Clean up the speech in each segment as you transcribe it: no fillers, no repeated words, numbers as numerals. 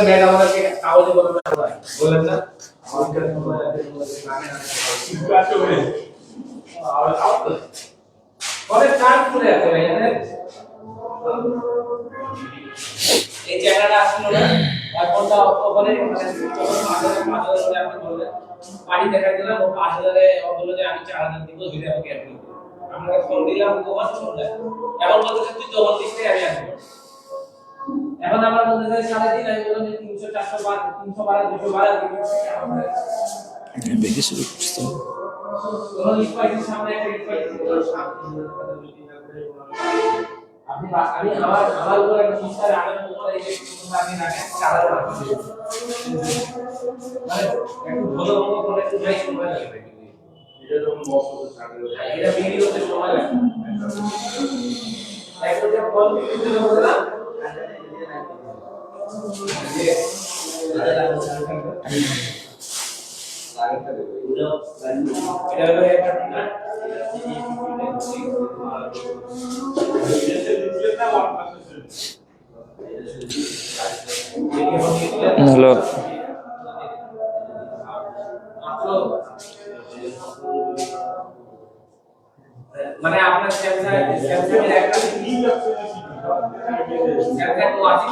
Madam আমাদেরকে কাগজে বলবেন বলেন না অনেক কাজ করে আছে ভাই এই জায়গাটা আসলো না এখনটা ওখানে মাঝে আপনি বললেন বাড়ি দেখা দিলাম ও 5000 এ বললো যে আমি 4000 দিব দিলে আমাকে অ্যাড করুন আমরা ফোন দিলাম তো কত শুনলেন এখন বলতে তুই তো বলতিস আমি আসবো এখন আমরা বলতে চাই সারা দিন আমি বললাম যে 300 400 বার 300 বার 200 বার বেশি শুরু করতে কোন লিস্ট সামনে একটা লিস্ট আপনি আমি আমার উপর একটা সংস্কার আবেদন করে এই আপনি রাখেন চালাতে পারবেন মানে একটু ভালো ভালো করে একটু যাই সময় লাগবে এটা যখন বক্স করতে থাকবে এটা বিক্রি করতে সময় লাগবে একটু যে ফোন বিক্রি করতে না হ্যালো মানে আপনার স্যামসাং এর একটা লিঙ্ক আছে স্যামসাং তো আছে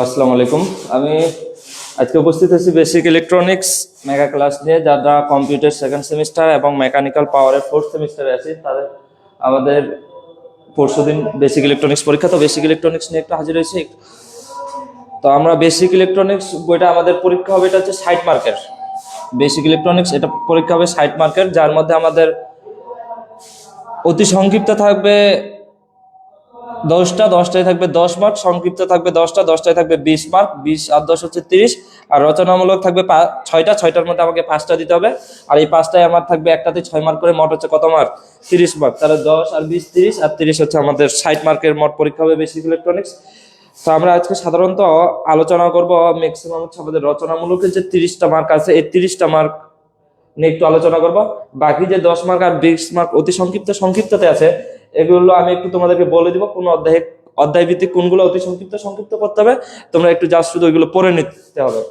আসসালামু আলাইকুম আমি আজকে উপস্থিত আছি বেসিক ইলেকট্রনিক্স মেগা ক্লাস নিয়ে যারা কম্পিউটার সেকেন্ড সেমিস্টার এবং মেকানিক্যাল পাওয়ারের ফোর্থ সেমিস্টারে আছে তাদের আমাদের পরশুদিন বেসিক ইলেকট্রনিক্স পরীক্ষা তো বেসিক ইলেকট্রনিক্স নিয়ে একটু হাজির হয়েছি তো আমরা বেসিক ইলেকট্রনিক্স বইটা আমাদের পরীক্ষা হবে এটা হচ্ছে 60 মার্কের বেসিক ইলেকট্রনিক্স এটা পরীক্ষা হবে 60 মার্কের যার মধ্যে আমাদের অতি সংক্ষিপ্ত থাকবে 10টায় থাকবে 10 মার্ক সংক্ষিপ্ত থাকবে 10টায় থাকবে 20 মার্ক 20 আর 10 হচ্ছে 30 আর রচনামূলক থাকবে 6টার মধ্যে আমাকে 5টা দিতে হবে আর এই 5টায় আমার থাকবে একটাতে 6 মার্ক করে মোট হচ্ছে কত মার্ক 30 মার্ক তাহলে 10 আর 20 30 আর 30 হচ্ছে আমাদের 60 মার্কের মোট পরীক্ষা হবে বেসিক ইলেকট্রনিক্স তো আমরা আজকে সাধারণত আলোচনা করব ম্যাক্সিমাম হচ্ছে আমাদের রচনামূলকের যে 30টা মার্ক আছে এই 30টা মার্ক নিয়ে একটু আলোচনা করব বাকি যে 10 মার্ক আর 20 মার্ক অতি সংক্ষিপ্ততে আছে এগুলো আমি একটু তোমাদেরকে বলে দিব কোন অধ্যায় ভিত্তিক কোনগুলো অতি সংক্ষিপ্ত করতে হবে তোমরা একটু জাস্ট শুধু ওইগুলো পড়ে নিতে হবে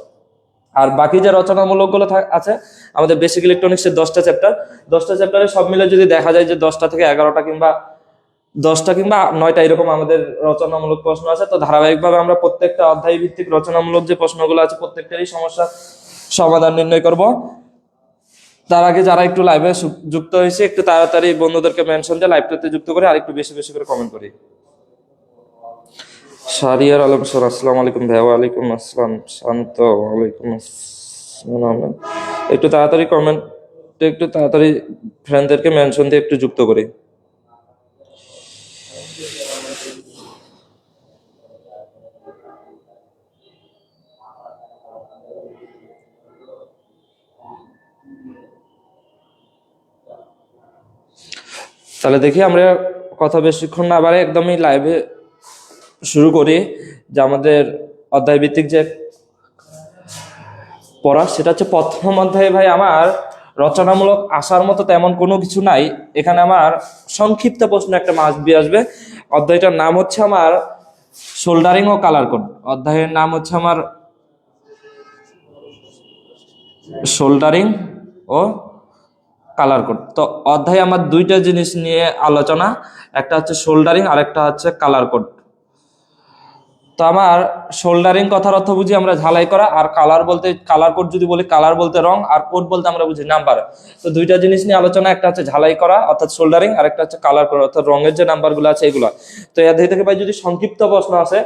আর বাকি যে রচনামূলক গুলো আছে আমাদের বেসিক ইলেকট্রনিক্সের 10টা চ্যাপ্টারে সব মিলে যদি দেখা যায় যে 10টা থেকে 11টা কিংবা 10টা কিংবা 9টা এরকম আমাদের রচনামূলক প্রশ্ন আছে তো ধারাবাহিকভাবে আমরা প্রত্যেকটা অধ্যায় ভিত্তিক রচনামূলক যে প্রশ্নগুলো আছে প্রত্যেকটারই সমস্যা সমাধান নির্ণয় করব তার আগে যারা একটু লাইভে যুক্ত হয়েছে একটু তাড়াতাড়ি বন্ধুদেরকে মেনশন দিয়ে লাইভটাতে যুক্ত করে আর একটু বেশি বেশি করে কমেন্ট করি শারিয়ার আলম স্যার আসসালামু আলাইকুম ভাই ওয়া আলাইকুম আসসালাম শান্ত ওয়া আলাইকুম আসসালাম একটু তাড়াতাড়ি কমেন্ট একটু তাড়াতাড়ি ফ্রেন্ডদেরকে মেনশন দিয়ে একটু যুক্ত করি তাহলে দেখি আমরা কথা বেশিক্ষণ না বাড়ে একদমই লাইভে শুরু করি যে আমাদের অধ্যায় ভিত্তিক যে পড়া সেটা হচ্ছে প্রথম অধ্যায়ে ভাই আমার রচনামূলক আসার মতো তেমন কোনো কিছু নাই এখানে আমার সংক্ষিপ্ত প্রশ্ন একটা মাস দিয়ে আসবে অধ্যায়টার নাম হচ্ছে আমার সোল্ডারিং ও কালার কোড অধ্যায়ের নাম হচ্ছে আমার সোল্ডারিং ও কালার কোড তো অধ্যায়ে আমার দুইটা জিনিস নিয়ে আলোচনা একটা হচ্ছে সোল্ডারিং আর একটা হচ্ছে কালার কোড তো আমার সোল্ডারিং কথার অর্থ বুঝি আমরা ঝালাই করা আর কালার বলতে কালার কোড যদি বলি কালার বলতে রং আর কোড বলতে আমরা বুঝি নাম্বার তো দুইটা জিনিস নিয়ে আলোচনা একটা হচ্ছে ঝালাই করা অর্থাৎ সোল্ডারিং আর একটা হচ্ছে কালার কোড অর্থাৎ রঙের যে নাম্বারগুলো আছে এগুলো তো এর থেকে ভাই যদি সংক্ষিপ্ত প্রশ্ন আছে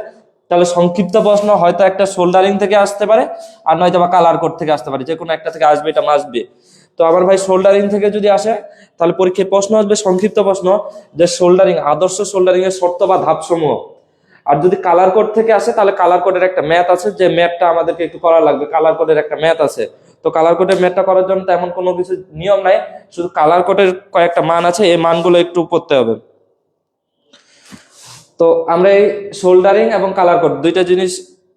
তাহলে সংক্ষিপ্ত প্রশ্ন হয়তো একটা সোল্ডারিং থেকে আসতে পারে, আর নয়তো বা কালার কোড থেকে আসতে পারে, যে কোনো একটা থেকে আসবে, এটা মাসবে। তো আমার ভাই সোল্ডারিং থেকে যদি আসে তাহলে পরীক্ষায় প্রশ্ন আসবে সংক্ষিপ্ত প্রশ্ন, যে সোল্ডারিং, আদর্শ সোল্ডারিং এর শর্ত বা ধাপ সমূহ। আর যদি কালার কোড থেকে আসে তাহলে কালার কোডের একটা ম্যাথ আছে, যে ম্যাথটা আমাদেরকে একটু করা লাগবে, কালার কোডের একটা ম্যাথ আছে। তো কালার কোডের ম্যাথটা করার জন্য তেমন কোনো কিছু নিয়ম নাই, শুধু কালার কোডের কয়েকটা মান আছে, এই মানগুলো একটু পড়তে হবে। তো আমরা এই সোল্ডারিং এবং কালার কোড দুইটা জিনিস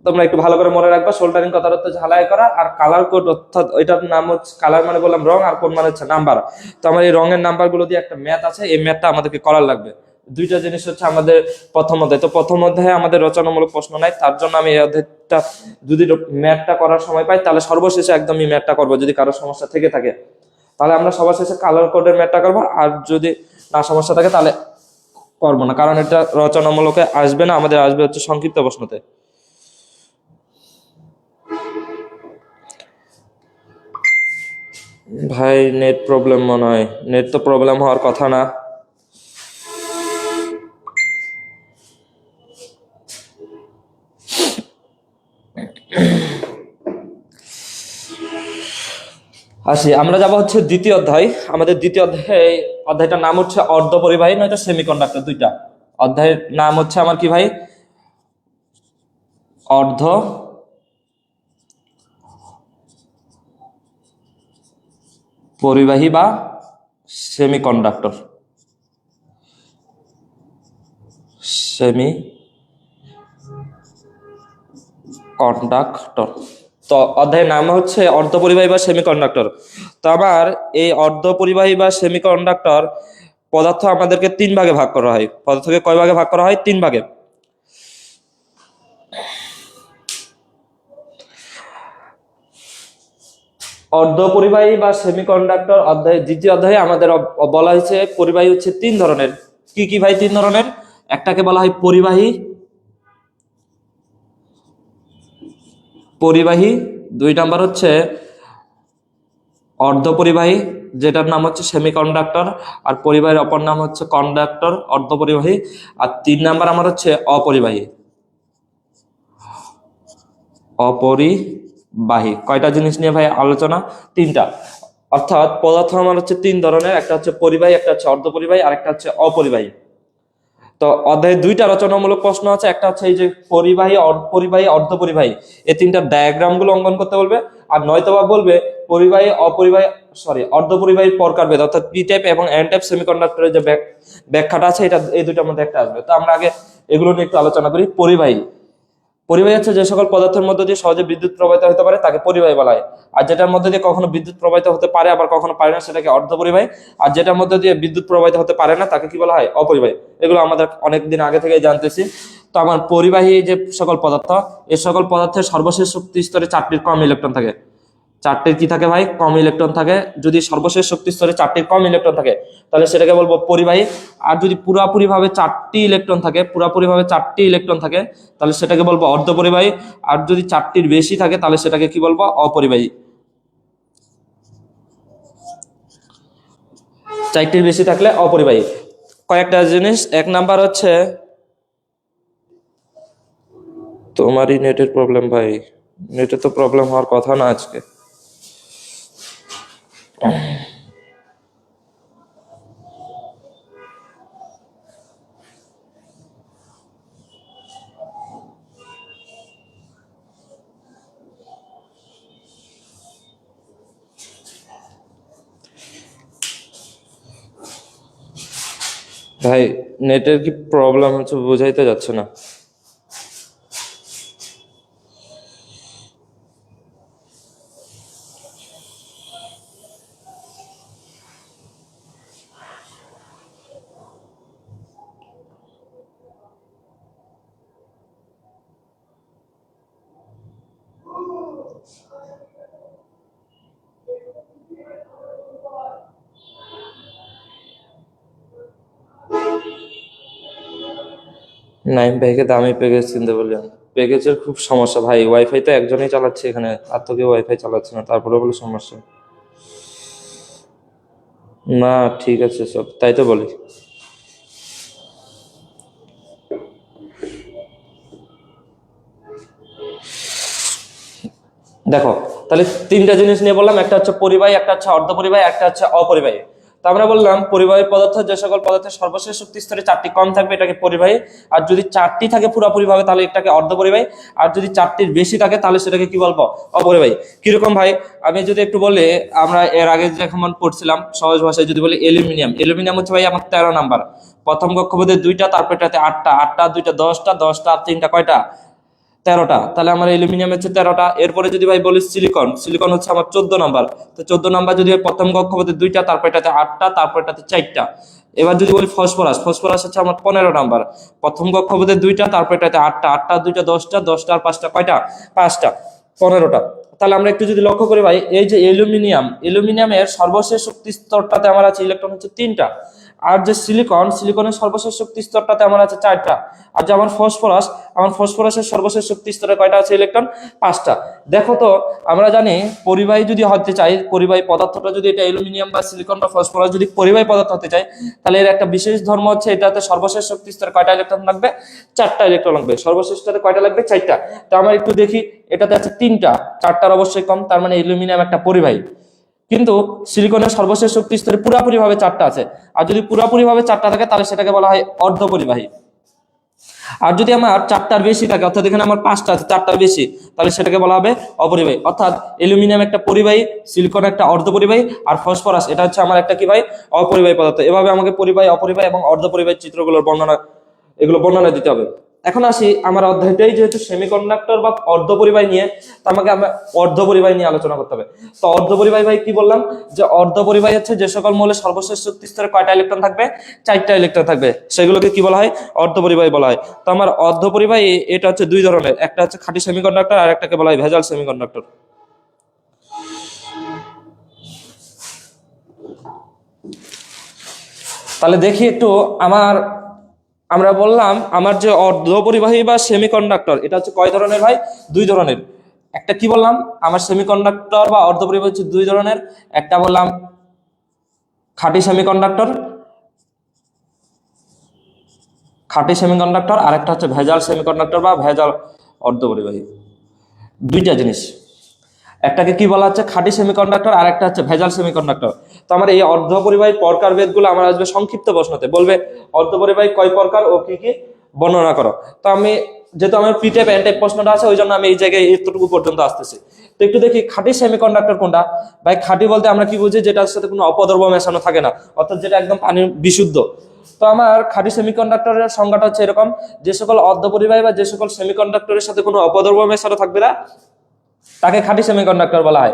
তোমরা একটু ভালো করে মনে রাখবা। সোল্ডারিং কথার অর্থ ঝালাই করা, আর কালার কোড অর্থাৎ এটার নাম হচ্ছে, কালার মানে বললাম রং, আর কোড মানে হচ্ছে নাম্বার। তো আমার এই রঙের নাম্বার গুলো দিয়ে একটা ম্যাথ আছে, এই ম্যাথটা আমাদেরকে করার লাগবে। দুইটা জিনিস হচ্ছে আমাদের প্রথম অধ্যায়। তো প্রথম অধ্যায়ে আমাদের রচনামূলক প্রশ্ন নাই, তার জন্য আমি এই অধ্যায়টা যদি ম্যাথটা করার সময় পাই তাহলে সর্বশেষে একদম এই ম্যাথটা করবো, যদি কারো সমস্যা থেকে থাকে তাহলে আমরা সবার শেষে কালার কোডের ম্যাথটা করবো, আর যদি না সমস্যা থাকে তাহলে করবো না, কারণ এটা রচনামূলকে আসবে না, আমাদের আসবে হচ্ছে সংক্ষিপ্ত প্রশ্নতে। ভাই নেট প্রবলেম মনে হয়, নেট তো প্রবলেম হওয়ার কথা না। আসি, আমরা যাবো হচ্ছে দ্বিতীয় অধ্যায়। আমাদের দ্বিতীয় অধ্যায়টার নাম হচ্ছে অর্ধ পরিবাহী নয়তো সেমিকন্ডাক্টর। দুইটা অধ্যায়ের নাম হচ্ছে আমার কি ভাই, অর্ধ পরিবাহী বা সেমিকন্ডাক্টর। Semi conductor. তো অধ্যায়ের নাম হচ্ছে অর্ধপরিবাহী বা সেমিকন্ডাক্টর। তো আবার এই অর্ধপরিবাহী বা সেমিকন্ডাক্টর পদার্থ আমাদেরকে তিন ভাগে ভাগ করা হয়। পদার্থকে কয় ভাগে ভাগ করা হয়? তিন ভাগে। অর্ধপরিবাহী বা সেমিকন্ডাক্টর অধ্যায়, দ্বিতীয় অধ্যায়ে আমাদের বলা হয়েছে পরিবাহী হচ্ছে তিন ধরনের। কি কি ভাই তিন ধরনের? একটাকে বলা হয় পরিবাহী, পরিবাহী। দুই নাম্বার হচ্ছে অর্ধপরিবাহী, যেটার নাম হচ্ছে সেমিকন্ডাক্টর, আর পরিবাহীর অপর নাম হচ্ছে কন্ডাক্টর, অর্ধপরিবাহী। আর তিন নাম্বার আমার হচ্ছে অপরিবাহী। অপরিবাহী কয়টা জিনিস নিয়ে ভাই আলোচনা? তিনটা। অর্থাৎ পদার্থ আমার হচ্ছে তিন ধরনের, একটা হচ্ছে পরিবাহী, একটা হচ্ছে অর্ধপরিবাহী, আর একটা হচ্ছে অপরিবাহী। তো অধ্যায়ে দুইটা রচনামূলক প্রশ্ন আছে, একটা হচ্ছে এই যে পরিবাহী, অপরিবাহী, অর্ধপরিবাহী, এই তিনটা ডায়াগ্রাম গুলো অঙ্কন করতে বলবে। আর নয়তোবা বলবে পরিবাহী, অপরিবাহী, অর্ধপরিবাহী প্রকারভেদ, অর্থাৎ পি টাইপ এবং এন টাইপ সেমিকন্ডাক্টরের যে ব্যাখ্যাটা আছে, এটা এই দুইটার মধ্যে একটা আসবে। তো আমরা আগে এগুলো নিয়ে একটু আলোচনা করি। পরিবাহী, পরিবাহী হচ্ছে যে সকল পদার্থের মধ্যে দিয়ে সহজে বিদ্যুৎ প্রবাহিত হতে পারে তাকে পরিবাহী বলা হয়। আর যেটার মধ্যে দিয়ে কখনো বিদ্যুৎ প্রবাহিত হতে পারে আবার কখনো পারে না সেটাকে অর্ধপরিবাহী। আর যেটার মধ্যে দিয়ে বিদ্যুৎ প্রবাহিত হতে পারে না তাকে কি বলা হয়? অপরিবাহী। এগুলো আমাদের অনেকদিন আগে থেকে জানতেছি। তো আমার পরিবাহী যে সকল পদার্থ, এই সকল পদার্থের সর্বশেষ শক্তি স্তরে চারটির কম ইলেকট্রন থাকে। চারটির কি থাকে ভাই? কম ইলেকট্রন থাকে। যদি সর্বশেষ শক্তি স্তরে চারটির কম ইলেকট্রন থাকে তাহলে সেটাকে বলবো পরিবাহী। আর যদি পুরাপুরি ভাবে চারটি ইলেকট্রন থাকে তাহলে সেটাকে বলবো অর্ধপরিবাহী। আর যদি চারটির বেশি থাকে তাহলে সেটাকে কি বলবো? অপরিবাহী। চারটির বেশি থাকলে অপরিবাহী। কয়েকটা জিনিস, এক নাম্বার হচ্ছে, তোমারই নেটের প্রবলেম ভাই, নেটে তো প্রবলেম হওয়ার কথা না আজকে। ভাই নেটের কি প্রবলেম হচ্ছে বোঝাইতে যাচ্ছে না। নাইম ভাইকে দামি প্যাকেজ কিনতে বললেন, প্যাকেজের খুব সমস্যা ভাই। ওয়াইফাই তো একজনই চালাচ্ছে এখানে, আর তো কেউ ওয়াইফাই চালাচ্ছে না, তারপরে বলে সমস্যা। না ঠিক আছে সব, তাই তো বলি। দেখো, তাহলে তিনটা জিনিস নিয়ে বললাম, একটা হচ্ছে পরিবাহী, একটা হচ্ছে অর্ধপরিবাহী, একটা হচ্ছে অপরিবাহী। তো আমরা বললাম পরিবাহী পদার্থ যে সকল পদার্থের সর্বশেষ শক্তি স্তরে 4টি কম থাকবে এটাকে পরিবাহী, আর যদি 4টি থাকে পুরোপুরি ভাবে তাহলে এটাকে অর্ধপরিবাহী, আর যদি 4টির বেশি থাকে তাহলে সেটাকে কি বলবো, অপরিবাহী। কিরকম ভাই, আমি যদি একটু বলি, আমরা এর আগে যখন পড়ছিলাম সহজ ভাষায় যদি বলি অ্যালুমিনিয়াম, অ্যালুমিনিয়াম হচ্ছে ভাই আমার 13 নাম্বার, প্রথম কক্ষপথে 2টা, তারপর এটাতে 8টা, 8টা 2টা 10টা, 10টা 3টা কয়টা, 13টা। তাহলে আমার অ্যালুমিনিয়াম হচ্ছে 13টা। এরপরে যদি ভাই বলি সিলিকন, সিলিকন হচ্ছে আমার 14 নাম্বার। তো 14 নাম্বার যদি প্রথম কক্ষপথে 2টা, তারপর এটাতে 8টা, তারপর এটাতে 4টা। এবার যদি বলি ফসফরাস, ফসফরাস হচ্ছে আমার 15 নাম্বার, প্রথম কক্ষপথে 2টা, তারপর এটাতে 8টা, 8টা 2টা 10টা, 10টা আর 5টা কয়টা, 5টা, 15টা। তাহলে আমরা একটু যদি লক্ষ্য করি ভাই, এই যে অ্যালুমিনিয়াম, অ্যালুমিনিয়ামের সর্বশেষ শক্তি স্তরটাতে আমার আছে ইলেকট্রন হচ্ছে 3টা, আর যে সিলিকন, সিলিকনের সর্বশেষ শক্তি স্তরটাতে আমার আছে 4টা, আর যে আমার ফসফরাস, আমার ফসফরাসের সর্বশেষ শক্তি স্তরে কয়টা আছে ইলেকট্রন, 5টা। দেখো তো, আমরা জানি পরিবাহী যদি হতে চাই, পরিবাহী পদার্থটা যদি এটা অ্যালুমিনিয়াম বা সিলিকন বা ফসফরাস যদি পরিবাহী পদার্থ হতে চাই, তাহলে এর একটা বিশেষ ধর্ম হচ্ছে এটাতে সর্বশেষ শক্তি স্তরে কয়টা ইলেকট্রন লাগবে, 4টা ইলেকট্রন লাগবে। সর্বশেষটাতে কয়টা লাগবে, 4টা। তো আমরা একটু দেখি, এটাতে আছে 3টা, 4টার অবশ্যই কম, তার মানে অ্যালুমিনিয়াম একটা পরিবাহী। কিন্তু সিলিকনের সর্বশেষ শক্তি স্তরে পুরাপুরি ভাবে 4টা আছে, আর যদি পুরাপুরি ভাবে 4টা থাকে তাহলে সেটাকে বলা হয় অর্ধপরিবাহী। আর যদি আমার 4টার বেশি থাকে, অর্থাৎ এখানে আমার 5টা আছে, 4টার বেশি, তাহলে সেটাকে বলা হবে অপরিবাহী। অর্থাৎ অ্যালুমিনিয়াম একটা পরিবাহী, সিলিকন একটা অর্ধপরিবাহী, আর ফসফরাস এটা হচ্ছে আমার একটা কি ভাই, অপরিবাহী পদার্থ। এভাবে আমাকে পরিবাহী, অপরিবাহী এবং অর্ধপরিবাহী চিত্রগুলোর বর্ণনা, এগুলো বর্ণনা দিতে হবে। এখন আসি, আমার অধ্যায়টাই যেহেতু সেমিকন্ডাক্টর বা অর্ধপরিবাহী নিয়ে, তো আমাকে আমরা অর্ধপরিবাহী নিয়ে আলোচনা করতে হবে। তো অর্ধপরিবাহী ভাই কি বললাম, যে অর্ধপরিবাহী হচ্ছে যে সকল মৌলের সর্বশেষ শক্তি স্তরে কয়টা ইলেকট্রন থাকবে, 4টা ইলেকট্রন থাকবে, সেগুলোকে কি বলা হয়, অর্ধপরিবাহী বলা হয়। তো আমার অর্ধপরিবাহী এটা হচ্ছে দুই ধরনের, একটা হচ্ছে খাঁটি সেমিকন্ডাক্টর আর একটাকে বলা হয় ভেজাল সেমিকন্ডাক্টর। তাহলে দেখি একটু আমার, আমরা বললাম আমার যে অর্ধপরিবাহী বা সেমিকন্ডাক্টর এটা হচ্ছে কয় ধরনের ভাই, দুই ধরনের। একটা কি বললাম, আমার সেমিকন্ডাক্টর বা অর্ধপরিবাহী হচ্ছে দুই ধরনের, একটা বললাম খাঁটি সেমিকন্ডাক্টর, খাঁটি সেমিকন্ডাক্টর, আর একটা হচ্ছে ভেজাল সেমিকন্ডাক্টর বা ভেজাল অর্ধপরিবাহী। দুইটা জিনিস, একটাকে কি বলা হচ্ছে খাঁটি সেমিকন্ডাক্টর, আর একটা হচ্ছে ভেজাল সেমিকন্ডাক্টর। তো আমার এই অর্ধপরিবাহী প্রকারভেদগুলো আমার আসবে সংক্ষিপ্ত প্রশ্নতে, বলবে অর্ধপরিবাহী কয় প্রকার ও কি কি বর্ণনা করো। তো আমি যেহেতু আমার পি টাইপ এন টাইপ প্রশ্নটা আছে, ওই জন্য আমি এই জায়গায় এতটুকু পর্যন্ত আসতেছি। তো একটু দেখি খাঁটি সেমিকন্ডাক্টর কোনটা। ভাই খাঁটি বলতে আমরা কি বুঝি, যেটার সাথে কোনো অপদ্রব্য মেশানো থাকে না, অর্থাৎ যেটা একদম পানি বিশুদ্ধ। তো আমার খাঁটি সেমিকন্ডাক্টরের সংজ্ঞাটা হচ্ছে এরকম, যে সকল অর্ধপরিবাহী বা যে সকল সেমিকন্ডাক্টরের সাথে কোনো অপদ্রব্য মেশানো থাকবে না তাকে খাঁটি সেমিকন্ডাক্টর বলা হয়।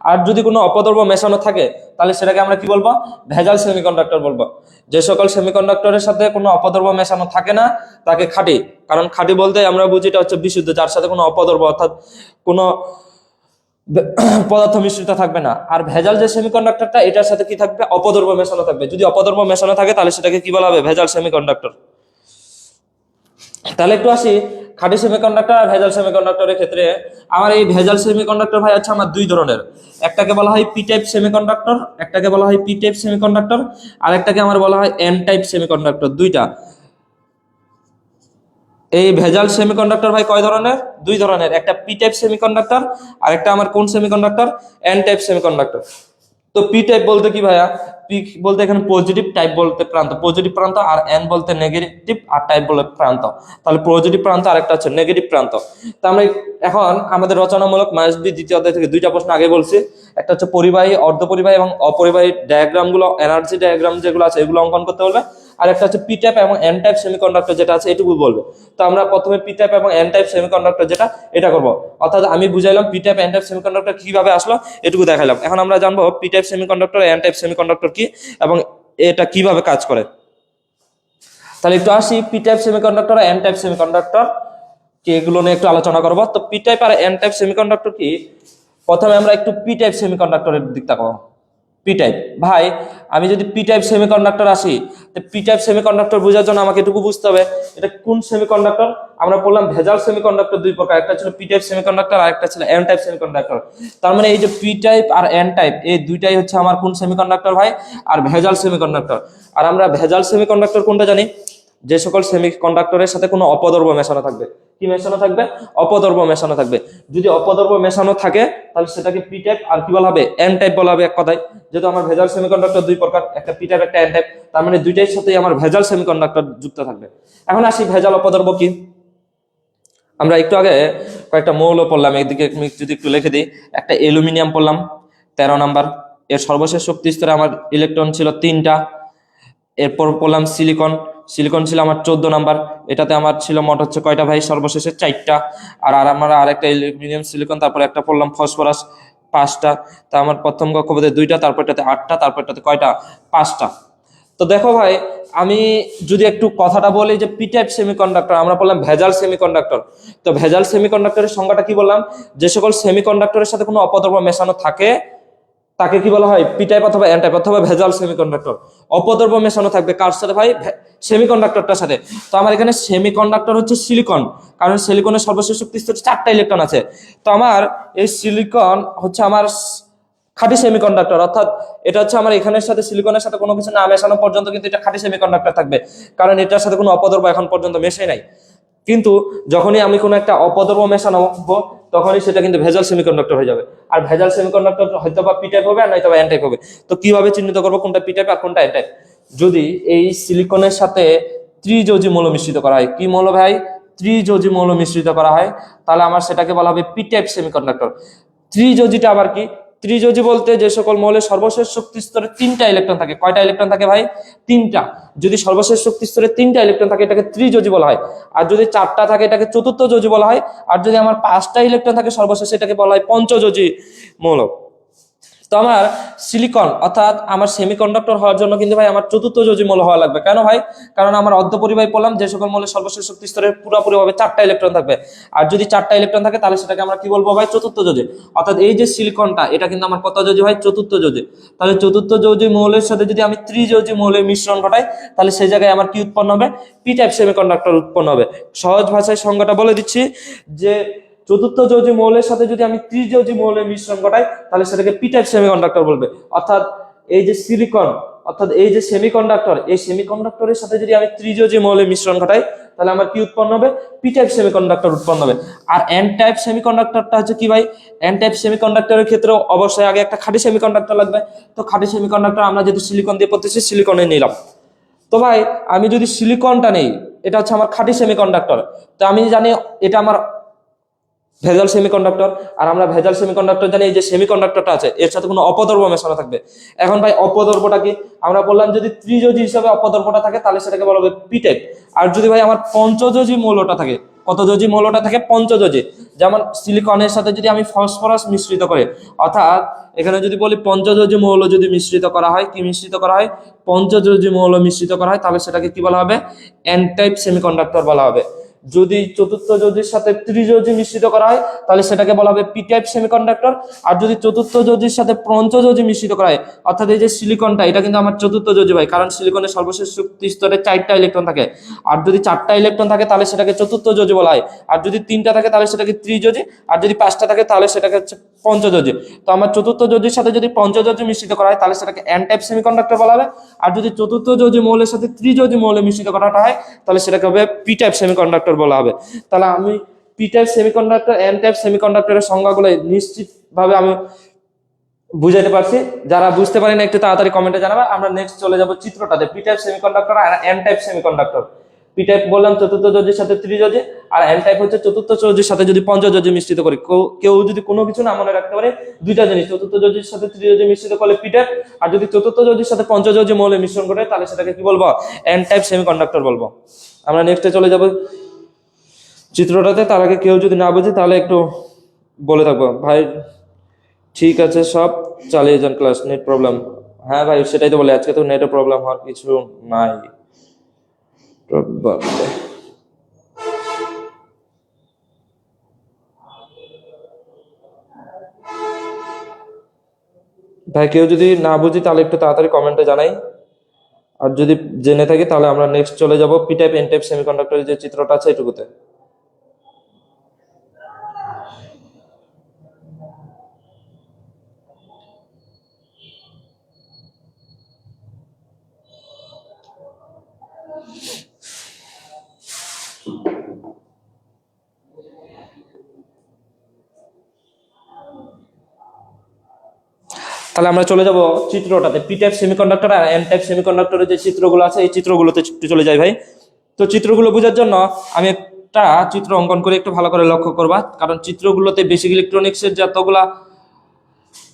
আর যদি কোনো অপদ্রব্য মেশানো থাকে তাহলে সেটাকে আমরা কি বলবো, ভেজাল সেমিকন্ডাক্টর বলবো। যে সকল সেমিকন্ডাক্টরের সাথে কোনো অপদ্রব্য মেশানো থাকে না তাকে খাঁটি, কারণ খাঁটি বলতে আমরা বুঝি এটা হচ্ছে বিশুদ্ধ, যার সাথে কোনো অপদ্রব্য অর্থাৎ কোনো পদার্থ মিশ্রিত থাকবে না। আর ভেজাল যে সেমিকন্ডাক্টরটা এটার সাথে কি থাকবে, অপদ্রব্য মেশানো থাকবে। যদি অপদ্রব্য মেশানো থাকে তাহলে সেটাকে কি বলা হবে, ভেজাল সেমিকন্ডাক্টর। তাহলে একটু আসি খাঁটি সেমিকন্ডাক্টর আর ভেজাল সেমিকন্ডাক্টরের ক্ষেত্রে। আমার এই ভেজাল সেমিকন্ডাক্টর ভাই হচ্ছে আমার দুই ধরনের, একটাকে বলা হয় পি টাইপ সেমিকন্ডাক্টর, একটাকে বলা হয় পি টাইপ সেমিকন্ডাক্টর, আর একটাকে আমার বলা হয় এন টাইপ সেমিকন্ডাক্টর। দুইটা এই ভেজাল সেমিকন্ডাক্টর ভাই কয় ধরনের, দুই ধরনের, একটা পি টাইপ সেমিকন্ডাক্টর আর একটা আমার কোন সেমিকন্ডাক্টর, এন টাইপ সেমিকন্ডাক্টর। তো পি টাইপ বলতে কি ভাইয়া, পি বলতে এখানে পজিটিভ, টাইপ বলতে প্রান্ত, পজিটিভ প্রান্ত, আর এন বলতে নেগেটিভ, আর টাইপ বলতে প্রান্ত। তাহলে পজিটিভ প্রান্ত আর একটা হচ্ছে নেগেটিভ প্রান্ত। তো আমরা এখন আমাদের রচনামূলক মায়াসবি দ্বিতীয় অধ্যায় থেকে দুইটা প্রশ্ন আগে বলছি, একটা হচ্ছে পরিবাহী, অর্ধপরিবাহী এবং অপরিবাহী ডায়াগ্রাম গুলো, এনার্জি ডায়াগ্রাম যেগুলো আছে এগুলো অঙ্কন করতে বলবে। আর একটা হচ্ছে পি টাইপ এবং এন টাইপ সেমিকন্ডাক্টর যেটা আছে এটুকু বলবে। তো আমরা প্রথমে পি টাইপ এবং এন টাইপ সেমিকন্ডাক্টর যেটা এটা করব, অর্থাৎ আমি বুঝাইলাম P type N type semiconductor কিভাবে আসলো এটুকু দেখাইলাম। এখন আমরা জানবো P type semiconductor, N type semiconductor কি এবং এটা কিভাবে কাজ করে। তাহলে একটু আসি পি টাইপ সেমিকন্ডাক্টর আর এন টাইপ সেমিকন্ডাক্টর কি, এগুলো নিয়ে একটু আলোচনা করব। তো পি টাইপ আর এন টাইপ সেমিকন্ডাক্টর কি, প্রথমে আমরা একটু পি টাইপ সেমিকন্ডাক্টরের দিক তাকাবো। পি টাইপ ভাই, আমি যদি পি টাইপ সেমিকন্ডাক্টর আসি, তো পি টাইপ সেমিকন্ডাক্টর বোঝার জন্য আমাকে এটুকু বুঝতে হবে এটা কোন সেমিকন্ডাক্টর। আমরা বললাম ভেজাল সেমিকন্ডাক্টর দুই প্রকার, একটা ছিল পি টাইপ সেমিকন্ডাক্টর আর একটা ছিল এন টাইপ সেমিকন্ডাক্টর। তার মানে এই যে পি টাইপ আর এন টাইপ এই দুইটাই হচ্ছে আমার কোন সেমিকন্ডাক্টর ভাই, আর ভেজাল সেমিকন্ডাক্টর। আর আমরা ভেজাল সেমিকন্ডাক্টর কোনটা জানি, যে সকল সেমিকন্ডাক্টরের সাথে কোনো অপদ্রব্য মেশানো থাকবে। কি মেশানো থাকবে? অপদ্রব্য মেশানো থাকবে। যদি অপদ্রব্য মেশানো থাকে তাহলে সেটাকে পি টাইপ, আর কি বলা হবে? এন টাইপ বলা হবে এক কথায়। যেহেতু আমার ভেজাল সেমিকন্ডাক্টর দুই প্রকার, একটা পি টাইপ একটা এন টাইপ, তার মানে দুইটার সাথেই আমার ভেজাল সেমিকন্ডাক্টর যুক্ত থাকবে। এখন আসি ভেজাল অপদ্রব্য কি। আমরা একটু আগে কয়েকটা মৌল পড়লাম, একদিকে যদি একটু লিখে দিই, একটা অ্যালুমিনিয়াম পড়লাম 13 নাম্বার, এর সর্বশেষ শক্তি স্তরে আমার ইলেকট্রন ছিল 3টা। এরপর পড়লাম সিলিকন, সিলিকন ছিল আমার 14 নাম্বার, এটাতে আমার ছিল মোট হচ্ছে কয়টা ভাই? সর্বশেষে 4টা। আর আর আমরা আরেকটা অ্যালুমিনিয়াম সিলিকন, তারপর একটা পড়লাম ফসফরাস 5টা। তা আমার প্রথম কক্ষপথে 2টা, তারপরটাতে 8টা, তারপরটাতে কয়টা? 5টা। তো দেখো ভাই, আমি যদি একটু কথাটা বলি যে পি টাইপ সেমিকন্ডাক্টর, আমরা বললাম ভেজাল সেমিকন্ডাক্টর। তো ভেজাল সেমিকন্ডাক্টরের সংজ্ঞাটা কি বললাম? যে সকল সেমিকন্ডাক্টরের সাথে কোনো অপদ্রব্য মেশানো থাকে তাকে কি বলা হয়? পি টাইপ অথবা এন টাইপ অথবা ভেজাল সেমিকন্ডাক্টর। অপদ্রব্য মেশানো থাকবে কার সাথে ভাই? সেমিকন্ডাক্টরটার সাথে। তো আমার এখানে সেমিকন্ডাক্টর হচ্ছে সিলিকন, কারণ সিলিকনের সর্বশেষ শক্তি স্তরে 4টা ইলেকট্রন আছে। তো আমার এই সিলিকন হচ্ছে আমার খাঁটি সেমিকন্ডাক্টর, অর্থাৎ এটা হচ্ছে আমার এখানের সাথে সিলিকনের সাথে কোনো কিছু না মেশানো পর্যন্ত কিন্তু এটা খাঁটি সেমিকন্ডাক্টর থাকবে, কারণ এটার সাথে কোনো অপদ্রব্য এখন পর্যন্ত মেশে নাই। কিন্তু যখনই আমি কোনো একটা অপদ্রব্য মেশানো তখনই সেটা কিন্তু ভেজাল সেমিকন্ডাক্টর হয়ে যাবে। আর ভেজাল সেমিকন্ডাক্টর হয়তো বা পি টাইপ হবে আর নয়তো বা এন টাইপ হবে। তো কিভাবে চিহ্নিত করবো কোনটা পি টাইপ আর কোনটা এন টাইপ? যদি এই সিলিকনের সাথে ত্রিযোজী মৌল মিশ্রিত করা হয়, কি মৌল ভাই? ত্রিযোজী মৌল মিশ্রিত করা হয়, তাহলে আমার সেটাকে বলা হবে পি টাইপ সেমিকন্ডাক্টর। ত্রিযোজীটা আবার কি? ত্রিযোজী বলতে যে সকল মৌলের সর্বশেষ শক্তি স্তরে 3টা ইলেকট্রন থাকে। কয়টা ইলেকট্রন থাকে ভাই? 3টা। যদি সর্বশেষ শক্তি স্তরে 3টা ইলেকট্রন থাকে এটাকে ত্রিযোজী বলা হয়। আর যদি 4টা থাকে এটাকে চতুর্থ যোজী বলা হয়। আর যদি আমার 5টা ইলেকট্রন থাকে সর্বশেষ, এটাকে বলা হয় পঞ্চযোজী মৌল। তো আমার সিলিকন অর্থাৎ আমার সেমিকন্ডাক্টর হওয়ার জন্য কিন্তু ভাই আমার চতুর্থ যোজী মৌল হওয়া লাগবে। কেন ভাই? কারণ আমার অর্ধপরিবাহী পড়লাম যে সকল মৌলের সর্বশেষ শক্তি স্তরে পুরোপুরি ভাবে 4টা ইলেকট্রন থাকবে। আর যদি 4টা ইলেকট্রন থাকে তাহলে সেটাকে আমরা কি বলবো ভাই? চতুর্থ যোজী। অর্থাৎ এই যে সিলিকনটা, এটা কিন্তু আমার কত যোজী ভাই? চতুর্থ যোজী। তাহলে চতুর্থ যোজী মৌলের সাথে যদি আমি ত্রিযোজী মৌলের মিশ্রণ ঘটাই তাহলে সেই জায়গায় আমার কি উৎপন্ন হবে? পি টাইপ সেমিকন্ডাক্টর উৎপন্ন হবে। সহজ ভাষায় সংজ্ঞাটা বলে দিচ্ছি যে চতুর্থ যোজী মৌলের সাথে যদি আমি ত্রিযোজী মৌলের মিশ্রণ ঘটাই তাহলে সেটাকে পি টাইপ সেমিকন্ডাক্টর বলবে। অর্থাৎ এই যে সিলিকন অর্থাৎ এই যে সেমিকন্ডাক্টর, এই সেমিকন্ডাক্টরের সাথে যদি আমি ত্রিযোজী মৌলের মিশ্রণ ঘটাই তাহলে আমার কি উৎপন্ন হবে? পি টাইপ সেমিকন্ডাক্টর উৎপন্ন হবে। আর এন টাইপ সেমিকন্ডাক্টরটা হচ্ছে কি ভাই? এন টাইপ সেমিকন্ডাক্টরের ক্ষেত্রে অবশ্যই আগে একটা খাঁটি সেমিকন্ডাক্টর লাগবে। তো খাঁটি সেমিকন্ডাক্টর আমরা যেহেতু সিলিকন দিয়ে পড়তেছি, সিলিকনে নিলাম। তো ভাই আমি যদি সিলিকনটা নেই, এটা হচ্ছে আমার খাঁটি সেমিকন্ডাক্টর। তো আমি জানি এটা আমার ভেজাল সেমিকন্ডাক্টর। আর আমরা ভেজাল সেমিকন্ডাক্টর জানি এই যে সেমিকন্ডাক্টরটা আছে এর সাথে কোনো অপদ্রব্য মেশানো থাকবে। এখন ভাই অপদ্রব্যটা কি? আমরা বললাম যদি ত্রিযোজী হিসাবে অপদ্রব্যটা থাকে তাহলে সেটাকে বলা হবে পি টাইপ। আর যদি ভাই আমার পঞ্চযোজী মৌলটা থাকে, কত যোজী মৌলটা থাকে? পঞ্চযোজী। যেমন সিলিকনের সাথে যদি আমি ফসফরাস মিশ্রিত করি, অর্থাৎ এখানে যদি বলি পঞ্চযোজী মৌল যদি মিশ্রিত করা হয়, কি মিশ্রিত করা হয়? পঞ্চযোজী মৌল মিশ্রিত করা হয়, তাহলে সেটাকে কি বলা হবে? এন টাইপ সেমিকন্ডাক্টর বলা হবে। যদি চতুর্থ যোজীর সাথে ত্রিযোজী মিশ্রিত করা হয় তাহলে সেটাকে বলা হবে পি টাইপ সেমিকন্ডাক্টর। আর যদি চতুর্থ যোজীর সাথে পঞ্চযোজী মিশ্রিত করা হয়, অর্থাৎ এই যে সিলিকনটা, এটা কিন্তু আমার চতুর্থ যোজী ভাই, কারণ সিলিকনের সর্বশেষ শক্তি স্তরে 4টা ইলেকট্রন থাকে। আর যদি 4টা ইলেকট্রন থাকে তাহলে সেটাকে চতুর্থ যোজী বলা হয়। আর যদি 3টা থাকে তাহলে সেটাকে ত্রিযোজী। আর যদি 5টা থাকে তাহলে সেটাকে হচ্ছে পঞ্চযোজী। তো আমার চতুর্থ যোজীর সাথে যদি পঞ্চযোজী মিশ্রিত করা হয় তাহলে সেটাকে এন টাইপ সেমিকন্ডাক্টর বলা হবে। আর যদি চতুর্থ যোজী মৌলের সাথে ত্রিযোজী মৌলে মিশ্রিত করাটা হয় তাহলে সেটাকে হবে পি টাইপ সেমিকন্ডাক্টর বলা হবে। তাহলে আমি P type semiconductor, N type সেমিকন্ডাক্টরের সংজ্ঞাগুলো নিশ্চিতভাবে আমি বুঝাইতে পারছি। যারা বুঝতে পারেন একটু তাড়াতাড়ি কমেন্টে জানাবে। আমরা নেক্সট চলে যাব চিত্রটাতে, পি টাইপ সেমিকন্ডাক্টর আর N type semiconductor. P type বললাম চতুর্থ যোজীর সাথে ত্রিযোজী, আর এন টাইপ হচ্ছে চতুর্থ যোজীর সাথে যদি পঞ্চযোজী মিশ্রিত করি। কেউ যদি কোনো কিছু না মনে রাখতে পারে, দুইটা জিনিস, চতুর্থ যোজীর সাথে ত্রিযোজী মিশ্রিত করলে পি টাইপ, আর যদি চতুর্থ যোজীর সাথে পঞ্চযোজী মৌলের মিশ্রণ করে তাহলে সেটাকে কি বলবো? এন টাইপ সেমিকন্ডাক্টর বলবো। আমরা নেক্সটে চলে যাব চিত্রটাতে। তার আগে কেউ যদি না বুঝে তাহলে একটু বলে থাকবো ভাই ঠিক আছে সব চালিয়ে যান ক্লাস, নেট প্রবলেম। হ্যাঁ ভাই সেটাই তো বলে, আজকে তো নেটের প্রবলেম হওয়ার কিছু নাই। ভাই কেউ যদি না বুঝি তাহলে একটু তাড়াতাড়ি কমেন্টে জানাই। আর যদি জেনে থাকি তাহলে আমরা নেক্সট চলে যাব পি টাইপ এন টাইপ সেমিকন্ডাক্টরের যে চিত্রটা আছে এটুকুতে। তাহলে আমরা চলে যাব চিত্রটাতে, পি টাইপ সেমিকন্ডাক্টর আর এন টাইপ সেমিকন্ডাক্টরের যে চিত্রগুলো আছে এই চিত্রগুলোতে একটু চলে যাই ভাই। তো চিত্রগুলো বোঝার জন্য আমি একটা চিত্র অঙ্কন করে একটু ভালো করে লক্ষ্য করবা, কারণ চিত্রগুলোতে বেসিক ইলেকট্রনিক্সের যতগুলা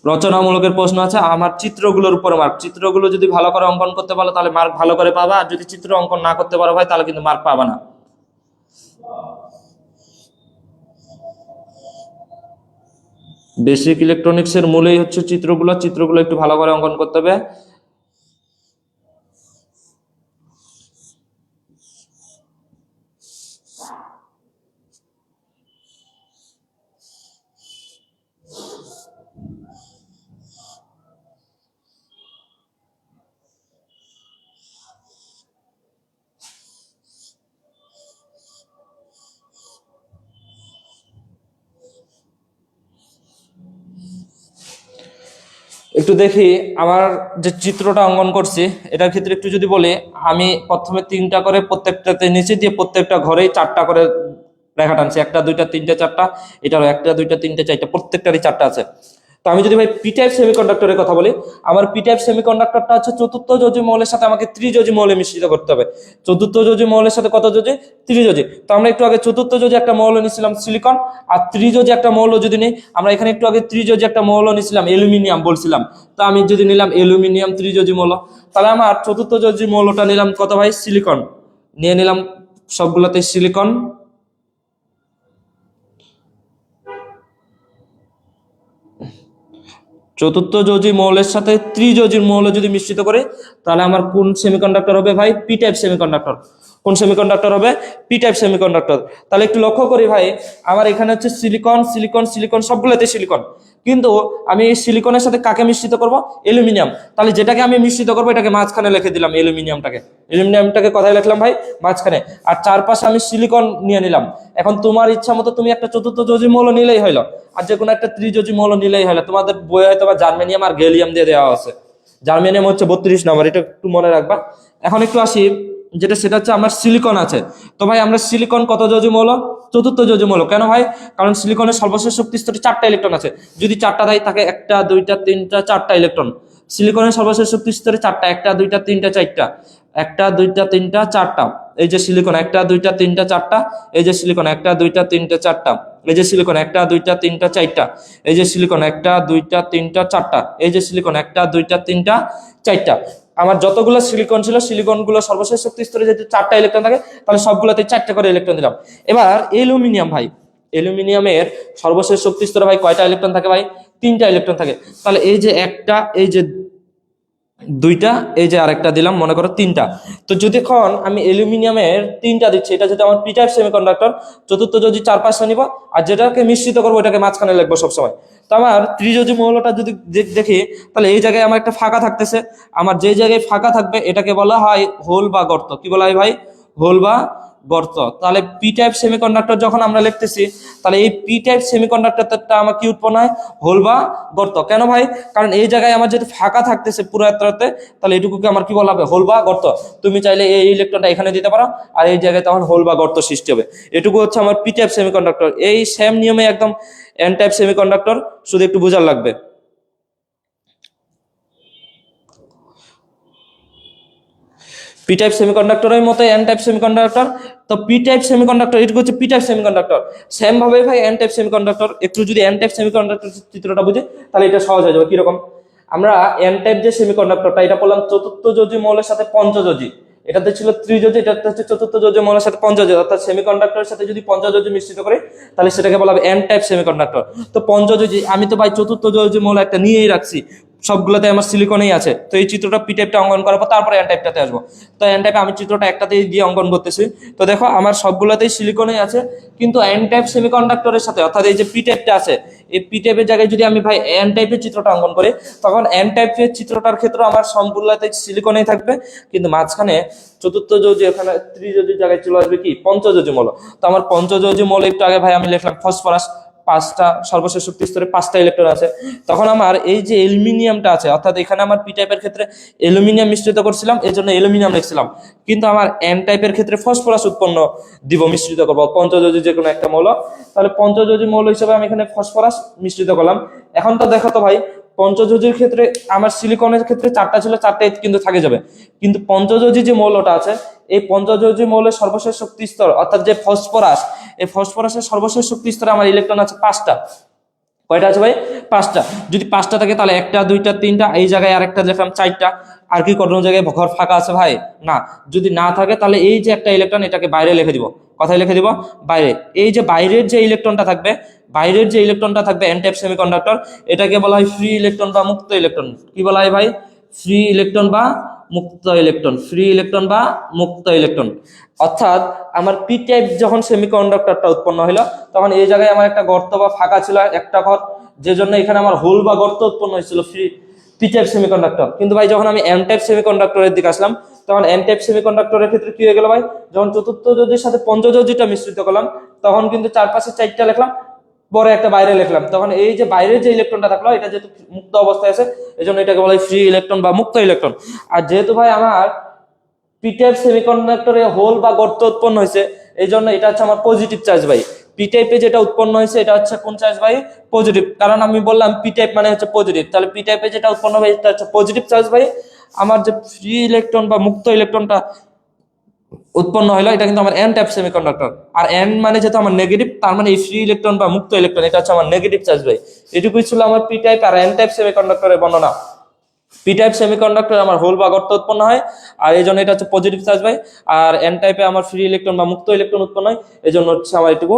রচনামূলকের প্রশ্ন আছে আমার চিত্রগুলোর উপর মার্ক। চিত্রগুলো যদি ভালো করে অঙ্কন করতে পারো তাহলে মার্ক ভালো করে পাবা, আর যদি চিত্র অঙ্কন না করতে পারো ভাই তাহলে কিন্তু মার্ক পাবা না। বেসিক ইলেকট্রনিক্সের মূলেই হচ্ছে চিত্রগুলো, চিত্রগুলো একটু ভালো করে অঙ্কন করতে হবে। একটু দেখি আমার যে চিত্রটা অঙ্কন করছি এটার ক্ষেত্রে একটু যদি বলি, আমি প্রথমে 3টা করে প্রত্যেকটাতে নিচে দিয়ে প্রত্যেকটা ঘরেই 4টা করে রেখা টানছি, 1 2 3 4টা, এটারও 1 2 3 4টা, প্রত্যেকটারই 4টা আছে। তো আমি যদি ভাই পি টাইপ সেমিকন্ডাক্টরের কথা বলি, আমার পি টাইপ সেমিকন্ডাক্টরটা হচ্ছে চতুর্থ যোজি মৌলের সাথে আমাকে ত্রিযোজি মৌলে মিশ্রিত করতে হবে। চতুর্থ যোজি মৌলের সাথে কত যোজি? ত্রিযোজি। তো আমরা একটু আগে চতুর্থ যোজি একটা মৌল নিছিলাম সিলিকন, আর ত্রিযোজি একটা মৌল যদি নেই, আমরা এখানে একটু আগে ত্রিযোজি একটা মৌল নিছিলাম অ্যালুমিনিয়াম বলছিলাম। তো আমি যদি নিলাম অ্যালুমিনিয়াম ত্রিযোজি মৌল, তাহলে আমার চতুর্থ যোজি মৌলটা নিলাম কত ভাই? সিলিকন। নিয়ে নিলাম সবগুলোতে সিলিকন। চতুর্থ যোজি মৌলের সাথে ত্রিযোজির মৌল যদি মিশ্রিত করে তাহলে আমার কোন সেমিকন্ডাক্টর হবে ভাই? P type semiconductor. কোন সেমিকন্ডাক্টর হবে? P type semiconductor. তাহলে একটু লক্ষ্য করি ভাই, আমার এখানে হচ্ছে সিলিকন সিলিকন সিলিকন, সবগুলোতে সিলিকন, কিন্তু আমি এই সিলিকনের সাথে কাকে মিশ্রিত করব? অ্যালুমিনিয়াম। তাহলে যেটাকে আমি মিশ্রিত করবো এটাকে মাঝখানে লিখে দিলাম, অ্যালুমিনিয়ামটাকে কোথায় লিখলাম ভাই? মাঝখানে। আর চারপাশে আমি সিলিকন নিয়ে নিলাম। এখন তোমার ইচ্ছা মতো তুমি একটা চতুর্থ যোজি মৌল নিলেই হইলো, আর যে কোনো একটা ত্রিযোজি মৌল নিলেই হলো। তোমাদের বইয়ে হয়তো বা জার্মেনিয়াম আর গেলিয়াম দিয়ে দেওয়া আছে। জার্মেনিয়াম হচ্ছে 32 নম্বর, এটা একটু মনে রাখবা। এখন একটু আসি যেটা, সেটা হচ্ছে আমার সিলিকন আছে। তো ভাই আমরা সিলিকন কত যোজি মৌল? চতুর্থ যোজি মৌল। কেন ভাই? কারণ সিলিকনের সর্বশেষ শক্তি স্তরে 4টা ইলেকট্রন আছে। যদি 4টা দেয় থাকে 1 2 3 4টা ইলেকট্রন। সিলিকনের সর্বশেষ শক্তি স্তরে 4টা, 1 2 3 4টা, 1 2 3 4টা। এই যে সিলিকন 1 2 3 4টা, এই যে সিলিকন 1 2 3 4টা, এই যে সিলিকন 1 2 3 4টা, এই যে সিলিকন 1 2 3 4টা, এই যে সিলিকন 1 2 3 4টা। আমার যতগুলো সিলিকন ছিল সিলিকনগুলো সর্বশেষ শক্তি স্তরে যদি 4টা ইলেকট্রন থাকে তাহলে সবগুলোতে 4টা করে ইলেকট্রন দিলাম। এবার অ্যালুমিনিয়াম ভাই, অ্যালুমিনিয়ামের সর্বশেষ শক্তি স্তরে ভাই কয়টা ইলেকট্রন থাকে ভাই? 3টা ইলেকট্রন থাকে। তাহলে এই যে একটা, এই যে 2টা, এই যে আরেকটা দিলাম, মনে করো 3টা। তো যতক্ষণ আমি অ্যালুমিনিয়ামের 3টা দিচ্ছি, এটা যদি আমার পি টাইপ সেমিকন্ডাক্টর, চতুর্থ যোজি 4-5টা নিব, আর যেটাকে মিশ্রিত করবো ওটাকে মাঝখানে লিখবো সবসময়। তো আমার ত্রিযোজি মৌলটা যদি দেখি তাহলে এই জায়গায় আমার একটা ফাঁকা থাকতেছে। আমার যে জায়গায় ফাঁকা থাকবে এটাকে বলা হয় হোল বা গর্ত। কি বলা হয় ভাই? হোল বা গর্ত। তাহলে পি টাইপ সেমিকন্ডাক্টর যখন আমরা লিখতেছি তাহলে এই পি টাইপ সেমিকন্ডাক্টরটা আমার কি উৎপন্ন হয়? হোল বা গর্ত। কেন ভাই? কারণ এই জায়গায় আমার যেটা ফাঁকা থাকতেছে পুরো এতটাতে, তাহলে এটুকুকে আমার কি বলা হবে? হোল বা গর্ত। তুমি চাইলে এই ইলেকট্রনটা এখানে দিতে পারো, আর এই জায়গায় তখন হোল বা গর্ত সৃষ্টি হবে। এটুকু হচ্ছে আমার পি টাইপ সেমিকন্ডাক্টর। এই সেম নিয়মে একদম এন টাইপ সেমিকন্ডাক্টর, শুধু একটু বোঝার লাগবে। পি টাইপ সেমিকন্ডাক্টরের মতো এন টাইপ সেমিকন্ডাক্টর। তো পি টাইপ সেমিকন্ডাক্টর এটুকু হচ্ছে পি টাইপ সেমিকন্ডাক্টর। সেম ভাবে ভাই এন টাইপ সেমিকন্ডাক্টর, একটু যদি এন টাইপ সেমিকন্ডাক্টর চিত্রটা বুঝে তাহলে এটা সহজ হয়ে যাবে। কিরকম? আমরা এন টাইপ যে সেমিকন্ডাক্টরটা এটা বললাম চতুর্থ যোজি মৌলের সাথে পঞ্চযোজি, এটাতে ছিল ত্রিযোজি, এটাতে হচ্ছে চতুর্থ যোজি মৌলের সাথে পঞ্চযোজি, অর্থাৎ সেমিকন্ডাক্টরের সাথে যদি পঞ্চযোজি মিশ্রিত করে তাহলে সেটাকে বলা হবে এন টাইপ সেমিকন্ডাক্টর। তো পঞ্চযোজি আমি তো ভাই চতুর্থ যোজি মৌল একটা নিয়েই রাখছি, সবগুলোতে আমার সিলিকনেই আছে। তো এই চিত্রটা পি টাইপটা অঙ্কন করার পর তারপরে এন টাইপটাতে আসবো। তো এন টাইপে আমি চিত্রটা একটাতেই দিয়ে অঙ্কন করতেছি। তো দেখো আমার সবগুলোতেই সিলিকনেই আছে, কিন্তু এন টাইপ সেমিকন্ডাক্টরের সাথে, অর্থাৎ এই যে পি টাইপটা আছে, এই পি টাইপের জায়গায় যদি আমি ভাই এন টাইপের চিত্রটা অঙ্কন করি তখন এন টাইপের চিত্রটার ক্ষেত্রে আমার সবগুলোতে সিলিকনেই থাকবে, কিন্তু মাঝখানে চতুর্থ যোজি, এখানে ত্রিযোজির জায়গায় চলে আসবে কি? পঞ্চযোজি মৌল। তো আমার পঞ্চযোজি মৌল একটু আগে ভাই আমি লিখলাম ফসফরাস, 5টা সর্বশেষ শক্তি স্তরে 5টা ইলেকট্রন আছে। তখন আমার এই যে অ্যালুমিনিয়ামটা আছে, অর্থাৎ এখানে আমার পি টাইপের ক্ষেত্রে অ্যালুমিনিয়াম মিশ্রিত করছিলাম, এই জন্য অ্যালুমিনিয়াম লিখছিলাম, কিন্তু আমার এন টাইপের ক্ষেত্রে ফসফরাস উৎপন্ন দিব, মিশ্রিত করবো পঞ্চযোজি যে কোনো একটা মৌল। তাহলে পঞ্চযোজি মৌল হিসেবে আমি এখানে ফসফরাস মিশ্রিত করলাম। এখন তো দেখো তো ভাই পঞ্চযোজীর ক্ষেত্রে আমার সিলিকনের ক্ষেত্রে 4টা ছিল, 4টাই কিন্তু থাকে যাবে। কিন্তু পঞ্চযোজী যে মৌলটা আছে, এই পঞ্চযোজী মৌলের সর্বশেষ শক্তি স্তর অর্থাৎ যে ফসফরাস, এই ফসফরাসের সর্বশেষ শক্তি স্তরে আমার ইলেকট্রন আছে 5টা। কয়টা আছে ভাই? 5টা। যদি 5টা থাকে তাহলে 1টা 2টা 3টা, এই জায়গায় আরেকটা দেখলাম 4টা। আর কি কোনো জায়গায় ঘর ফাঁকা আছে ভাই? না। যদি না থাকে তাহলে এই যে একটা ইলেকট্রন, এটাকে বাইরে লিখে দিব। কথায় লিখে দিব বাইরে। এই যে বাইরের যে ইলেকট্রনটা থাকবে, বাইরের যে ইলেকট্রনটা থাকবে এন টাইপ সেমিকন্ডাক্টর, এটাকে বলা হয় ফ্রি ইলেকট্রন বা মুক্ত ইলেকট্রন। কি বলা হয় ভাই? ফ্রি ইলেকট্রন বা মুক্ত ইলেকট্রন। ফ্রি ইলেকট্রন বা মুক্ত ইলেকট্রন। অর্থাৎ আমার পি টাইপ যখন সেমিকন্ডাক্টরটা উৎপন্ন হলো, তখন এই জায়গায় আমার একটা গর্ত বা ফাঁকা ছিল, একটা ঘর, যে জন্য এখানে আমার হোল বা গর্ত উৎপন্ন হয়েছিল ফ্রি পি টাইপ সেমিকন্ডাক্টর। কিন্তু ভাই যখন আমি এন টাইপ সেমিকন্ডাক্টরের দিকে আসলাম, তখন এন টাইপ সেমিকন্ডাক্টরের ক্ষেত্রে কি হয়ে গেল ভাই? যখন চতুর্থ যোজির সাথে পঞ্চযোজীটা মিশ্রিত করলাম, তখন কিন্তু চারপাশে 4টা লিখলাম, পরে একটা বাইরে লিখলাম। তখন এই যে বাইরের যে ইলেকট্রনটা থাকলো, এটা যেহেতু মুক্ত অবস্থায় আছে, এই জন্য এটাকে বলা হয় ফ্রি ইলেকট্রন বা মুক্ত ইলেকট্রন। আর যেহেতু ভাই আমার পি টাইপ সেমিকন্ডাক্টরে হোল বা গর্ত উৎপন্ন হয়েছে, এই জন্য এটা হচ্ছে আমার পজিটিভ চার্জ ভাই। পি টাইপে যেটা উৎপন্ন হয়েছে এটা হচ্ছে কোন চার্জ ভাই? পজিটিভ। কারণ আমি বললাম পি টাইপ মানে হচ্ছে পজিটিভ, তাহলে পি টাইপে যেটা উৎপন্ন হবে এটা হচ্ছে পজিটিভ চার্জ ভাই। আমার যে ফ্রি ইলেকট্রন বা মুক্ত ইলেকট্রনটা উৎপন্ন হলো, এটা কিন্তু আমার এন টাইপ সেমিকন্ডাক্টর। আর এন মানে যেহেতু আমার নেগেটিভ, তার মানে এই ফ্রি ইলেকট্রন বা মুক্ত ইলেকট্রন এটা হচ্ছে আমার নেগেটিভ চার্জ ভাই। এটুকুই ছিল আমার পি টাইপ আর এন টাইপ সেমিকন্ডাক্টরের বর্ণনা। পি টাইপ সেমিকন্ডাক্টর আমার হোল বা গর্ত উৎপন্ন হয়, আর এই জন্য এটা হচ্ছে পজিটিভ চার্জ ভাই। আর এন টাইপে আমার ফ্রি ইলেকট্রন বা মুক্ত ইলেকট্রন উৎপন্ন হয়, এই জন্য হচ্ছে আমার এটুকু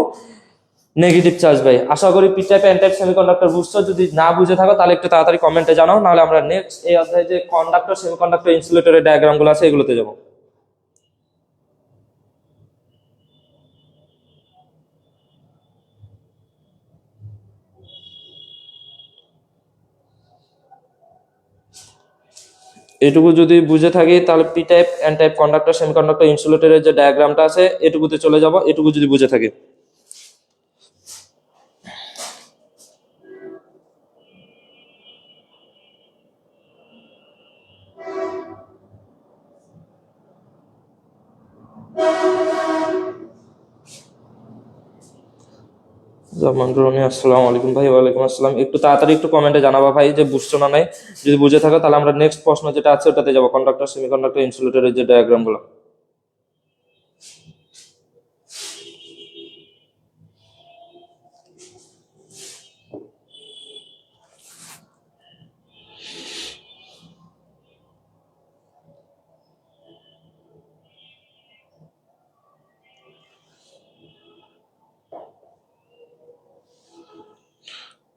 নেগেটিভ চার্জ ভাই। আশা করি P type N type semiconductor বুঝছো। যদি না বুঝে থাকো তাহলে একটু তাড়াতাড়ি কমেন্টে জানাও, নাহলে আমরা নেক্সট এই অধ্যায়ে যে কন্ডাক্টর সেমিকন্ডাক্টর ইনসুলেটরের ডায়াগ্রামগুলো আছে এগুলোতে যাবো। এটুকু যদি বুঝে থাকি তাহলে P type N type conductor semiconductor ইনসুলেটরের যে ডায়াগ্রামটা আছে এটুকুতে চলে যাব, এটুকু যদি বুঝে থাকি। আসসালামু আলাইকুম ভাই। ওয়ালাইকুম আসসালাম। একটু তাড়াতাড়ি একটু কমেন্টে জানাবা ভাই যে বুঝছো না নাই। যদি বুঝে থাকো তাহলে আমরা নেক্সট প্রশ্ন যেটা আছে ওটাতে যাবো, কন্ডাক্টর সেমিকন্ডাক্টর ইনসুলেটরের যে ডায়াগ্রামগুলো।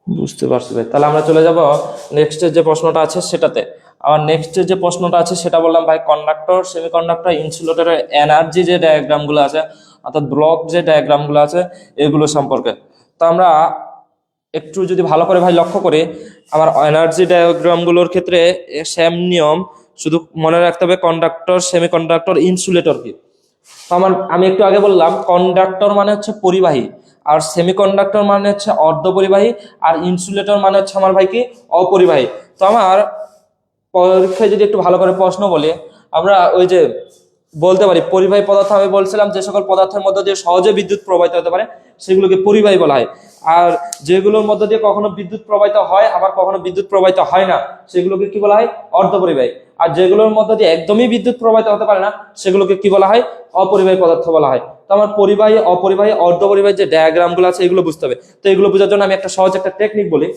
বুঝতে পারছি ভাই। তাহলে আমরা চলে যাব নেক্সটের যে প্রশ্নটা আছে সেটাতে। আমার নেক্সটের যে প্রশ্নটা আছে সেটা বললাম ভাই কন্ডাক্টর সেমিকন্ডাক্টর ইনসুলেটরের এনার্জি যে ডায়াগ্রামগুলো আছে, অর্থাৎ ব্লক যে ডায়াগ্রামগুলো আছে এগুলো সম্পর্কে। তো আমরা একটু যদি ভালো করে ভাই লক্ষ্য করি, আমার এনার্জি ডায়াগ্রামগুলোর ক্ষেত্রে সেম নিয়ম, শুধু মনে রাখতে হবে কন্ডাক্টর সেমিকন্ডাক্টর ইনসুলেটর কি। তো আমি একটু আগে বললাম কন্ডাক্টর মানে হচ্ছে পরিবাহী, আর সেমিকন্ডাক্টর মানে হচ্ছে অর্ধপরিবাহী, আর ইনসুলেটর মানে হচ্ছে আমার ভাই কি অপরিবাহী। তো আমার পরীক্ষায় যদি একটু ভালো করে প্রশ্ন বলে, আমরা ওই যে বলতে পারি পরিবাহী পদার্থ, আমি বলছিলাম যে সকল পদার্থের মধ্যে দিয়ে সহজে বিদ্যুৎ প্রবাহিত হতে পারে সেগুলোকে পরিবাহী বলা হয়। আর যেগুলোর মধ্যে দিয়ে কখনো বিদ্যুৎ প্রবাহিত হয় আবার কখনো বিদ্যুৎ প্রবাহিত হয় না সেগুলোকে কি বলা হয়? অর্ধপরিবাহী। আর যেগুলোর মধ্যে দিয়ে একদমই বিদ্যুৎ প্রবাহিত হতে পারে না সেগুলোকে কি বলা হয়? অপরিবাহী পদার্থ বলা হয়। তো আমার পরিবাহী, অপরিবাহী, অর্ধপরিবাহী যে ডায়াগ্রামগুলো আছে এগুলো বুঝতে হবে। তো এগুলো বোঝার জন্য আমি একটা সহজ একটা টেকনিক বলি।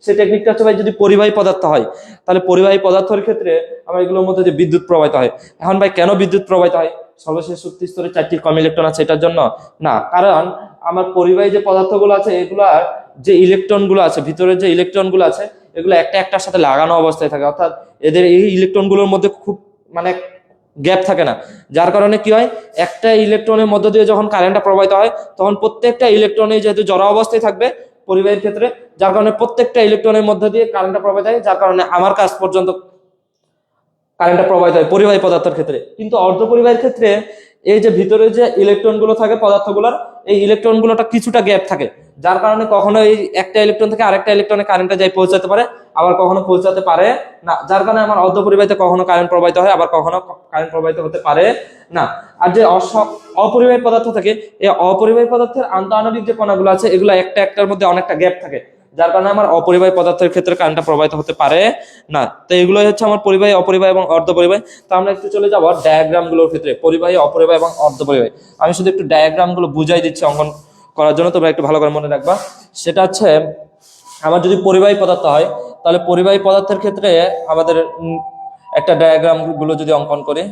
সেই টেকনিকটা হচ্ছে ভাই, যদি পরিবাহী পদার্থ হয় তাহলে পরিবাহী পদার্থের ক্ষেত্রে আমার এগুলোর মধ্যে যে বিদ্যুৎ প্রবাহিত হয়। এখন ভাই কেন বিদ্যুৎ প্রবাহিত হয়? সর্বশেষ শক্তি স্তরে 4টি কম ইলেকট্রন আছে এটার জন্য না, কারণ আমার পরিবাহী যে পদার্থগুলো আছে এগুলার যে ইলেকট্রনগুলো আছে, ভিতরের যে ইলেকট্রনগুলো আছে এগুলো একটা একটার সাথে লাগানো অবস্থায় থাকে, অর্থাৎ এদের এই ইলেকট্রনগুলোর মধ্যে খুব মানে গ্যাপ থাকে না। যার কারণে কি হয়, একটা ইলেকট্রনের মধ্য দিয়ে যখন কারেন্টটা প্রবাহিত হয় তখন প্রত্যেকটা ইলেকট্রনে যেহেতু জড় অবস্থায় থাকবে পরিবাহীর ক্ষেত্রে, যার কারণে প্রত্যেকটা ইলেকট্রনের মধ্য দিয়ে কারেন্টটা প্রবাহিত হয়, যার কারণে আমার কাছ পর্যন্ত কারেন্টটা প্রবাহিত হয় পরিবাহী পদার্থের ক্ষেত্রে। কিন্তু অর্ধপরিবাহীর ক্ষেত্রে এই যে ভিতরে যে ইলেকট্রনগুলো থাকে পদার্থগুলোর, এই ইলেকট্রনগুলোটা কিছুটা গ্যাপ থাকে, যার কারণে কখনো এই একটা ইলেকট্রন থেকে আরেকটা ইলেকট্রনে কারেন্টটা যাই পৌঁছাতে পারে, আবার কখনো পৌঁছাতে পারে না, যার কারণে আমার অর্ধপরিবাহীতে কখনো কারেন্ট প্রবাহিত হয় আবার কখনো কারেন্ট প্রবাহিত হতে পারে না। আর যে অপরিবাহী পদার্থ থাকে, এই অপরিবাহী পদার্থের আন্তঃআণবিক যে কণাগুলো আছে এগুলো একটা একটার মধ্যে অনেকটা গ্যাপ থাকে, যার কারণে আমার অপরিবাহী পদার্থের ক্ষেত্রে কারেন্টটা প্রবাহিত হতে পারে না। তো এগুলোই হচ্ছে আমার পরিবাহী, অপরিবাহী এবং অর্ধপরিবাহী। তো আমরা একটু চলে যাবো ডায়াগ্রামগুলোর ক্ষেত্রে, পরিবাহী, অপরিবাহী এবং অর্ধপরিবাহী। আমি শুধু একটু ডায়াগ্রামগুলো বুঝাই দিচ্ছি অঙ্কন করার জন্য, তোমরা একটু ভালো করে মনে রাখবা। সেটা হচ্ছে আমার যদি পরিবাহী পদার্থ হয়, তাহলে পরিবাহী পদার্থের ক্ষেত্রে আমাদের একটা ডায়াগ্রাম গুলো যদি অঙ্কন করি,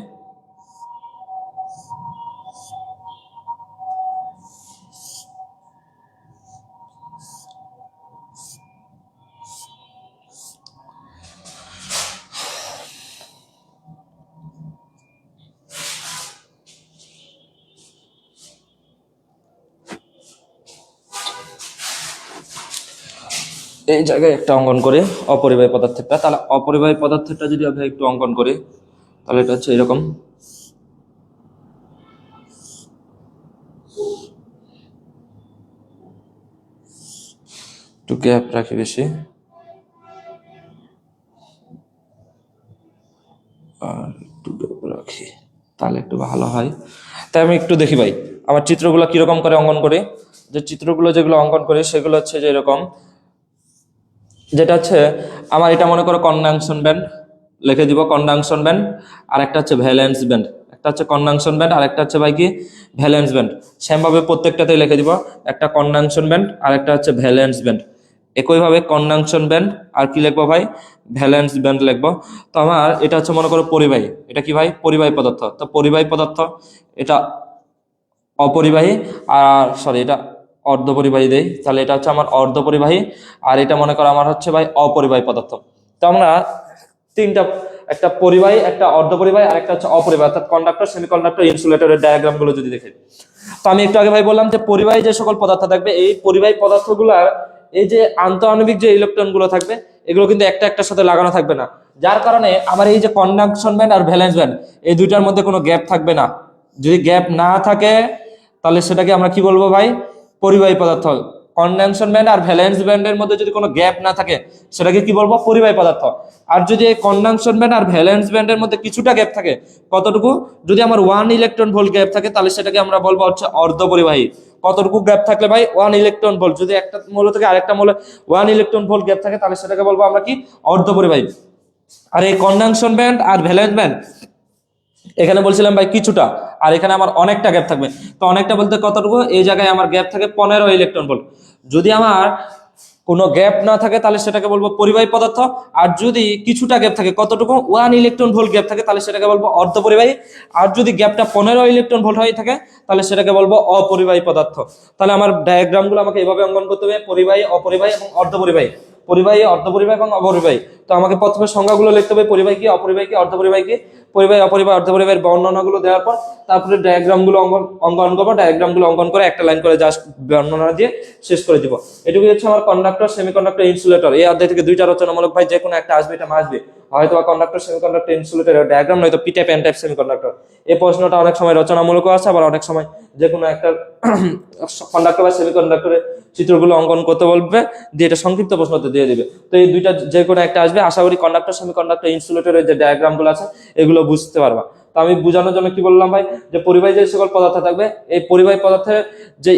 এই জায়গায় একটা অঙ্কন করি অপরিবাহী পদার্থটা। তাহলে অপরিবাহী পদার্থটা যদি আমি একটু অঙ্কন করি, তাহলে এটা হচ্ছে এরকম। একটু গ্যাপ রাখি বেশি, আর একটু গ্যাপ রাখি, তাহলে একটু ভালো হয়। তাই আমি একটু দেখি ভাই আমার চিত্রগুলো কিরকম করে অঙ্কন করি। যে চিত্রগুলো যেগুলো অঙ্কন করি সেগুলো হচ্ছে যে এরকম, যেটা হচ্ছে আমার এটা মনে করো কনডাকশন ব্যান্ড, লিখে দিব কনডাকশন ব্যান্ড, আর একটা হচ্ছে ভ্যালেন্স ব্যান্ড। একটা হচ্ছে কনডাকশন ব্যান্ড আর একটা হচ্ছে ভাই কি ভ্যালেন্স ব্যান্ড। সেমভাবে প্রত্যেকটাতেই লিখে দিব একটা কনডাকশন ব্যান্ড আর একটা হচ্ছে ভ্যালেন্স ব্যান্ড। একইভাবে কনডাকশন ব্যান্ড আর কি লিখবো ভাই, ভ্যালেন্স ব্যান্ড লিখবো। তো আমার এটা হচ্ছে মনে করো পরিবাহী, এটা কি ভাই পরিবাহী পদার্থ। তো পরিবাহী পদার্থ, এটা অপরিবাহী, আর সরি এটা অর্ধপরিবাহী দেই, তাহলে এটা হচ্ছে আমার অর্ধপরিবাহী, আর এটা মনে করো আমার হচ্ছে ভাই অপরিবাহী পদার্থ। তো আমরা তিনটা, একটা পরিবাহী, একটা অর্ধপরিবাহী আর একটা হচ্ছে অপরিবাহী, অর্থাৎ কন্ডাক্টর, সেমিকন্ডাক্টর, ইনসুলেটরের ডায়াগ্রাম গুলো যদি দেখি। তো আমি একটু আগে ভাই বললাম যে পরিবাহী যে সকল পদার্থ থাকবে, এই পরিবাহী পদার্থগুলার এই যে আন্তঃআণবিক যে ইলেকট্রন গুলো থাকবে, এগুলো কিন্তু একটা একটার সাথে লাগানো থাকবে না। যার কারণে আমার এই যে কন্ডাকশন ব্যান্ড আর ভ্যালেন্স ব্যান্ড, এই দুইটার মধ্যে কোনো গ্যাপ থাকবে না। যদি গ্যাপ না থাকে তাহলে সেটাকে আমরা কি বলবো ভাই, পরিবাহী পদার্থ। কনডেনশন ব্যান্ড আর ভ্যালেন্স ব্যান্ডের মধ্যে যদি কোনো গ্যাপ না থাকে সেটাকে কি বলবো, পরিবাহী পদার্থ। আর যদি এই কনডেনশন ব্যান্ড আর ভ্যালেন্স ব্যান্ডের মধ্যে কিছুটা গ্যাপ থাকে, কতটুকু, যদি আমার 1 ইলেকট্রন ভোল্ট গ্যাপ থাকে তাহলে সেটাকে আমরা বলবো হচ্ছে অর্ধপরিবাহী। কতটুকু গ্যাপ থাকলে ভাই, 1 ইলেকট্রন ভোল্ট, যদি একটা মৌল থেকে আরেকটা মৌলে 1 ইলেকট্রন ভোল্ট গ্যাপ থাকে তাহলে সেটাকে বলবো আমরা কি, অর্ধপরিবাহী। আর এই কনডেনশন ব্যান্ড আর ভ্যালেন্স ব্যান্ড, এখানে বলছিলাম ভাই কিছুটা, আর এখানে আমার অনেকটা গ্যাপ থাকবে। তো অনেকটা বলতে কতটুকু, এই জায়গায় আমার গ্যাপ থাকে 15 ইলেকট্রন ভোল্ট। যদি আমার কোনো গ্যাপ না থাকে তাহলে সেটাকে বলবো পরিবাহী পদার্থ। আর যদি কিছুটা গ্যাপ থাকে, কতটুকু, 1 ইলেকট্রন ভোল্ট গ্যাপ থাকে, তাহলে সেটাকে বলবো অর্ধপরিবাহী। আর যদি গ্যাপটা 15 ইলেকট্রন ভোল্ট হয়ে থাকে তাহলে সেটাকে বলবো অপরিবাহী পদার্থ। তাহলে আমার ডায়াগ্রামগুলো আমাকে এইভাবে অঙ্কন করতে হবে, পরিবাহী, অপরিবাহী এবং অর্ধপরিবাহী। পরিবাহী, অর্ধপরিবাহী এবং অপরিবাহী। তো আমাকে প্রথমে সংজ্ঞাগুলো লিখতে হবে, পরিবাহী কি, অপরিবাহী কি, অর্ধপরিবাহী কি, পরিবাহী, অপরিবাহী, অর্ধপরিবাহীর বর্ণনাগুলো দেওয়ার পর তারপরে ডায়াগ্রামগুলো অঙ্কন করবো। ডায়াগ্রামগুলো অঙ্কন করে একটা লাইন করে জাস্ট বর্ণনা দিয়ে শেষ করে দিব। এটুকুই হচ্ছে আমার কন্ডাক্টর, সেমিকন্ডাক্টর, ইনসুলেটর। এই অধ্যায় থেকে দুইটা রচনামূলক ভাই যে কোনো একটা আসবে, এটা আসবে হয়তো কন্ডাক্টর, সেমিকন্ডাক্টর, ইনসুলেটর ডায়াগ্রাম, নয়তো P type, N type, semiconductor. এই প্রশ্নটা অনেক সময় রচনামূলক আছে, আবার অনেক সময় যে কোনো একটা কন্ডাক্টর বা সেমিকন্ডাক্টরের চিত্রগুলো অঙ্কন করতে বলবে, দিয়ে এটা সংক্ষিপ্ত প্রশ্নতে দিয়ে দিবে। তো এই দুইটা যে কোনো একটা আসবে, আশা করি কন্ডাক্টর, সেমিকন্ডাক্টর, ইনসুলেটরের যে ডায়াগ্রামগুলো আছে এগুলো বুঝতে পারবা। তো আমি বোঝানোর জন্য কি বললাম ভাই, যে পরিবাহী যে সকল পদার্থ থাকবে, এই পরিবাহী পদার্থের যে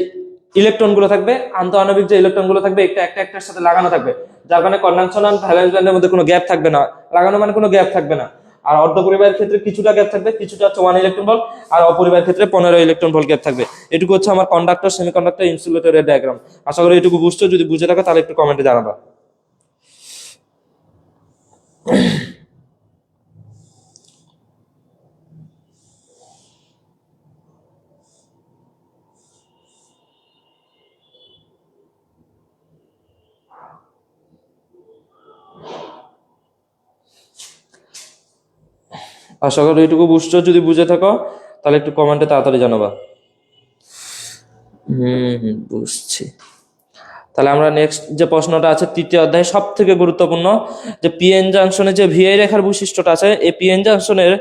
ইলেকট্রন গুলো থাকবে, আন্তঃআণবিক যে ইলেকট্রন গুলো থাকবে, একটা একটার সাথে লাগানো থাকবে, যার কারণে কন্ডাকশন আর ভ্যালেন্স ব্যান্ডের মধ্যে কোনো গ্যাপ থাকবে না। লাগানো মানে কোনো গ্যাপ থাকবে না। আর অর্ধপরিবাহীর ক্ষেত্রে কিছুটা গ্যাপ থাকবে, কিছুটা হচ্ছে 1 ইলেকট্রন ভোল্ট, আর অপরিবাহীর ক্ষেত্রে 15 ইলেকট্রন ভোল্ট গ্যাপ থাকবে। এটুকু হচ্ছে আমার কন্ডাক্টর, সেমিকন্ডাক্টর, ইনসুলেটরের ডায়াগ্রাম। আশা করি এটুকু বুঝছো। যদি বুঝে থাকো তাহলে একটু কমেন্টে জানাবা। আশা করি এটুকু বুঝছো। যদি বুঝে থাকো তাহলে একটু কমেন্টে তাড়াতাড়ি জানাবা। বুঝছি। তাহলে আমরা নেক্সট যে প্রশ্নটা আছে, তৃতীয় অধ্যায় সব থেকে গুরুত্বপূর্ণ, যে পিএন জাংশনে যে ভিআই রেখার বৈশিষ্ট্যটা আছে, এই পিএন জাংশনের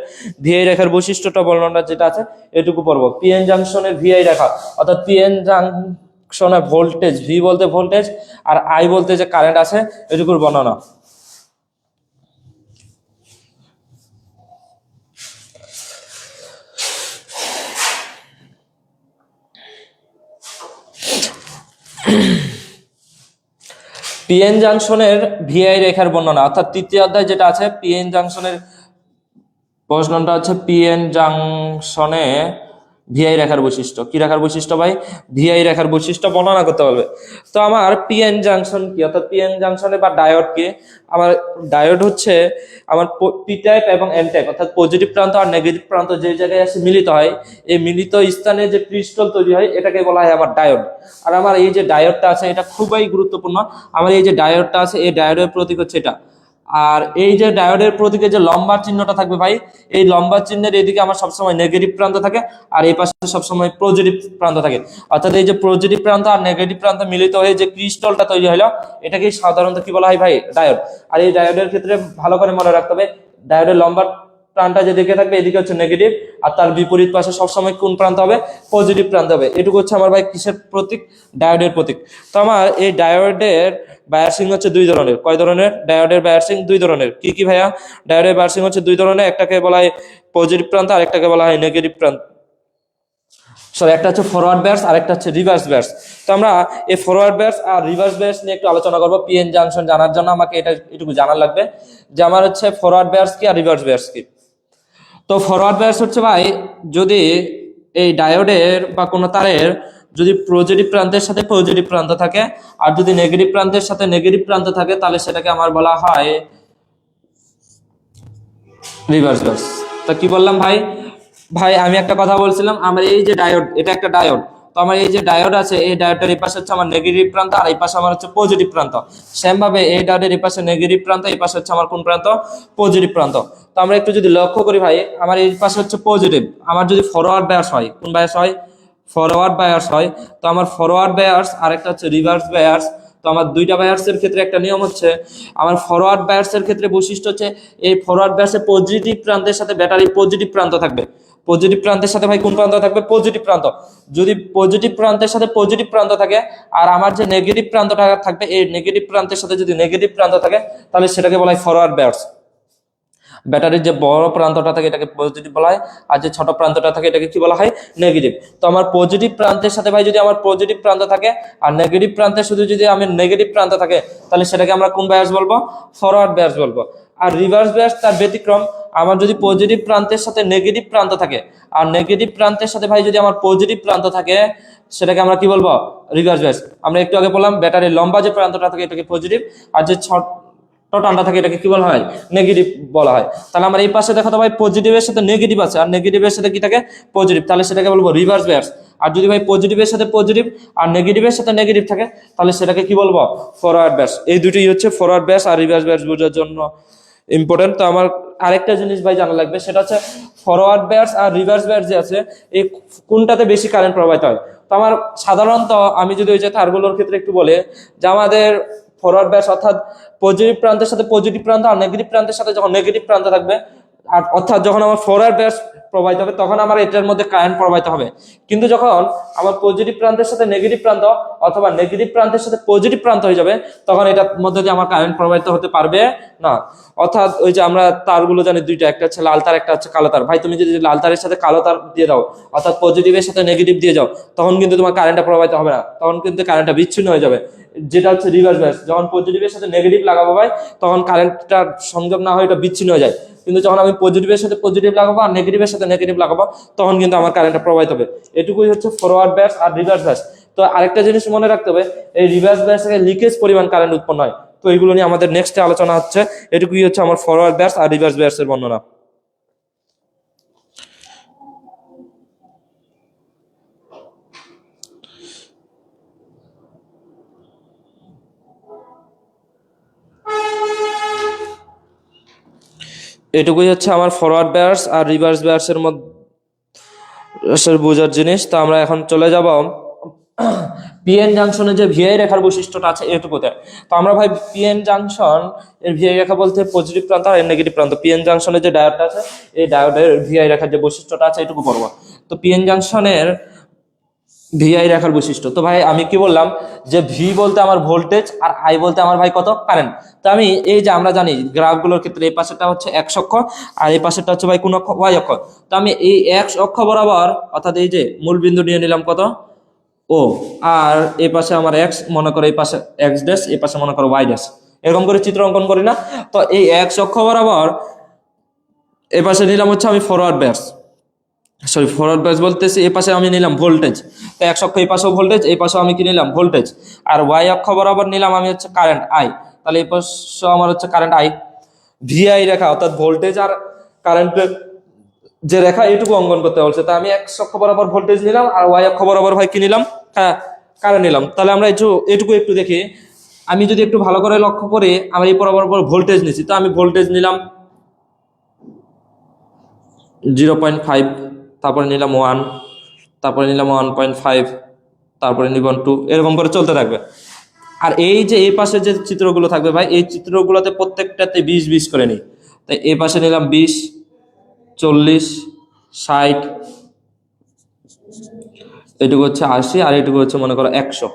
ভিআই রেখার বৈশিষ্ট্যটা বর্ণনা যেটা আছে এটুকু পড়বো। পিএন জাংশনের ভিআই রেখা, অর্থাৎ পিএন জাংশনের ভোল্টেজ, ভি বলতে ভোল্টেজ আর আই বলতে যে কারেন্ট আছে, এটুকুর বর্ণনা। পিএন জাংশনের ভিআই রেখার বর্ণনা, অর্থাৎ তৃতীয় অধ্যায় যেটা আছে পিএন জাংশনের প্রশ্নটা হচ্ছে পিএন জাংশনে ভিআই রেখার বৈশিষ্ট্য। কি রেখার বৈশিষ্ট্য ভাই? ভিআই রেখার বৈশিষ্ট্য বর্ণনা করতে পারবে। তো আমার পিএন জাংশন কি, অর্থাৎ পিএন জাংশনে বা ডায়োড কি? আমার ডায়োড হচ্ছে আমার পি টাইপ এবং এন টাইপ, অর্থাৎ পজিটিভ প্রান্ত আর নেগেটিভ প্রান্ত যে জায়গায় এসে মিলিত হয়, এই মিলিত স্থানে যে ক্রিস্টাল তৈরি হয় এটাকে বলা হয় আমার ডায়োড। আর আমার এই যে ডায়োডটা আছে এটা খুবই গুরুত্বপূর্ণ। আমার এই যে ডায়োডটা আছে এই ডায়োডের প্রতীক হচ্ছে এটা। আর এই যে ডায়োডের প্রতীকে যে লম্বা চিহ্নটা থাকবে ভাই, এই লম্বা চিহ্নের এদিকে আমার সবসময় নেগেটিভ প্রান্ত থাকে আর এই পাশে সবসময় পজিটিভ প্রান্ত থাকে। অর্থাৎ এই যে পজিটিভ প্রান্ত আর নেগেটিভ প্রান্ত মিলিত হয়ে যে ক্রিস্টালটা তৈরি হলো এটাকে সাধারণত কি বলা হয় ভাই? ডায়োড। আর এই ডায়োডের ক্ষেত্রে ভালো করে মনে রাখতে হবে, ডায়োডের লম্বা প্রান্তটা যেদিকে থাকবে এদিকে হচ্ছে নেগেটিভ, আর তার বিপরীত পাশে সবসময় কোন প্রান্ত হবে? পজিটিভ প্রান্ত হবে। এটুকু হচ্ছে আমার ভাই কিসের প্রতীক? ডায়োডের প্রতীক। তো আমার এই ডায়োডের বায়াসিং হচ্ছে দুই ধরনের। কয় ধরনের? ডায়োডের বায়াসিং দুই ধরনের। কি কি ভাইয়া? ডায়োডের বায়াসিং হচ্ছে দুই ধরনের, একটাকে বলা হয় পজিটিভ প্রান্ত আর একটাকে বলা হয় নেগেটিভ প্রান্ত। সরি, একটা হচ্ছে ফরওয়ার্ড ব্যাস আর একটা হচ্ছে রিভার্স ব্যাস। তো আমরা এই ফরওয়ার্ড ব্যাস আর রিভার্স ব্যাস নিয়ে একটু আলোচনা করব। পিএন জাংশন জানার জন্য আমাকে এটা এটুকু জানার লাগবে যে আমার হচ্ছে ফরওয়ার্ড ব্যাস কি আর রিভার্স ব্যাস কি। তো ফরওয়ার্ড ব্যাস হচ্ছে ভাই, যদি এই ডায়োডের বা কোনো তারের যদি পজিটিভ প্রান্তের সাথে পজিটিভ প্রান্ত থাকে আর যদি নেগেটিভ প্রান্তের সাথে নেগেটিভ প্রান্ত থাকে তাহলে সেটাকে আমার বলা হয় রিভার্স ব্যাস। তো কি বললাম ভাই? ভাই আমি একটা কথা বলছিলাম, আমার এই যে ডায়োড, এটা একটা ডায়োড। তো আমার এই যে ডায়োড আছে এই ডায়োডের এই পাশে হচ্ছে আমার নেগেটিভ প্রান্ত আর এই পাশে আমার হচ্ছে পজিটিভ প্রান্ত। সেম ভাবে এই ডায়োডের এই পাশে নেগেটিভ প্রান্ত, এই পাশে হচ্ছে আমার কোন প্রান্ত? পজিটিভ প্রান্ত। তো আমরা একটু যদি লক্ষ্য করি ভাই, আমার এই পাশে হচ্ছে পজিটিভ, আমার যদি ফরওয়ার্ড বায়াস হয়, কোন বায়াস হয়? ফরওয়ার্ড বায়াস হয়। তো আমার ফরওয়ার্ড বায়াস আর একটা হচ্ছে রিভার্স বায়াস। তো আমার দুইটা বায়ার্সের ক্ষেত্রে একটা নিয়ম হচ্ছে, আমার ফরওয়ার্ড বায়ার্সের ক্ষেত্রে বৈশিষ্ট্য হচ্ছে এই ফরওয়ার্ড বায়াসে পজিটিভ প্রান্তের সাথে ব্যাটারি পজিটিভ প্রান্ত থাকবে। পজিটিভ প্রান্তের সাথে ভাই কোন প্রান্ত থাকবে? পজিটিভ প্রান্ত। যদি পজিটিভ প্রান্তের সাথে পজিটিভ প্রান্ত থাকে আর আমার যে নেগেটিভ প্রান্তটা থাকবে এই নেগেটিভ প্রান্তের সাথে যদি নেগেটিভ প্রান্ত থাকে তাহলে সেটাকে বলা হয় ফরওয়ার্ড বায়াস। ব্যাটারির যে বড় প্রান্তটা থাকে এটাকে পজিটিভ বলা হয় আর যে ছোট প্রান্তটা থাকে এটাকে কি বলা হয়? নেগেটিভ। তো আমার পজিটিভ প্রান্তের সাথে ভাই যদি আমার পজিটিভ প্রান্ত থাকে আর নেগেটিভ প্রান্তের শুধু যদি আমি নেগেটিভ প্রান্ত থাকে তাহলে সেটাকে আমরা কোন বায়াস বলবো? ফরওয়ার্ড বায়াস বলবো। আর রিভার্স বায়াস তার ব্যতিক্রম, আমার যদি পজিটিভ প্রান্তের সাথে নেগেটিভ প্রান্ত থাকে আর নেগেটিভ প্রান্তের সাথে ভাই যদি আমার পজিটিভ প্রান্ত থাকে সেটাকে আমরা কি বলবো? Reverse bias. আমরা একটু আগে বললাম ব্যাটারির লম্বা যে প্রান্তটা থাকে এটাকে পজিটিভ আর যে টোটালটা থাকে এটাকে কি বলা হয়? নেগেটিভ বলা হয়। তাহলে আমার এই পাশে দেখো তো ভাই পজিটিভের সাথে নেগেটিভ আছে আর নেগেটিভের সাথে কি থাকে? পজিটিভ, তাহলে সেটাকে বলবো রিভার্স বায়াস। আর যদি ভাই পজিটিভের সাথে পজিটিভ আর নেগেটিভের সাথে নেগেটিভ থাকে তাহলে সেটাকে কি বলবো? Forward bias. এই দুটোই হচ্ছে ফরওয়ার্ড বায়াস আর রিভার্স বায়াস বোঝার জন্য ইম্পর্টেন্ট। তো আমার আরেকটা জিনিস ভাই জানা লাগবে, সেটা হচ্ছে ফরওয়ার্ড বায়াস আর রিভার্স বায়াস যে আছে এই কোনটাতে বেশি কারেন্ট প্রবাহিত হয়। তো আমার সাধারণত আমি যদি ওই যে তারগুলোর ক্ষেত্রে একটু বলে যে আমাদের ফরওয়ার্ড ব্যাস অর্থাৎ পজিটিভ প্রান্তের সাথে পজিটিভ প্রান্ত আর নেগেটিভ প্রান্তের সাথে যখন নেগেটিভ প্রান্ত থাকবে আর অর্থাৎ যখন আমার ফরওয়ার্ড ব্যাস প্রবাহিত হবে তখন আমার এটার মধ্যে কারেন্ট প্রবাহিত হবে। কিন্তু যখন আমার পজিটিভ প্রান্তের সাথে নেগেটিভ প্রান্ত অথবা নেগেটিভ প্রান্তের সাথে পজিটিভ প্রান্ত হয়ে যাবে তখন এটার মধ্যে দিয়ে আমার কারেন্ট প্রবাহিত হতে পারবে না। অর্থাৎ ওই যে আমরা তারগুলো জানি দুইটা, একটা হচ্ছে লাল তার একটা হচ্ছে কালো তার। ভাই তুমি যদি লাল তারের সাথে কালো তার দিয়ে দাও অর্থাৎ পজিটিভের সাথে নেগেটিভ দিয়ে যাও তখন কিন্তু তোমার কারেন্টটা প্রবাহিত হবে না, তখন কিন্তু কারেন্টটা বিচ্ছিন্ন হয়ে যাবে। যেটা হচ্ছে রিভার্স বায়াস, যখন পজিটিভের সাথে নেগেটিভ লাগাবো ভাই তখন কারেন্টটা সংযোগ না হয় এটা বিচ্ছিন্ন হয়ে যায়। কিন্তু যখন আমি পজিটিভের সাথে পজিটিভ লাগাবো আর নেগেটিভের সাথে নেগেটিভ লাগাবো তখন কিন্তু আমার কারেন্টটা প্রবাহিত হবে। এটুকুই হচ্ছে ফরওয়ার্ড বায়াস আর রিভার্স বায়াস। তো আরেকটা জিনিস মনে রাখতে হবে, এই রিভার্স বায়াস থেকে লিকেজ পরিমাণ কারেন্ট উৎপন্ন হয়। তো এইগুলো নিয়ে আমাদের নেক্সটে আলোচনা হচ্ছে। এটুকুই হচ্ছে আমার ফরওয়ার্ড বায়াস আর রিভার্স বায়াসের বর্ণনা। এটুকুই হচ্ছে আমার ফরওয়ার্ড বায়াস আর রিভার্স বায়াসের মধ্যে বোঝার জিনিস। তো আমরা এখন চলে যাব পিএন জাংশনের যে ভিআই রেখার বৈশিষ্ট্যটা আছে এটুকুতে। তো আমরা ভাই পিএন জাংশন এর ভিআই রেখা বলতে পজিটিভ প্রান্ত আর নেগেটিভ প্রান্ত। পিএন জাংশনের যে ডায়োডটা আছে এই ডায়োডের ভিআই রেখার যে বৈশিষ্ট্যটা আছে এটুকু পড়বো। তো পিএন জাংশনের ভিআই রেখার বৈশিষ্ট্য, তো ভাই আমি কি বললাম যে ভি বলতে আমার ভোল্টেজ আর আই বলতে আমার ভাই কত? কারেন্ট। তো আমি এই যে আমরা জানি গ্রাফগুলোর ক্ষেত্রে এই পাশেটা হচ্ছে এক্স অক্ষ আর এই পাশেটা হচ্ছে ভাই কোন অক্ষ? ওয়াই অক্ষ। তো আমি এই এক্স অক্ষ বরাবর অর্থাৎ এই যে মূল বিন্দু নিয়ে নিলাম কত? ও, আর এই পাশে আমার এক্স, মনে করো এই পাশে এক্স ড্যাশ, এই পাশে মনে করো ওয়াই ড্যাশ, এরকম করে চিত্র অঙ্কন করি না? তো এই এক্স অক্ষ বরাবর এই পাশে নিলাম হচ্ছে আমি ফরওয়ার্ড ব্যাস, সরি ফরওয়ার্ড ব্যাস বলতেছি, এই পাশে আমি নিলাম ভোল্টেজ। তো এক্স অক্ষ এই পাশেও ভোল্টেজ, এই পাশেও আমি কি নিলাম ভোল্টেজ। আর ওয়াই অক্ষ বরাবর নিলাম আমি হচ্ছে কারেন্ট আই, তাহলে এই পাশে আমার হচ্ছে কারেন্ট আই, ভিআই রেখা অর্থাৎ ভোল্টেজ আর কারেন্টের যে রেখা এইটুকু অঙ্কন করতে বলছে। তা আমি এক্স অক্ষ বরাবর ভোল্টেজ নিলাম আর ওয়াই অক্ষ বরাবর ভাই কি নিলাম, হ্যাঁ কারেন্ট নিলাম। তাহলে আমরা এটুকু একটু দেখি, আমি যদি একটু ভালো করে লক্ষ্য করি, আমার এই বরাবর ভোল্টেজ নিচ্ছি, তো আমি ভোল্টেজ নিলাম 0.5, তারপরে নিলাম 1, তারপরে নিলাম 1.5, তারপরে নিলাম 2, এরকম করে চলতে থাকবে। আর এই যে এই পাশে যে চিত্রগুলো থাকবে ভাই, এই চিত্রগুলোতে প্রত্যেকটাতে 20 করে নিই। তাই এই পাশে নিলাম 20, 40, 60, এটুকু হচ্ছে 80, আর এটুকু হচ্ছে মনে করো 100।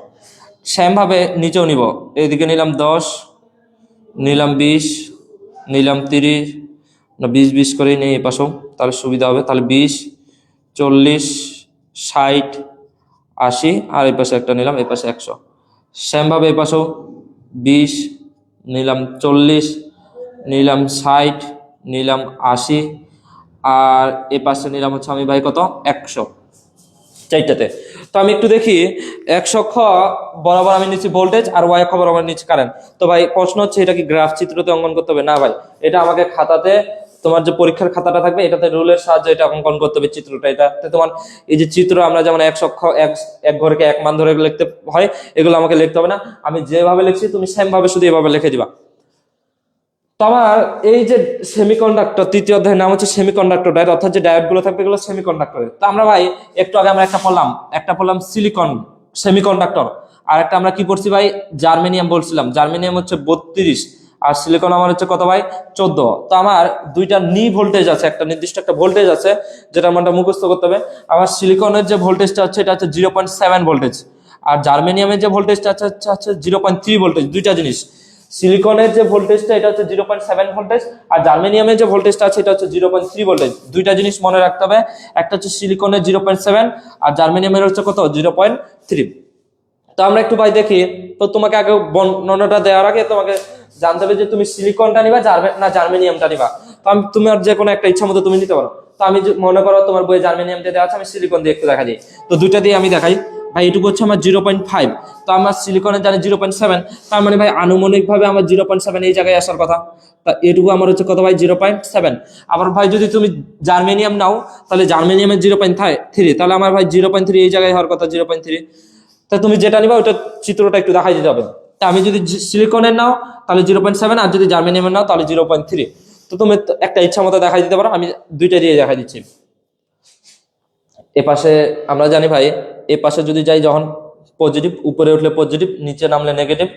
সেম ভাবে নিচেও নিব, এইদিকে নিলাম 10, নিলাম 20, নিলাম 30, না 20 করেই নেই এই পাশেও, তাহলে সুবিধা হবে। তাহলে 20, 40, 60, 80, আর এই পাশে একটা নিলাম, এই পাশে 100। সেম ভাবে এই পাশেও 20, নিলাম 40, নিলাম 60, নিলাম 80, আর এই পাশে নিলাম হচ্ছে আমি ভাই কত 100, চারটাতে। তো আমি একটু দেখি, এক্স অক্ষ বরাবর আমি নিচ্ছি ভোল্টেজ আর ওয়াই অক্ষ বরাবর নিচ্ছি কারেন্ট। তো ভাই প্রশ্ন হচ্ছে এটা কি গ্রাফ চিত্রতে অঙ্কন করতে হবে? না ভাই, এটা আমাকে খাতাতে, তোমার যে পরীক্ষার খাতাটা থাকবে এটাতে রুলের সাহায্যে এটা অঙ্কন করতে হবে চিত্রটা। এটাতে তোমার এই যে চিত্র আমরা যেমন এক্স অক্ষ এক ঘরকে 1 মান ধরে লিখতে হয়, এগুলো আমাকে লিখতে হবে না, আমি যেভাবে লিখছি তুমি সেম ভাবে শুধু এভাবে লিখে দিবা। তো আমার এই যে সেমিকন্ডাক্টর, তৃতীয় অধ্যায়ের নাম হচ্ছে সেমিকন্ডাক্টর ডায়োড, অর্থাৎ যে ডায়োড গুলো থাকবে এগুলো সেমিকন্ডাক্টরের। তো আমরা ভাই একটু আগে আমরা একটা পড়লাম সিলিকন সেমিকন্ডাক্টর, আর একটা আমরা কি পড়ছি ভাই, জার্মেনিয়াম বলছিলাম। জার্মেনিয়াম হচ্ছে 32 আর সিলিকন আমার হচ্ছে কত ভাই 14। তো আমার দুইটা নি ভোল্টেজ আছে, একটা নির্দিষ্ট একটা ভোল্টেজ আছে যেটা আমাদের মুখস্থ করতে হবে। আমার সিলিকনের যে ভোল্টেজটা হচ্ছে এটা হচ্ছে 0.7 ভোল্টেজ, আর জার্মেনিয়ামের যে ভোল্টেজটা হচ্ছে 0.3 ভোল্টেজ। দুইটা জিনিস, সিলিকনের যে ভোল্টেজটা এটা হচ্ছে 0.7 ভোল্টেজ, আর জার্মেনিয়ামের যে ভোল্টেজটা আছে এটা হচ্ছে 0.3 ভোল্টেজ। দুইটা জিনিস মনে রাখতে হবে, একটা হচ্ছে সিলিকনের 0.7 আর জার্মেনিয়ামের হচ্ছে কত 0.3। তো আমরা একটু ভাই দেখি, তো তোমাকে আগে বর্ণনাটা দেওয়ার আগে তোমাকে জানতে হবে যে তুমি সিলিকনটা নিবা না জার্মেনিয়ামটা নিবা। তো আমি তোমার যে কোনো একটা ইচ্ছা মতো তুমি নিতে পারো। তো আমি মনে করো তোমার বইয়ে জার্মেনিয়াম দিয়ে দেওয়া আছে, আমি সিলিকন দিয়ে একটু দেখা দিই। তো দুইটা দিয়ে আমি দেখাই ভাই, এটুকু হচ্ছে আমার 0.5, তো আমার সিলিকনের জানি 0.7, তার মানে ভাই আনুমানিক ভাবে আমার 0.7 এই জায়গায় আসার কথা। তা এটুকু আমার হচ্ছে কত ভাই 0.7। আবার ভাই যদি তুমি জার্মেনিয়াম নাও তাহলে জার্মেনিয়ামের 0.3, তাহলে আমার ভাই 0.3 এই জায়গায় হওয়ার কথা 0.3। তা তুমি যেটা নিবা ওটা চিত্রটা একটু দেখাই দিতে হবে। তা আমি যদি সিলিকনের নাও তাহলে 0.7, আর যদি জার্মেনিয়ামের নাও তাহলে 0.3। তো তুমি একটা ইচ্ছা মতো দেখাই দিতে পারো, আমি দুইটা দিয়ে দেখাই দিচ্ছি। এ পাশে আমরা জানি ভাই, এ পাশে যদি যাই যখন পজিটিভ, উপরে উঠলে পজিটিভ, নিচে নামলে নেগেটিভ,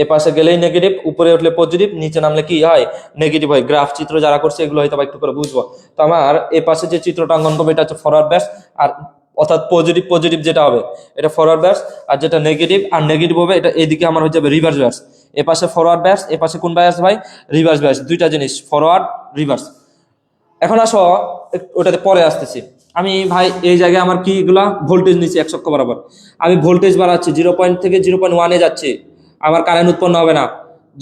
এ পাশে গেলেই নেগেটিভ, উপরে উঠলে পজিটিভ, নিচে নামলে কি হয় নেগেটিভ হয়। গ্রাফ চিত্র যারা করছে এগুলো হয়তো একটু করে বুঝবো। তো আমার এ পাশে যে চিত্রটা অঙ্কন করবে এটা হচ্ছে ফরওয়ার্ড ব্যাস, আর অর্থাৎ পজিটিভ যেটা হবে এটা ফরওয়ার্ড ব্যাস, আর যেটা নেগেটিভ হবে এটা এদিকে আমার হয়ে যাবে রিভার্স ব্যাস। এ পাশে ফরওয়ার্ড ব্যাস, এ পাশে কোন ব্যাস ভাই রিভার্স ব্যাস। দুইটা জিনিস ফরওয়ার্ড রিভার্স। এখন আসো ওটাতে পরে আসতেছি। আমি ভাই এই জায়গায় আমার কি এগুলা ভোল্টেজ নিচ্ছি 1 অক্ষ বরাবর, আমি ভোল্টেজ বাড়াচ্ছি 0 থেকে 0.1 যাচ্ছি, আমার কারেন্ট উৎপন্ন হবে না।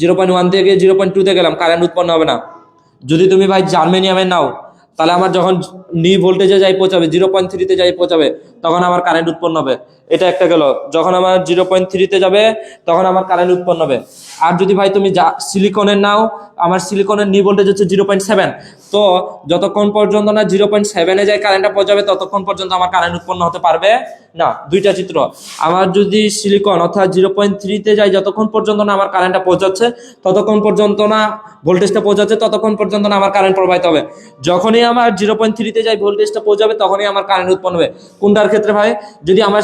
0.1 থেকে 0.2 গেলাম, কারেন্ট উৎপন্ন হবে না। যদি তুমি ভাই জার্মেনিয়ামে নাও তাহলে আমার যখন নি ভোল্টেজে যাই পৌঁছাবে 0.3 যাই পৌঁছাবে তখন আমার কারেন্ট উৎপন্ন হবে। এটা একটা গেল, যখন আমার 0.3 যাবে তখন আমার কারেন্ট উৎপন্ন হবে। আর যদি ভাই তুমি সিলিকনের নাও, আমার সিলিকনের নি ভোল্টেজ হচ্ছে 0.7, তো যতক্ষণ পর্যন্ত না 0.7 যায় কারেন্টটা পৌঁছাবে ততক্ষণ পর্যন্ত আমার কারেন্ট উৎপন্ন হতে পারবে না। দুইটা চিত্র, আমার যদি সিলিকন অর্থাৎ 0.3 যায় যতক্ষণ পর্যন্ত না আমার কারেন্টটা পৌঁছাচ্ছে ততক্ষণ পর্যন্ত না ভোল্টেজটা পৌঁছাচ্ছে ততক্ষণ পর্যন্ত না আমার কারেন্ট প্রবাহিত হবে। যখনই আমার 0.3 যাই ভোল্টেজটা পৌঁছাবে তখনই আমার কারেন্ট উৎপন্ন হবে। কোনটার ক্ষেত্রে ভাই, যদি আমার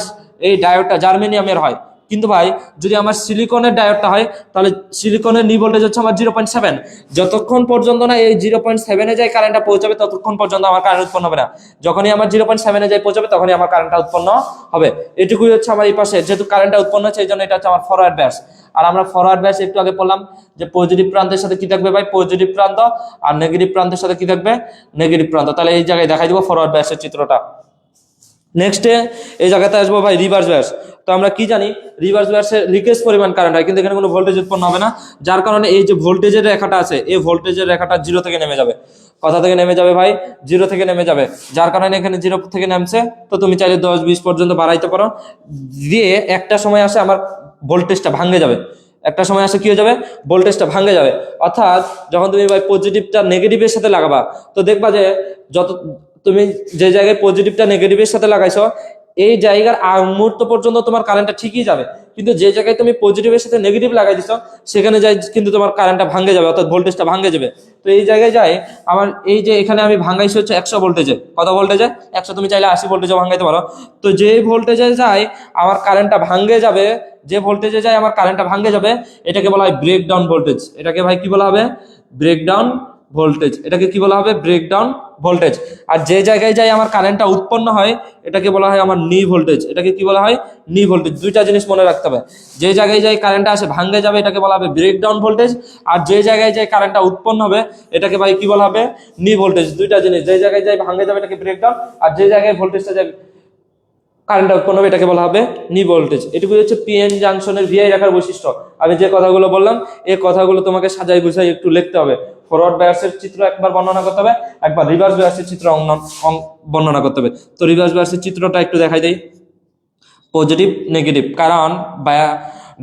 এই ডায়োডটা জার্মেনিয়ামের হয়, কিন্তু ভাই যদি আমার সিলিকনের ডায়োডটা হয় তাহলে সিলিকনের নি ভোল্টেজ হচ্ছে আমার 0.7, যতক্ষণ পর্যন্ত না এই 0.7 যায় কারেন্টটা পৌঁছাবে ততক্ষণ পর্যন্ত আমার কারেন্ট উৎপন্ন হবে না। যখনই আমার 0.7 যায় পৌঁছাবে তখনই আমার কারেন্টটা উৎপন্ন হবে। এটুকুই হচ্ছে আমার এই পাশে, যেহেতু কারেন্টটা উৎপন্ন হচ্ছে এই জন্য এটা হচ্ছে আমার ফরওয়ার্ড ব্যাস। আর আমরা ফরওয়ার্ড ব্যাস একটু আগে বললাম যে পজিটিভ প্রান্তের সাথে কি থাকবে ভাই পজিটিভ প্রান্ত, আর নেগেটিভ প্রান্তের সাথে কি থাকবে নেগেটিভ প্রান্ত। তাহলে এই জায়গায় দেখাই দিব ফরওয়ার্ড ব্যাসের চিত্রটা। নেক্সটে এই জায়গাতে আসবো ভাই রিভার্স ব্যাস। তো আমরা কি জানি রিভার্স ব্যাসের লিকেজ পরিমাণ কারেন্ট হয়, কিন্তু এখানে কোনো ভোল্টেজ উৎপন্ন হবে না, যার কারণে এই যে ভোল্টেজের রেখাটা আছে এই ভোল্টেজের রেখাটা জিরো থেকে নেমে যাবে। কথা থেকে নেমে যাবে ভাই, জিরো থেকে নেমে যাবে, যার কারণে এখানে জিরো থেকে নামছে। তো তুমি চাইলে 10-20 পর্যন্ত বাড়াইতে পারো, দিয়ে একটা সময় আসে আমার ভোল্টেজটা ভাঙে যাবে, একটা সময় আসে কি হয়ে যাবে, ভোল্টেজটা ভাঙে যাবে। অর্থাৎ যখন তুমি ভাই পজিটিভটা নেগেটিভের সাথে লাগাবা, তো দেখবা যে যত তুমি যে জায়গায় পজিটিভটা নেগেটিভের সাথে লাগাইছো এই জায়গার আগ মুহূর্ত পর্যন্ত তোমার কারেন্টটা ঠিকই যাবে, কিন্তু যে জায়গায় তুমি পজিটিভের সাথে নেগেটিভ লাগাই দিছো সেখানে যাই কিন্তু তোমার কারেন্টটা ভাঙে যাবে, অর্থাৎ ভোল্টেজটা ভাঙে যাবে। তো এই জায়গায় যায় আমার এই যে এখানে আমি ভাঙাইছি হচ্ছে 100 ভোল্টেজে, কত ভোল্টেজে 100, তুমি চাইলে 80 ভোল্টেজে ভাঙাইতে পারো। তো যে ভোল্টেজে যায় আমার কারেন্টটা ভাঙে যাবে, যে ভোল্টেজে যায় আমার কারেন্টটা ভাঙে যাবে, এটাকে বলা হয় ব্রেকডাউন ভোল্টেজ। এটাকে ভাই কি বলা হবে, ব্রেকডাউন ভোল্টেজ। এটাকে কি বলা হবে, ব্রেকডাউন ভোল্টেজ। আর যে জায়গায় যাই আমার কারেন্টটা উৎপন্ন হয় এটাকে বলা হয় আমার নি ভোল্টেজ। এটাকে কি বলা হয়, নি ভোল্টেজ। দুইটা জিনিস মনে রাখতে হবে, যে জায়গায় যাই কারেন্টটা আসে ভাঙে যাবে এটাকে বলা হবে ব্রেকডাউন ভোল্টেজ, আর যে জায়গায় যাই কারেন্টটা উৎপন্ন হবে এটাকে ভাই কি বলা হবে, নি ভোল্টেজ। দুইটা জিনিস, যে জায়গায় যাই ভাঙে যাবে এটাকে ব্রেকডাউন, আর যে জায়গায় ভোল্টেজটা যাবে কারেন্টটা উৎপন্ন হবে এটাকে বলা হবে নি ভোল্টেজ। এটুকু হচ্ছে পিএন জাংশনের ভিআই রাখার বৈশিষ্ট্য। আমি যে কথাগুলো বললাম এই কথাগুলো তোমাকে সাজাই বুঝাই একটু লিখতে হবে। ফরওয়ার্ড বায়াসের চিত্র একবার বর্ণনা করতে হবে, একবার রিভার্স বায়াসের চিত্র বর্ণনা করতে হবে। তো রিভার্স বায়াসের চিত্রটা একটু দেখাই দেই। পজিটিভ নেগেটিভ, কারণ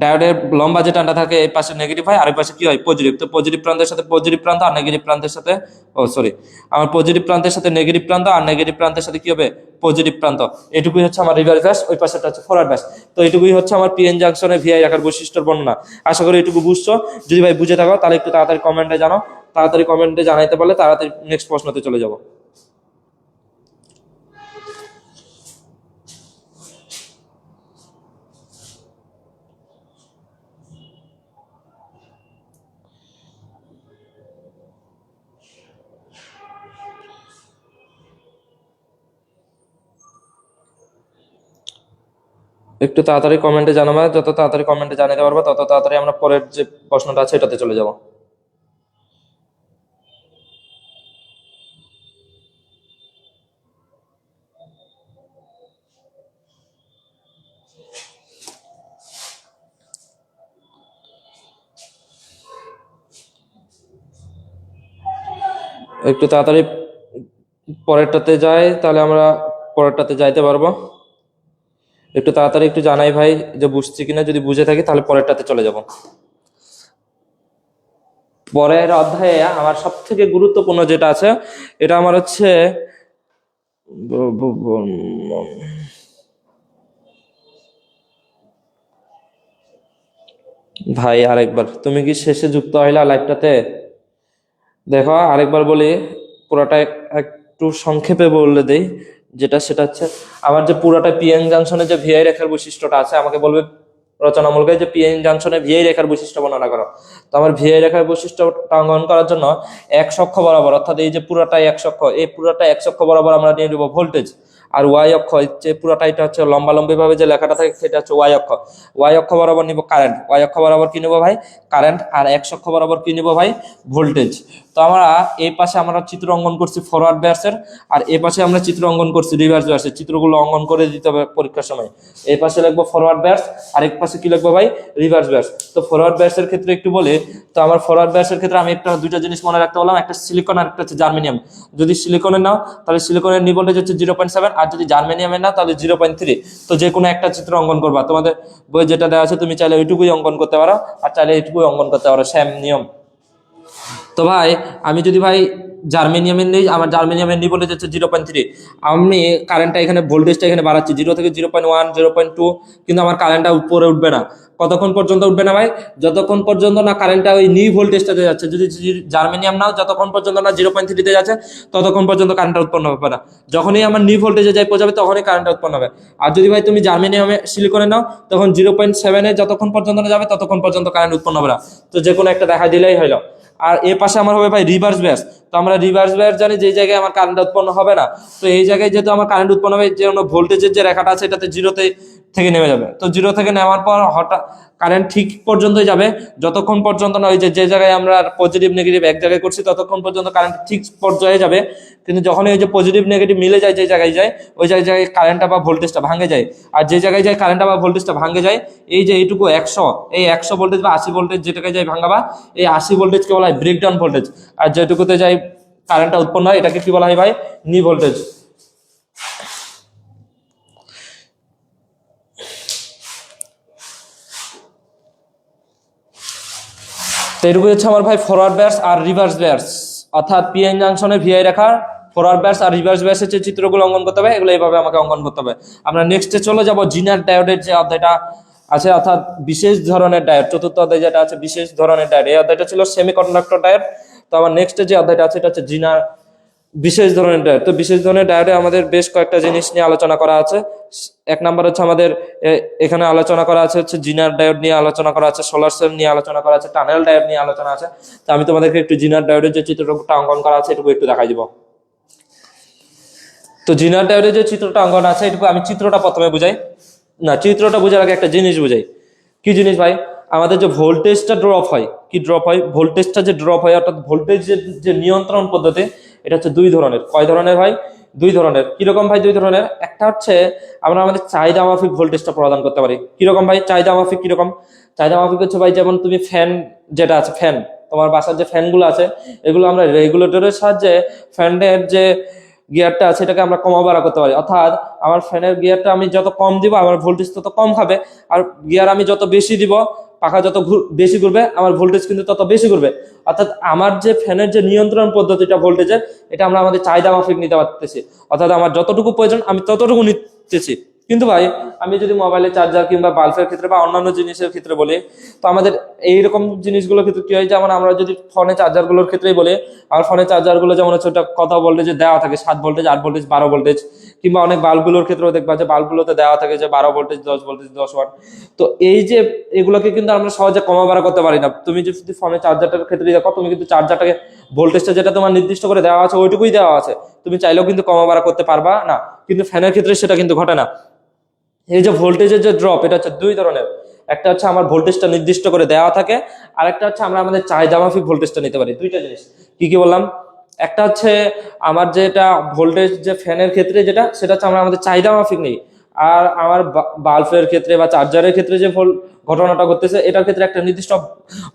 ডায়োডের লম্বা যে টানটা থাকে এই পাশে নেগেটিভ হয় আর এই পাশে কি হয়, পজিটিভ। তো পজিটিভ প্রান্তের সাথে পজিটিভ প্রান্ত আর নেগেটিভ প্রান্তের সাথে আমার পজিটিভ প্রান্তের সাথে নেগেটিভ প্রান্ত আর নেগেটিভ প্রান্তের সাথে কি হবে, পজিটিভ প্রান্ত। এটুকুই হচ্ছে আমার রিভার্স ব্যাস, ওই পাশেটা হচ্ছে ফরওয়ার্ড ব্যাস। তো এটুকুই হচ্ছে আমার পিএন জাংশনে ভিআই রাখার বৈশিষ্ট্যের বর্ণনা। আশা করি এটুকু বুঝছো। যদি ভাই বুঝে থাকো তাহলে একটু তাড়াতাড়ি কমেন্টে জানাও, তাড়াতাড়ি কমেন্টে জানাইতে পারলে তাড়াতাড়ি নেক্সট প্রশ্নতে চলে যাবো। একটু তাড়াতাড়ি কমেন্টে জানাবা, যত তাড়াতাড়ি কমেন্টে জানাতে পারবো তত তাড়াতাড়ি আমরা পরের যে প্রশ্নটা আছে এটাতে চলে যাব। একটু তাড়াতাড়ি পরেরটাতে যাই, তাহলে আমরা পরেরটাতে যাইতে পারবো। একটু তাড়াতাড়ি একটু জানাই ভাই যে বুঝছি কিনা, যদি বুঝে থাকি তাহলে পরেরটাতে চলে যাব। পরের অধ্যায়ে আমার সব থেকে গুরুত্বপূর্ণ যেটা আছে এটা আমার হচ্ছে ভাই আরেকবার তুমি কি শেষে যুক্ত হইলা লাইভটাতে? দেখো আরেকবার বলি, পুরোটা একটু সংক্ষেপে বললে দেই। সেটা হচ্ছে আমার যে পুরোটা পিএন জাংশনে যে ভিআই রেখার বৈশিষ্ট্যটা আছে আমাকে বলবে রচনামূলক যে পিএন জাংশনে ভিআই রেখার বৈশিষ্ট্য বর্ণনা করো। তো আমার ভিআই রেখার বৈশিষ্ট্যটা অঙ্কন করার জন্য এক অক্ষ বরাবর, অর্থাৎ এই যে পুরোটাই এক অক্ষ, এই পুরোটা এক অক্ষ বরাবর আমরা নিয়ে নেব ভোল্টেজ। আর ওয়াই অক্ষ যে পুরোটা এটা হচ্ছে লম্বালম্বি ভাবে যে লেখাটা থাকে সেটা হচ্ছে ওয়াই অক্ষ। ওয়াই অক্ষ বরাবর নিব কারেন্ট, ওয়াই অক্ষ বরাবর কি নেবো ভাই, কারেন্ট। আর এক অক্ষ বরাবর কি নেবো ভাই, ভোল্টেজ। তো আমরা এই পাশে আমরা চিত্র অঙ্কন করছি ফরওয়ার্ড ব্যাসের, আর এই পাশে আমরা চিত্র অঙ্কন করছি রিভার্স ব্যাসের। চিত্রগুলো অঙ্কন করে দিতে হবে পরীক্ষার সময়। এই পাশে লিখবো ফরওয়ার্ড ব্যাস আর এক পাশে কি লিখবো ভাই, রিভার্স ব্যাস। তো ফরওয়ার্ড ব্যাসের ক্ষেত্রে একটু বলি, তো আমার ফরওয়ার্ড ব্যাসের ক্ষেত্রে আমি দুইটা জিনিস মনে রাখতে বললাম, একটা সিলিকন আর একটা হচ্ছে জার্মেনিয়াম। যদি সিলিকনের নাও তাহলে সিলিকনের নি ভোল্টেজ হচ্ছে 0.7, আর যদি জার্মেনিয়ামের নাও তাহলে 0.3। তো যে কোনো একটা চিত্র অঙ্কন করবা, তোমাদের বই যেটা দেওয়া আছে তুমি চাইলে ওইটুকুই অঙ্কন করতে পারো আর চাইলে এইটুকুই অঙ্কন করতে পারো, সেম নিয়ম। তো ভাই আমি যদি ভাই জার্মেনিয়ামের নেই, আমার জার্মেনিয়ামের নি ভোল্টেজ হচ্ছে 0.3, আমি কারেন্টটা এখানে ভোল্টেজটা এখানে বাড়াচ্ছি 0 থেকে 0.1 0.2, কিন্তু আমার কারেন্টটা উপরে উঠবে না। কতক্ষণ পর্যন্ত উঠবে না ভাই, যতক্ষণ পর্যন্ত না কারেন্টটা ওই নি ভোল্টেজটাতে যাচ্ছে। যদি জার্মেনিয়াম নাও যতক্ষণ পর্যন্ত না 0.3 তে যাচ্ছে ততক্ষণ পর্যন্ত কারেন্টটা উৎপন্ন হবে না। যখনই আমার নি ভোল্টেজে যাই পৌঁছাবে তখনই কারেন্টটা উৎপন্ন হবে। আর যদি ভাই তুমি জার্মেনিয়ামে সিলিকনে নাও তখন 0.7 যতক্ষণ পর্যন্ত না যাবে ততক্ষণ পর্যন্ত কারেন্ট উৎপন্ন হবে না। তো যে কোনো একটা দেখা দিলেই হলো। আর এ পাশে আমার হবে ভাই রিভার্স ব্যাস। তো আমরা রিভার্স ব্যাস জানি যে জায়গায় আমার কারেন্ট উৎপন্ন হবে না, তো এই জায়গায় যেহেতু আমার কারেন্ট উৎপন্ন হবে যে ভোল্টেজের যে রেখাটা আছে এটাতে জিরোতে থেকে নেমে যাবে। তো জিরো থেকে নেওয়ার পর হঠাৎ কারেন্ট ঠিক পর্যন্তই যাবে, যতক্ষণ পর্যন্ত না ওই যে জায়গায় আমরা পজিটিভ নেগেটিভ এক জায়গায় করছি ততক্ষণ পর্যন্ত কারেন্ট ঠিক পর্যায়ে যাবে। কিন্তু যখন ওই যে পজিটিভ নেগেটিভ মিলে যায়, যে জায়গায় যায় ওই জায়গায় কারেন্টটা বা ভোল্টেজটা ভাঙে যায়। আর যে জায়গায় যায় কারেন্টটা বা ভোল্টেজটা ভাঙে যায়, এই যে এইটুকু 100, এই 100 ভোল্টেজ বা 80 ভোল্টেজ যেটাকে যায় ভাঙাবা, এই 80 ভোল্টেজকে বলা হয় ব্রেকডাউন ভোল্টেজ। আর যেটুকুতে যায় কারেন্টটা উৎপন্ন হয় এটাকে কি বলা হয় ভাই? নি ভোল্টেজ। তো এটুকু হচ্ছে আমার ভাই ফরওয়ার্ড ব্যাস আর রিভার্স ব্যাস, অর্থাৎ পিএন জাংশনের ভিআই রেখার ফরওয়ার্ড ব্যাস আর রিভার্স ব্যাসের যে চিত্রগুলো অঙ্কন করতে হবে এগুলো এইভাবে আমাকে অঙ্কন করতে হবে। আমরা নেক্সটে চলে যাব জিনার ডায়োডের যে অধ্যায়টা আছে, অর্থাৎ বিশেষ ধরনের ডায়োড, চতুর্থ অধ্যায় যেটা আছে বিশেষ ধরনের ডায়োড। এই অধ্যায়টা ছিল সেমিকন্ডাক্টর ডায়োড। তো আমার নেক্সটে যে অধ্যায়টা আছে এটা হচ্ছে জিনার বিশেষ ধরনের ডায়োড। তো বিশেষ ধরনের ডায়োডে আমাদের বেশ কয়েকটা জিনিস নিয়ে আলোচনা করা আছে। এক নাম্বার হচ্ছে আমাদের এখানে আলোচনা করা আছে হচ্ছে জিনার ডায়োড নিয়ে আলোচনা করা আছে, সোলার সেল নিয়ে আলোচনা করা আছে, টানেল ডায়োড নিয়ে আলোচনা আছে। তো আমি তোমাদেরকে একটু জিনার ডায়োডের যে চিত্রটা অঙ্কন করা আছে এটুকু একটু দেখাই দিব। তো জিনার ডায়োডের যে চিত্রটা অঙ্কন আছে এটুকু আমি চিত্রটা প্রথমে বুঝাই, না চিত্রটা বোঝার আগে একটা জিনিস বুঝাই। কি জিনিস ভাই? আমাদের যে ভোল্টেজটা ড্রপ হয়, কি ড্রপ হয়? ভোল্টেজটা যে ড্রপ হয়, অর্থাৎ ভোল্টেজের যে নিয়ন্ত্রণ পদ্ধতি এটা হচ্ছে দুই ধরনের। কয় ধরনের ভাই? দুই ধরনের। কিরকম ভাই দুই ধরনের? একটা হচ্ছে আমরা আমাদের চাহিদা মাফিক ভোল্টেজটা প্রদান করতে পারি। কিরকম ভাই চাহিদা মাফিক? কিরকম চাহিদা মাফিক হচ্ছে ভাই, যেমন তুমি ফ্যান যেটা আছে, ফ্যান তোমার বাসার যে ফ্যানগুলো আছে এগুলো আমরা রেগুলেটরের সাহায্যে ফ্যানের যে গিয়ারটা আছে এটাকে আমরা কমা বাড়া করতে পারি। অর্থাৎ আমার ফ্যানের গিয়ারটা আমি যত কম দিব আমার ভোল্টেজ তত কম খাবে, আর গিয়ার আমি যত বেশি দিব, পাখা যত বেশি ঘুরবে আমার ভোল্টেজ কিন্তু তত বেশি ঘুরবে। অর্থাৎ আমার যে ফ্যানের যে নিয়ন্ত্রণ পদ্ধতিটা ভোল্টেজের, এটা আমরা আমাদের চাহিদা মাফিক নিতে পারতেছি। অর্থাৎ আমার যতটুকু প্রয়োজন আমি ততটুকু নিতেছি। কিন্তু ভাই আমি যদি মোবাইলের চার্জার কিংবা বাল্বের ক্ষেত্রে বা অন্যান্য জিনিসের ক্ষেত্রে বলি, তো আমাদের এইরকম জিনিসগুলোর ক্ষেত্রে কি হয়, যেমন আমরা যদি ফোনে চার্জারগুলোর ক্ষেত্রেই বলি, আমার ফোনের চার্জারগুলো যেমন হচ্ছে ওটা কত ভোল্টেজে দেওয়া থাকে, 7 ভোল্টেজ, 8 ভোল্টেজ, 12 ভোল্টেজ, কিংবা অনেক বাল্বগুলোর ক্ষেত্রেও দেখবা যে বাল্বগুলোতে দেওয়া থাকে যে 12 ভোল্টেজ, 10 ভোল্টেজ, 10 ওয়াট। তো এই যে এগুলোকে কিন্তু আমরা সহজে কমা বাড়া করতে পারি না। তুমি যদি ফোনের চার্জারটার ক্ষেত্রে দেখো, তুমি কিন্তু চার্জারটাকে ভোল্টেজটা যেটা তোমার নির্দিষ্ট করে দেওয়া আছে ওইটুকুই দেওয়া আছে, তুমি চাইলেও কিন্তু কমা বাড়া করতে পারবা না। কিন্তু ফ্যানের ক্ষেত্রে সেটা কিন্তু ঘটে না। এই যে ভোল্টেজের যে ড্রপ এটা হচ্ছে দুই ধরনের। একটা হচ্ছে আমার ভোল্টেজটা নির্দিষ্ট করে দেওয়া থাকে, আর একটা হচ্ছে আমরা আমাদের চাহিদা মাফিক ভোল্টেজটা নিতে পারি। দুইটা জিনিস। কি কি বললাম? একটা হচ্ছে আমার যেটা ভোল্টেজ যে ফ্যানের ক্ষেত্রে যেটা, সেটা হচ্ছে আমরা আমাদের চাহিদা মাফিক নেই। আর আমার বাল্বের ক্ষেত্রে বা চার্জারের ক্ষেত্রে যে ঘটনাটা ঘটতেছে এটার ক্ষেত্রে একটা নির্দিষ্ট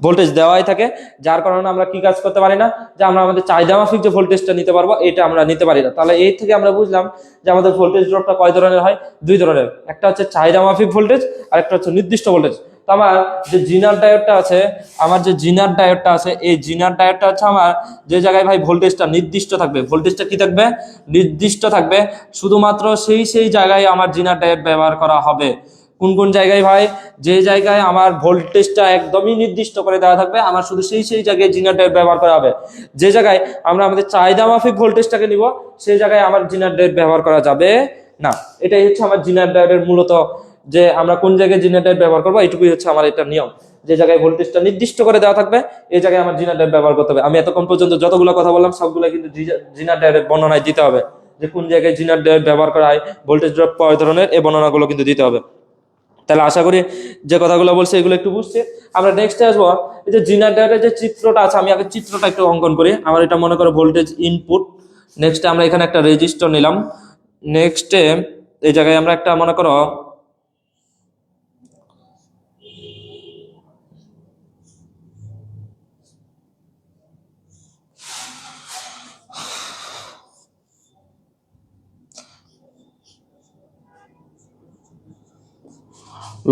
ভোল্টেজ দেওয়াই থাকে, যার কারণে আমরা কি কাজ করতে পারি না, যে আমরা আমাদের চাহিদা মাফিক যে ভোল্টেজটা নিতে পারবো এটা আমরা নিতে পারি না। তাহলে এই থেকে আমরা বুঝলাম যে আমাদের ভোল্টেজ ড্রপটা কয় ধরনের হয়? দুই ধরনের। একটা হচ্ছে চাহিদা মাফিক ভোল্টেজ আর একটা হচ্ছে নির্দিষ্ট ভোল্টেজ। তো আমার যে জিনার ডায়োডটা আছে, এই জিনার ডায়োডটা হচ্ছে আমার যে জায়গায় ভাই ভোল্টেজটা নির্দিষ্ট থাকবে, ভোল্টেজটা কি থাকবে? নির্দিষ্ট থাকবে। শুধুমাত্র সেই জায়গায় আমার জিনার ডায়োড ব্যবহার করা হবে। কোন কোন জায়গায় ভাই? যে জায়গায় আমার ভোল্টেজটা একদমই নির্দিষ্ট করে দেওয়া থাকবে, আমার শুধু সেই জায়গায় জিনার ডায়োড ব্যবহার করা হবে। যে জায়গায় আমরা আমাদের চাহিদা মাফিক ভোল্টেজটাকে নিব সেই জায়গায় আমার জিনার ডায়োড ব্যবহার করা যাবে না। এটাই হচ্ছে আমার জিনার ডায়োডের মূলত, যে আমরা কোন জায়গায় জিনার ডায়োড ব্যবহার করবো এটুকুই হচ্ছে আমার এটা নিয়ম। যে জায়গায় ভোল্টেজটা নির্দিষ্ট করে দেওয়া থাকবে এই জায়গায় আমার জিনার ডায়োড ব্যবহার করতে হবে। আমি এতক্ষণ পর্যন্ত যতগুলো কথা বললাম সবগুলো কিন্তু জিনার ডায়োডের বর্ণনায় দিতে হবে, যে কোন জায়গায় জিনার ডায়োড ব্যবহার করা হয়, ভোল্টেজ ড্রপ কয় ধরনের, এই বর্ণনাগুলো কিন্তু দিতে হবে। তাহলে আশা করি যে কথাগুলো বলছি এগুলো একটু বুঝছি। আমরা নেক্সটে আসবো এই যে জিনার ডায়োডের যে চিত্রটা আছে, আমি আগে চিত্রটা একটু অঙ্কন করি। আমার এটা মনে করো ভোল্টেজ ইনপুট। নেক্সটে আমরা এখানে একটা রেজিস্টার নিলাম। নেক্সটে এই জায়গায় আমরা একটা মনে করো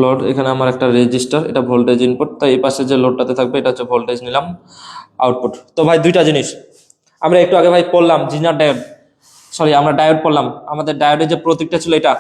লোড, এখানে আমার একটা রেজিস্টার, এটা ভোল্টেজ ইনপুট। তো এই পাশে যে লোডটাতে থাকবে এটা হচ্ছে ভোল্টেজ নিলাম আউটপুট। তো ভাই দুইটা জিনিস আমরা একটু আগে ভাই পড়লাম, জিনার ডায়োড, সরি আমরা ডায়োড পড়লাম। আমাদের ডায়োডের যে প্রতীকটা ছিল এটা,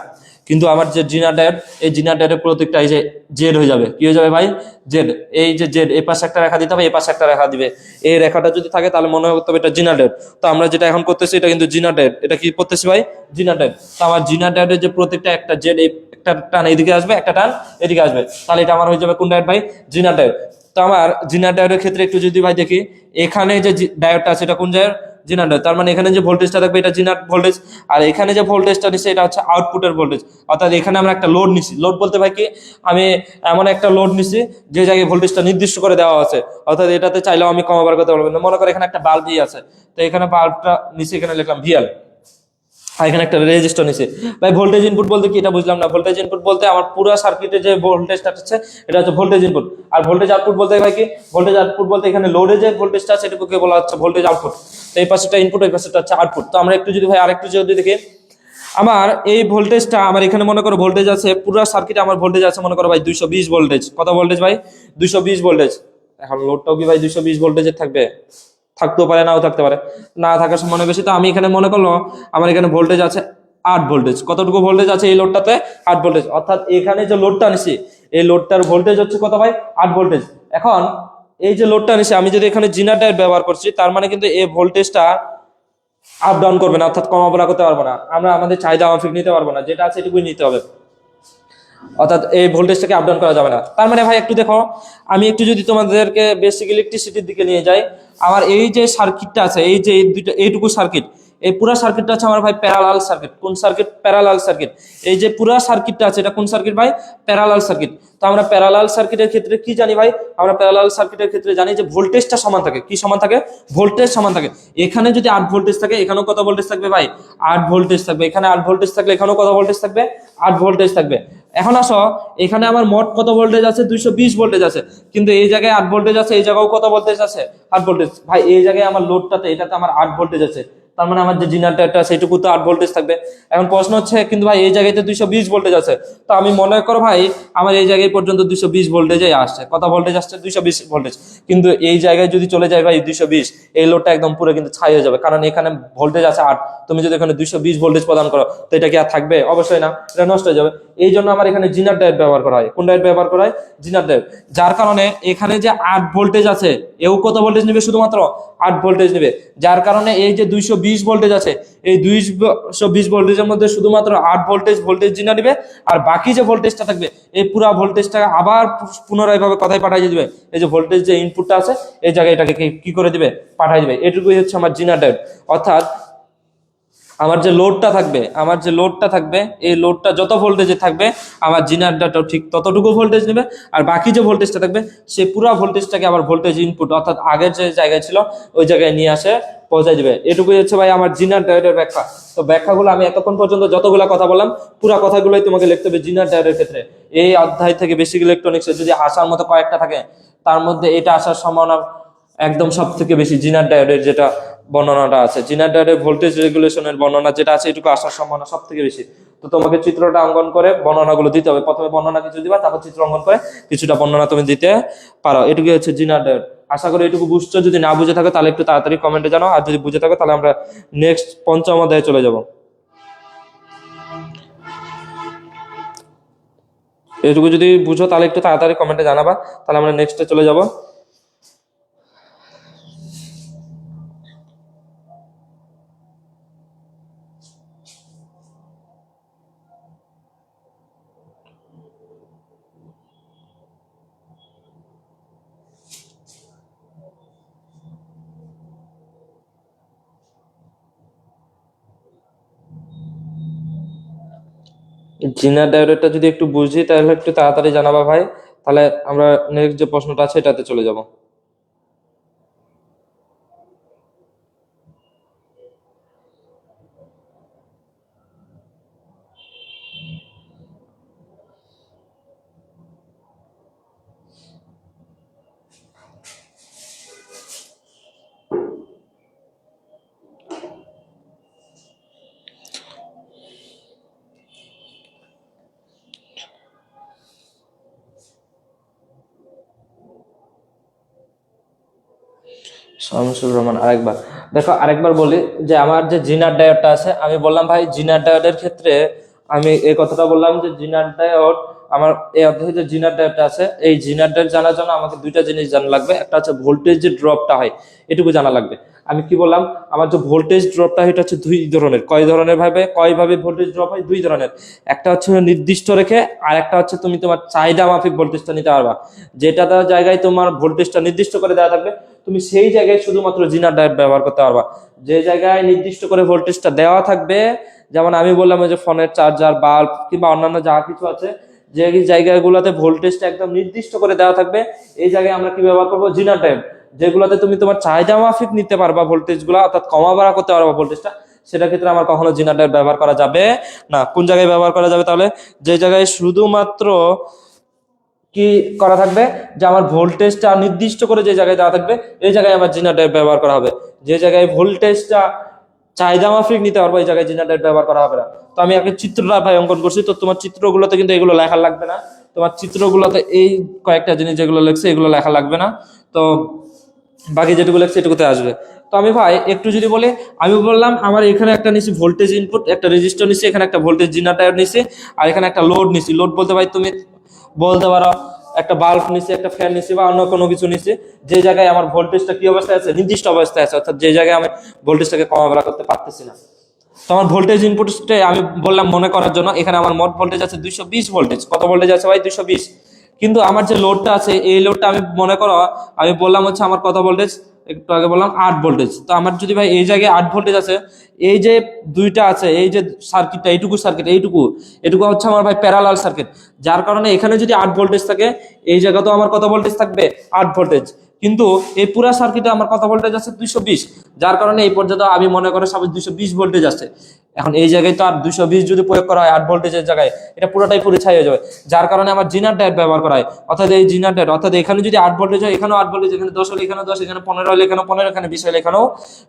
কিন্তু আমার যে জিনার ডায়োড, এই জিনার ডায়োডের প্রতীকটা এই যে জেড হয়ে যাবে। কি হয়ে যাবে ভাই? জেড। এই যে জেড, এই পাশে একটা রেখা দিতে হবে, এই পাশে একটা রেখা দিবে। এই রেখাটা যদি থাকে তাহলে মনে করতে হবে এটা জিনার ডায়োড। তো আমরা যেটা এখন করতেছি এটা কিন্তু জিনার ডায়োড। এটা কি করতেছি ভাই? জিনার ডায়োড। তো আমার জিনার ডায়োডের যে প্রতীকটা, একটা জেড, একটা টান এইদিকে আসবে, একটা টান এদিকে আসবে, তাহলে এটা আমার হয়ে যাবে কোন ডায়োড ভাই? জিনার ডায়োড। তো আমার জিনার ডায়োডের ক্ষেত্রে একটু যদি ভাই দেখি, এখানে যে ডায়োডটা আছে এটা কোন ডায়োড? জিনার ডায়োড, তার মানে এখানে যে ভোল্টেজটা থাকবে এটা জিনার ভোল্টেজ, আর এখানে যে ভোল্টেজটা নিচ্ছে এটা হচ্ছে আউটপুটের ভোল্টেজ। অর্থাৎ এখানে আমরা একটা লোড নিছি, লোড বলতে ভাই কি, আমি এমন একটা লোড নিছি যে জায়গায় ভোল্টেজটা নির্দিষ্ট করে দেওয়া আছে, অর্থাৎ এটাতে চাইলেও আমি কমাবার করতে পারবো না। মনে করো এখানে একটা বাল্বই আছে, তো এখানে বাল্বটা নিচে এখানে লিখলাম ভিএল, আর এখানে একটা রেজিস্টার নিচে। ভাই ভোল্টেজ ইনপুট বলতে কি এটা বুঝলাম না। ভোল্টেজ ইনপুট বলতে আমার পুরো সার্কিটে যে ভোল্টেজটা আছে এটা হচ্ছে ভোল্টেজ ইনপুট। আর ভোল্টেজ আউটপুট বলতে ভাই কি, ভোল্টেজ আউটপুট বলতে এখানে লোডে যে ভোল্টেজটা আছে এটাকে বলা হচ্ছে ভোল্টেজ আউটপুট। তো এই পাশেটা ইনপুট, এই পাশেটা হচ্ছে আউটপুট। তো আমরা একটু যদি ভাই আরেকটু যদি দেখি, আমার এই ভোল্টেজটা, আমার এখানে মনে করো ভোল্টেজ আছে পুরো সার্কিটে, আমার ভোল্টেজ আছে মনে করো ভাই 220 ভোল্টেজ। কত ভোল্টেজ ভাই? 220 ভোল্টেজ। এখন লোডটাও কি ভাই 220 ভোল্টেজের থাকবে? থাকতেও পারে, নাও থাকতে পারে, না থাকার সম্ভাবনা বেশি। তো আমি এখানে মনে করলো আমার এখানে ভোল্টেজ আছে 8 ভোল্টেজ। কতটুকু ভোল্টেজ আছে এই লোডটাতে? 8 ভোল্টেজ। অর্থাৎ এখানে যে লোডটা নিছি এই লোডটার ভোল্টেজ হচ্ছে কত ভাই? 8 ভোল্টেজ। এখন এই যে লোডটা নিছি আমি যদি এখানে জিনার ডায়োড ব্যবহার করছি, তার মানে কিন্তু এই ভোল্টেজটা আপ ডাউন করবে না, অর্থাৎ কমাবলা করতে পারবো না, আমরা আমাদের চাহিদা মাফিক নিতে পারবো না, যেটা আছে এটুকুই নিতে হবে, অর্থাৎ এই ভোল্টেজটাকে আপ ডাউন করা যাবে না। তার মানে ভাই একটু দেখো, আমি একটু যদি তোমাদেরকে বেসিক ইলেকট্রিসিটির দিকে নিয়ে যাই, আমার এই যে সার্কিটটা আছে, এই যে দুইটা এইটুকু সার্কিট, এই পুরো সার্কিটটা আছে আমার ভাই প্যারালাল সার্কিট। কোন সার্কিট? Parallel circuit. এই যে পুরো সার্কিটটা আছে এটা কোন সার্কিট ভাই? Parallel circuit. তো আমরা প্যারালাল সার্কিটের ক্ষেত্রে কি জানি ভাই? আমরা প্যারালাল সার্কিটের ক্ষেত্রে জানি যে ভোল্টেজটা সমান থাকে। কি সমান থাকে? ভোল্টেজ সমান থাকে। এখানে যদি 8 ভোল্টেজ থাকে এখানেও কত ভোল্টেজ থাকবে ভাই? 8 ভোল্টেজ থাকবে। এখানে 8 ভোল্টেজ থাকলে এখানেও কত ভোল্টেজ থাকবে? 8 ভোল্টেজ থাকবে। এখন আসো, এখানে আমার মোট কত ভোল্টেজ আছে? 220 ভোল্টেজ আছে, কিন্তু এই জায়গায় 8 ভোল্টেজ আছে, এই জায়গাও কত ভোল্টেজ আছে? 8 ভোল্টেজ। ভাই এই জায়গায় আমার লোডটাতে এটাতে আমার 8 ভোল্টেজ আছে, তার মানে আমার যে জেনারেটরটা আছে সেটুকু তো 8 ভোল্টেজ থাকবে। এখন প্রশ্ন হচ্ছে কিন্তু ভাই এই জায়গাতে 220 ভোল্টেজ আছে, তো আমি মনে করো ভাই আমার এই জায়গায় পর্যন্ত 220 ভোল্টেজে আসছে। কত ভোল্টেজ আসছে? 220 ভোল্টেজ। কিন্তু এই জায়গায় যদি চলে যায় ভাই 220, এই লোডটা একদম পুরো কিন্তু ছাই হয়ে যাবে, কারণ এখানে ভোল্টেজ আছে 8, তুমি যদি এখানে 220 ভোল্টেজ প্রদান করো তো এটা কি আর থাকবে? অবশ্যই না, এটা নষ্ট হয়ে যাবে। এই জন্য আমার এখানে জিনার ডায়োড ব্যবহার করা হয়। কোন ডায়োড ব্যবহার করা হয়? জিনার ডায়োড। যার কারণে এখানে যে 8 ভোল্টেজ আছে এও কত ভোল্টেজ নেবে? শুধুমাত্র 8 ভোল্টেজ নেবে। যার কারণে এই যে 220 ভোল্টেজ আছে এই 220 ভোল্টেজের মধ্যে শুধুমাত্র 8 ভোল্টেজ জিনা নেবে, আর বাকি যে ভোল্টেজটা থাকবে এই পুরো ভোল্টেজটা আবার পুনরায় ভাবে কথায় পাঠিয়ে দিবে। এই যে ভোল্টেজ যে ইনপুটটা আছে এই জায়গায় এটাকে কি করে দিবে? পাঠিয়ে দিবে। এটুকুই হচ্ছে আমার জিনার ডায়োড। অর্থাৎ আমার যে লোডটা থাকবে এই লোডটা যত ভোল্টেজে থাকবে আমার জেনারেটরটাও ঠিক ততটুকু ভোল্টেজ নেবে, আর বাকি যে ভোল্টেজটা থাকবে সে পুরো ভোল্টেজটাকে আবার ভোল্টেজ ইনপুট অর্থাৎ আগের যে জায়গায় ছিল ওই জায়গায় নিয়ে আসে পৌঁছায় দিবে। এটুকুই হচ্ছে ভাই আমার জেনারেটরের ব্যাখ্যা। তো ব্যাখ্যাগুলো আমি এতক্ষণ পর্যন্ত যতগুলো কথা বললাম পুরো কথাগুলোই তোমাকে লিখতে হবে জেনারেটরের ক্ষেত্রে। এই অধ্যায় থেকে বেসিক ইলেকট্রনিক্সে যদি আসার মতো কয়েকটা থাকে তার মধ্যে এটা আসার সম্ভাবনা একদম সব থেকে বেশি। জিনার ডায়োডের যেটা বর্ণনাটা আছে, জিনার ডায়োডের ভোল্টেজ রেগুলেশনের বর্ণনা যেটা আছে এটুকু আসার সম্ভাবনা সব থেকে বেশি। তো তোমাকে চিত্রটা অঙ্কন করে বর্ণনাগুলো দিতে হবে। প্রথমে বর্ণনা কিছু দিবা, তারপর চিত্র অঙ্কন করে কিছুটা বর্ণনা তুমি দিতে পারো। এটুকু হচ্ছে জিনার ডায়োড। আশা করি এটুকু বুঝছো। যদি না বুঝে থাকো তাহলে একটু তাড়াতাড়ি কমেন্টে জানাও, আর যদি বুঝে থাকো তাহলে আমরা নেক্সট পঞ্চম অধ্যায়ে চলে যাব। এটুকু যদি বুঝো তাহলে একটু তাড়াতাড়ি কমেন্টে জানাবা, তাহলে আমরা নেক্সটে চলে যাব। জিনার ডায়োডটা যদি একটু বুঝি তাহলে একটু তাড়াতাড়ি জানাবা ভাই, তাহলে আমরা নেক্সট যে প্রশ্নটা আছে এটাতে চলে যাব। শামসুর রহমান, আরেকবার বলি যে আমার যে জিনার ডায়োডটা আছে, আমি বললাম ভাই জিনার ডায়োডের ক্ষেত্রে আমি এই কথাটা বললাম যে জিনার ডায়োড আমার এই অধ্যায়ে যে জিনার ডায়োডটা আছে এই জিনার ডায়োড জানার জন্য আমাকে দুইটা জিনিস জানা লাগবে। একটা হচ্ছে ভোল্টেজ যে ড্রপটা হয় এটুকু জানা লাগবে, আমি কি বললাম, আমার যে ভোল্টেজ ড্রপটা এটা হচ্ছে দুই ধরনের। কয়ভাবে ভোল্টেজ ড্রপ হয়? দুই ধরনের। একটা হচ্ছে নির্দিষ্ট রেখে, আর একটা হচ্ছে তুমি তোমার চাহিদা মাফিক ভোল্টেজটা নিতে পারবা। যেটা জায়গায় তোমার ভোল্টেজটা নির্দিষ্ট করে দেওয়া থাকবে, তুমি সেই জায়গায় শুধুমাত্র জিনার ডায়োড ব্যবহার করতে পারবা। যে জায়গায় নির্দিষ্ট করে ভোল্টেজটা দেওয়া থাকবে, যেমন আমি বললাম ওই যে ফোনের চার্জার, বাল্ব কিংবা অন্যান্য যা কিছু আছে, যে জায়গাগুলোতে ভোল্টেজটা একদম নির্দিষ্ট করে দেওয়া থাকবে, এই জায়গায় আমরা কি ব্যবহার করবো? জিনার ডায়োড। যেগুলোতে তুমি তোমার চাহিদা মাফিক নিতে পারবা ভোল্টেজ গুলা, অর্থাৎ কমা বাড়া করতে পারবা ভোল্টেজটা, সেটার ক্ষেত্রে আমার কখনো জিনার ডায়োড ব্যবহার করা যাবে না। কোন জায়গায় ব্যবহার করা যাবে তাহলে? যে জায়গায় শুধুমাত্র কি করা থাকবে, যে আমার ভোল্টেজটা নির্দিষ্ট করে যে জায়গায় দেওয়া থাকবে, এই জায়গায় আমার জিনার ডায়োড ব্যবহার করা হবে। যে জায়গায় ভোল্টেজটা চাহিদা মাফিক নিতে পারবো, এই জায়গায় জিনার ডায়োড ব্যবহার করা হবে না। তো আমি আগে চিত্রটা ভাই অঙ্কন করছি, তো তোমার চিত্রগুলোতে কিন্তু এগুলো লেখা লাগবে না। তোমার চিত্রগুলোতে এই কয়েকটা জিনিস যেগুলো লেখছে এগুলো লেখা লাগবে না। তো বাকি যেটুকু লেখছে এটুকুতে আসবে। তো আমি ভাই একটু যদি বলি, আমি বললাম আমার এখানে একটা নিছি ভোল্টেজ ইনপুট, একটা রেজিস্টার নিছি, এখানে একটা ভোল্টেজ জিনার ডায়োড নিছি, আর এখানে একটা লোড নিছি। লোড বলতে ভাই তুমি বলতে পারো একটা বাল্ব নিছি, একটা ফ্যান নিছি, বা অন্য কোনো কিছু নিছি, যে জায়গায় আমার ভোল্টেজটা কি অবস্থায় আছে? নির্দিষ্ট অবস্থায় আছে, অর্থাৎ যে জায়গায় আমি ভোল্টেজটাকে কমা বেড়া করতে পারতেছি না। তো আমার ভোল্টেজ ইনপুটটা আমি বললাম মনে করার জন্য, এখানে আমার মোট ভোল্টেজ আছে 220 ভোল্টেজ। কত ভোল্টেজ আছে ভাই? 220। কিন্তু আমার যে লোডটা আছে, এই লোডটা আমি মনে করো, আমি বললাম হচ্ছে আমার কত ভোল্টেজ, একটু আগে বললাম 8 ভোল্টেজ। তো আমার যদি ভাই এই জায়গায় 8 ভোল্টেজ আছে, এই যে দুইটা আছে, এই যে সার্কিটটা, এইটুকু সার্কিট, এটুকু হচ্ছে আমার ভাই প্যারালাল সার্কিট। যার কারণে এখানে যদি 8 ভোল্টেজ থাকে, এই জায়গাতেও আমার কত ভোল্টেজ থাকবে? 8 ভোল্টেজ। কিন্তু এই পুরা সার্কিটে আমার কত ভোল্টেজ আছে? 220। যার কারণে এই পর্যন্ত আমি মনে করে সবাই 220 ভোল্টেজ আছে। এখন এই জায়গায় তো আর 220 যদি প্রয়োগ করা হয় 8 ভোল্টেজের জায়গায়, এটা পুরোটাই পরিছাই হয়ে যাবে। যার কারণে আমার জিনার ডায়োড ব্যবহার করা হয়। অর্থাৎ এই জিনার ডায়োড, অর্থাৎ এখানে যদি 8 ভোল্টেজ হয়, এখানেও 8 ভোল্টেজ, এখানে 10 হলে এখানেও 10, এখানে 15 হলে এখানেও 15, এখানে 20 হলে এখানেও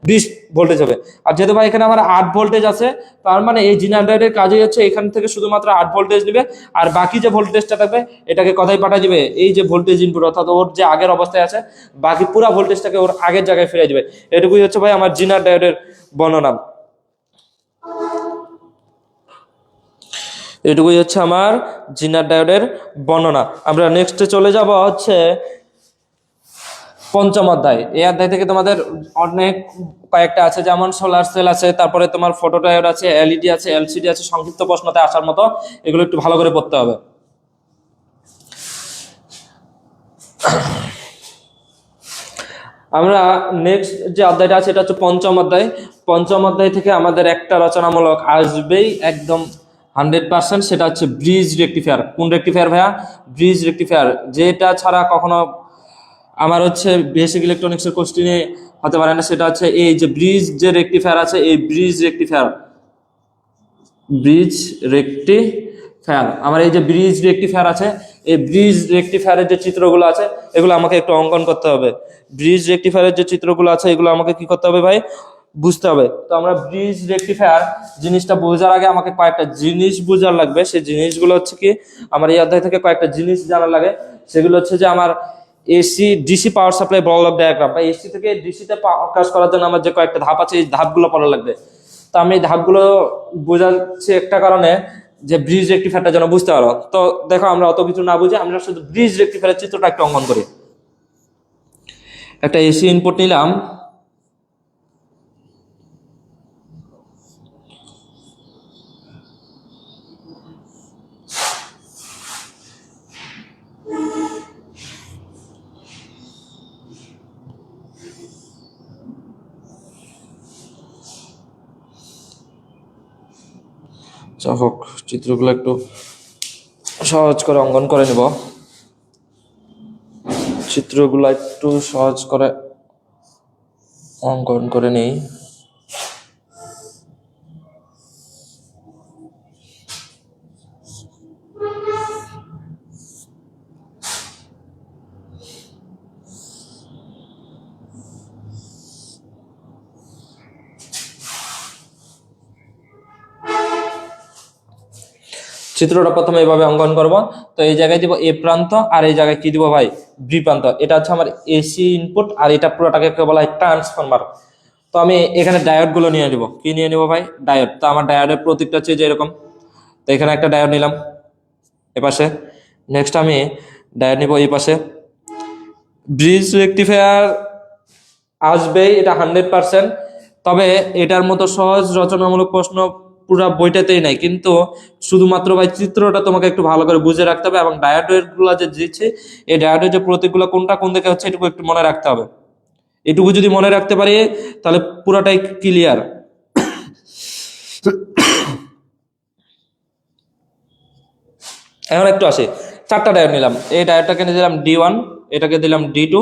20 ভোল্টেজ হবে। আর যেহেতু ভাই এখানে আমার 8 ভোল্টেজ আছে, তার মানে এই জিনার ডায়োডের কাজই হচ্ছে এখান থেকে শুধুমাত্র 8 ভোল্টেজ নেবে, আর বাকি যে ভোল্টেজটা থাকবে এটাকে কোথায় পাঠিয়ে দিবে? এই যে ভোল্টেজ ইনপুট, অর্থাৎ ওর যে আগের অবস্থায় আছে, বাকি পুরো ভোল্টেজটাকে ওর আগের জায়গায় ফিরিয়ে দিবে। এটুকুই হচ্ছে ভাই আমার জিনার ডায়োডের বর্ণনা। এটুকুই হচ্ছে আমার জিনার ডায়োডের বর্ণনা। আমরা নেক্সটে চলে যাব হচ্ছে পঞ্চম অধ্যায়। এই অধ্যায় থেকে তোমাদের অনেক কয়েকটা আছে, যেমন সোলার সেল আছে, তারপরে তোমার ফটো ডায়োড আছে, এলইডি আছে, এলসিডি আছে, সংক্ষিপ্ত প্রশ্নতে আসার মতো। এগুলো একটু ভালো করে পড়তে হবে। আমরা নেক্সট যে অধ্যায়টা আছে এটা হচ্ছে পঞ্চম অধ্যায়। পঞ্চম অধ্যায় থেকে আমাদের একটা রচনামূলক আসবেই একদম 100%, সেটা হচ্ছে ব্রিজ রেকটিফায়ার। কোন রেকটিফায়ার ভাইয়া? Bridge rectifier. যেটা ছাড়া কখনো আমার হচ্ছে বেসিক ইলেকট্রনিক্সের কোশ্চেনে হতে পারে না, সেটা হচ্ছে এই যে ব্রিজ যে রেকটিফায়ার আছে, এই ব্রিজ রেকটিফায়ার। আমার এই যে ব্রিজ রেকটিফায়ার আছে, এই ব্রিজ রেকটিফায়ারের যে চিত্রগুলো আছে এগুলো আমাকে একটু অঙ্কন করতে হবে। ব্রিজ রেকটিফায়ারের যে চিত্রগুলো আছে এগুলো আমাকে কি করতে হবে ভাই? বুঝতে হবে। তো আমরা ব্রিজ রেকটিফায়ার জিনিসটা বোঝার আগে আমাকে কয়েকটা জিনিস বোঝার লাগবে। সেই জিনিসগুলো হচ্ছে কি, আমার এই অধ্যায় থেকে কয়েকটা জিনিস জানার লাগে। সেগুলো হচ্ছে যে আমার AC DC power supply block diagram, বা এসি থেকে ডিসিতে কাজ করার জন্য আমার যে কয়েকটা ধাপ আছে, এই ধাপগুলো পড়া লাগবে। তো আমি এই ধাপগুলো বোঝাচ্ছি একটা কারণে, যে ব্রিজ রেকটিফায়ারটা যেন বুঝতে পারো। তো দেখো, আমরা অত কিছু না বুঝে আমরা শুধু ব্রিজ রেকটিফায়ারের চিত্রটা একটু অঙ্কন করি। একটা এসি ইনপুট নিলাম, হোক চিত্রগুলো একটু সহজ করে অঙ্কন করে নেব। চিত্রগুলো একটু সহজ করে অঙ্কন করে নেই। চিত্রটা প্রথমে এইভাবে অঙ্কন করব। তো এই জায়গায় দিব এ প্রান্ত, আর এই জায়গায় কি দিব ভাই? বি প্রান্ত। এটা হচ্ছে আমার এসি ইনপুট, আর এটা পুরোটাকে বলা হয় ট্রান্সফরমার। তো আমি এখানে ডায়োড গুলো নিয়ে নিব। কি নিয়ে নিব ভাই? ডায়োড। তো আমার ডায়োডের প্রতীকটা হচ্ছে যে এরকম। তো এখানে একটা ডায়োড নিলাম এপাশে। নেক্সট আমি ডায়োড নিব এই পাশে। ব্রিজ রেকটিফায়ার আসবেই, এটা 100%। তবে এটার মতো সহজ রচনামূলক প্রশ্ন পুরা বইটাতেই নাই, কিন্তু শুধুমাত্র ভাই চিত্রটা তোমাকে একটু ভালো করে বুঝে রাখতে হবে, এবং ডায়াডয়েড গুলা যে দিচ্ছে এই ডায়াডয়েড যে প্রতীকগুলো কোনটা কোন দিকে হচ্ছে এটুকু একটু মনে রাখতে হবে। এটুকু যদি মনে রাখতে পারি তাহলে পুরাটাই ক্লিয়ার। এখন একটু আসি, 4টা ডায়োড নিলাম। এই ডায়োডটাকে দিলাম D1, এটাকে দিলাম D2,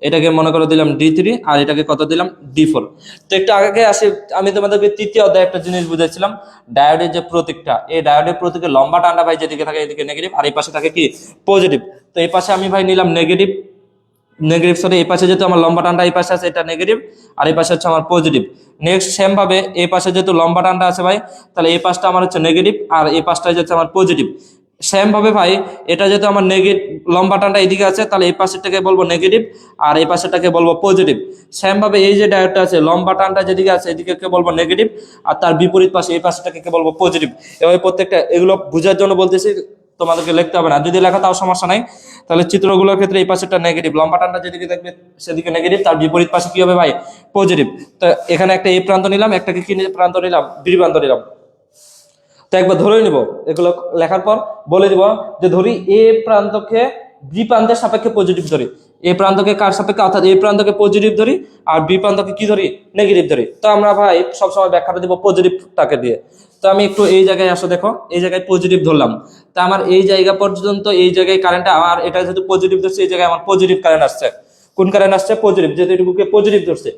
এটাকে মনে করে দিলাম D3, আর এটাকে কত দিলাম D4। তো একটু আগে আসি, আমি তোমাদেরকে তৃতীয় অধ্যায়ে একটা জিনিস বুঝাইছিলাম, ডায়োডের যে প্রতীকটা, এই ডায়োডের প্রতীকের লম্বা টানটা ভাই যেদিকে থাকে এদিকে নেগেটিভ, আর এই পাশে থাকে কি পজিটিভ। তো এই পাশে আমি ভাই নিলাম নেগেটিভ, সরি এই পাশে যেহেতু আমার লম্বা টানটা এই পাশে আছে এটা নেগেটিভ, আর এই পাশে হচ্ছে আমার পজিটিভ। নেক্সট সেম ভাবে এই পাশে যেহেতু লম্বা টানটা আছে ভাই, তাহলে এই পাশটা আমার হচ্ছে নেগেটিভ, আর এই পাশটা হচ্ছে আমার পজিটিভ। সেম ভাবে ভাই এটা যেহেতু আমার নেগেটিভ, লম্বা টানটা এইদিকে আছে, তাহলে এই পাশেরটাকে বলবো নেগেটিভ, আর এই পাশেরটাকে বলবো পজিটিভ। সেম ভাবে এই যে ডায়োডটা আছে, লম্বা টানটা যেদিকে আছে এদিকে কে বলবো নেগেটিভ, আর তার বিপরীত পাশে এই পাশেরটাকে কে বলবো পজিটিভ। এভাবে প্রত্যেকটা, এগুলো বোঝার জন্য বলতেছি, তোমাদেরকে লিখতে হবে না, যদি লেখা তাও সমস্যা নাই। তাহলে চিত্রগুলোর ক্ষেত্রে এই পাশেটা নেগেটিভ, লম্বা টানটা যেদিকে দেখবে সেদিকে নেগেটিভ, তার বিপরীত পাশে কি হবে ভাই পজিটিভ। তো এখানে একটা এ প্রান্ত নিলাম, একটাকে কি প্রান্ত নিলাম, বি প্রান্ত নিলাম। তো একবার ধরে নিব, এগুলো লেখার পর বলে দিব যে ধরি এ প্রান্তকে বি প্রান্তের সাপেক্ষে পজিটিভ ধরি, এ প্রান্তকে কার সাপেক্ষে, অর্থাৎ এ প্রান্তকে পজিটিভ ধরি আর বি প্রান্তকে কি ধরি নেগেটিভ ধরি। তো আমরা ভাই সবসময় ব্যাখ্যাটা দিব পজিটিভটাকে দিয়ে। তো আমি একটু এই জায়গায় আসো, দেখো এই জায়গায় পজিটিভ ধরলাম, তা আমার এই জায়গা পর্যন্ত এই জায়গায় কারেন্ট, আমার এটা যেহেতু পজিটিভ ধরছে এই জায়গায় আমার পজিটিভ কারেন্ট আসছে। কোন কারেন্ট আসছে? পজিটিভ, যেহেতু এটুকুকে পজিটিভ ধরছে।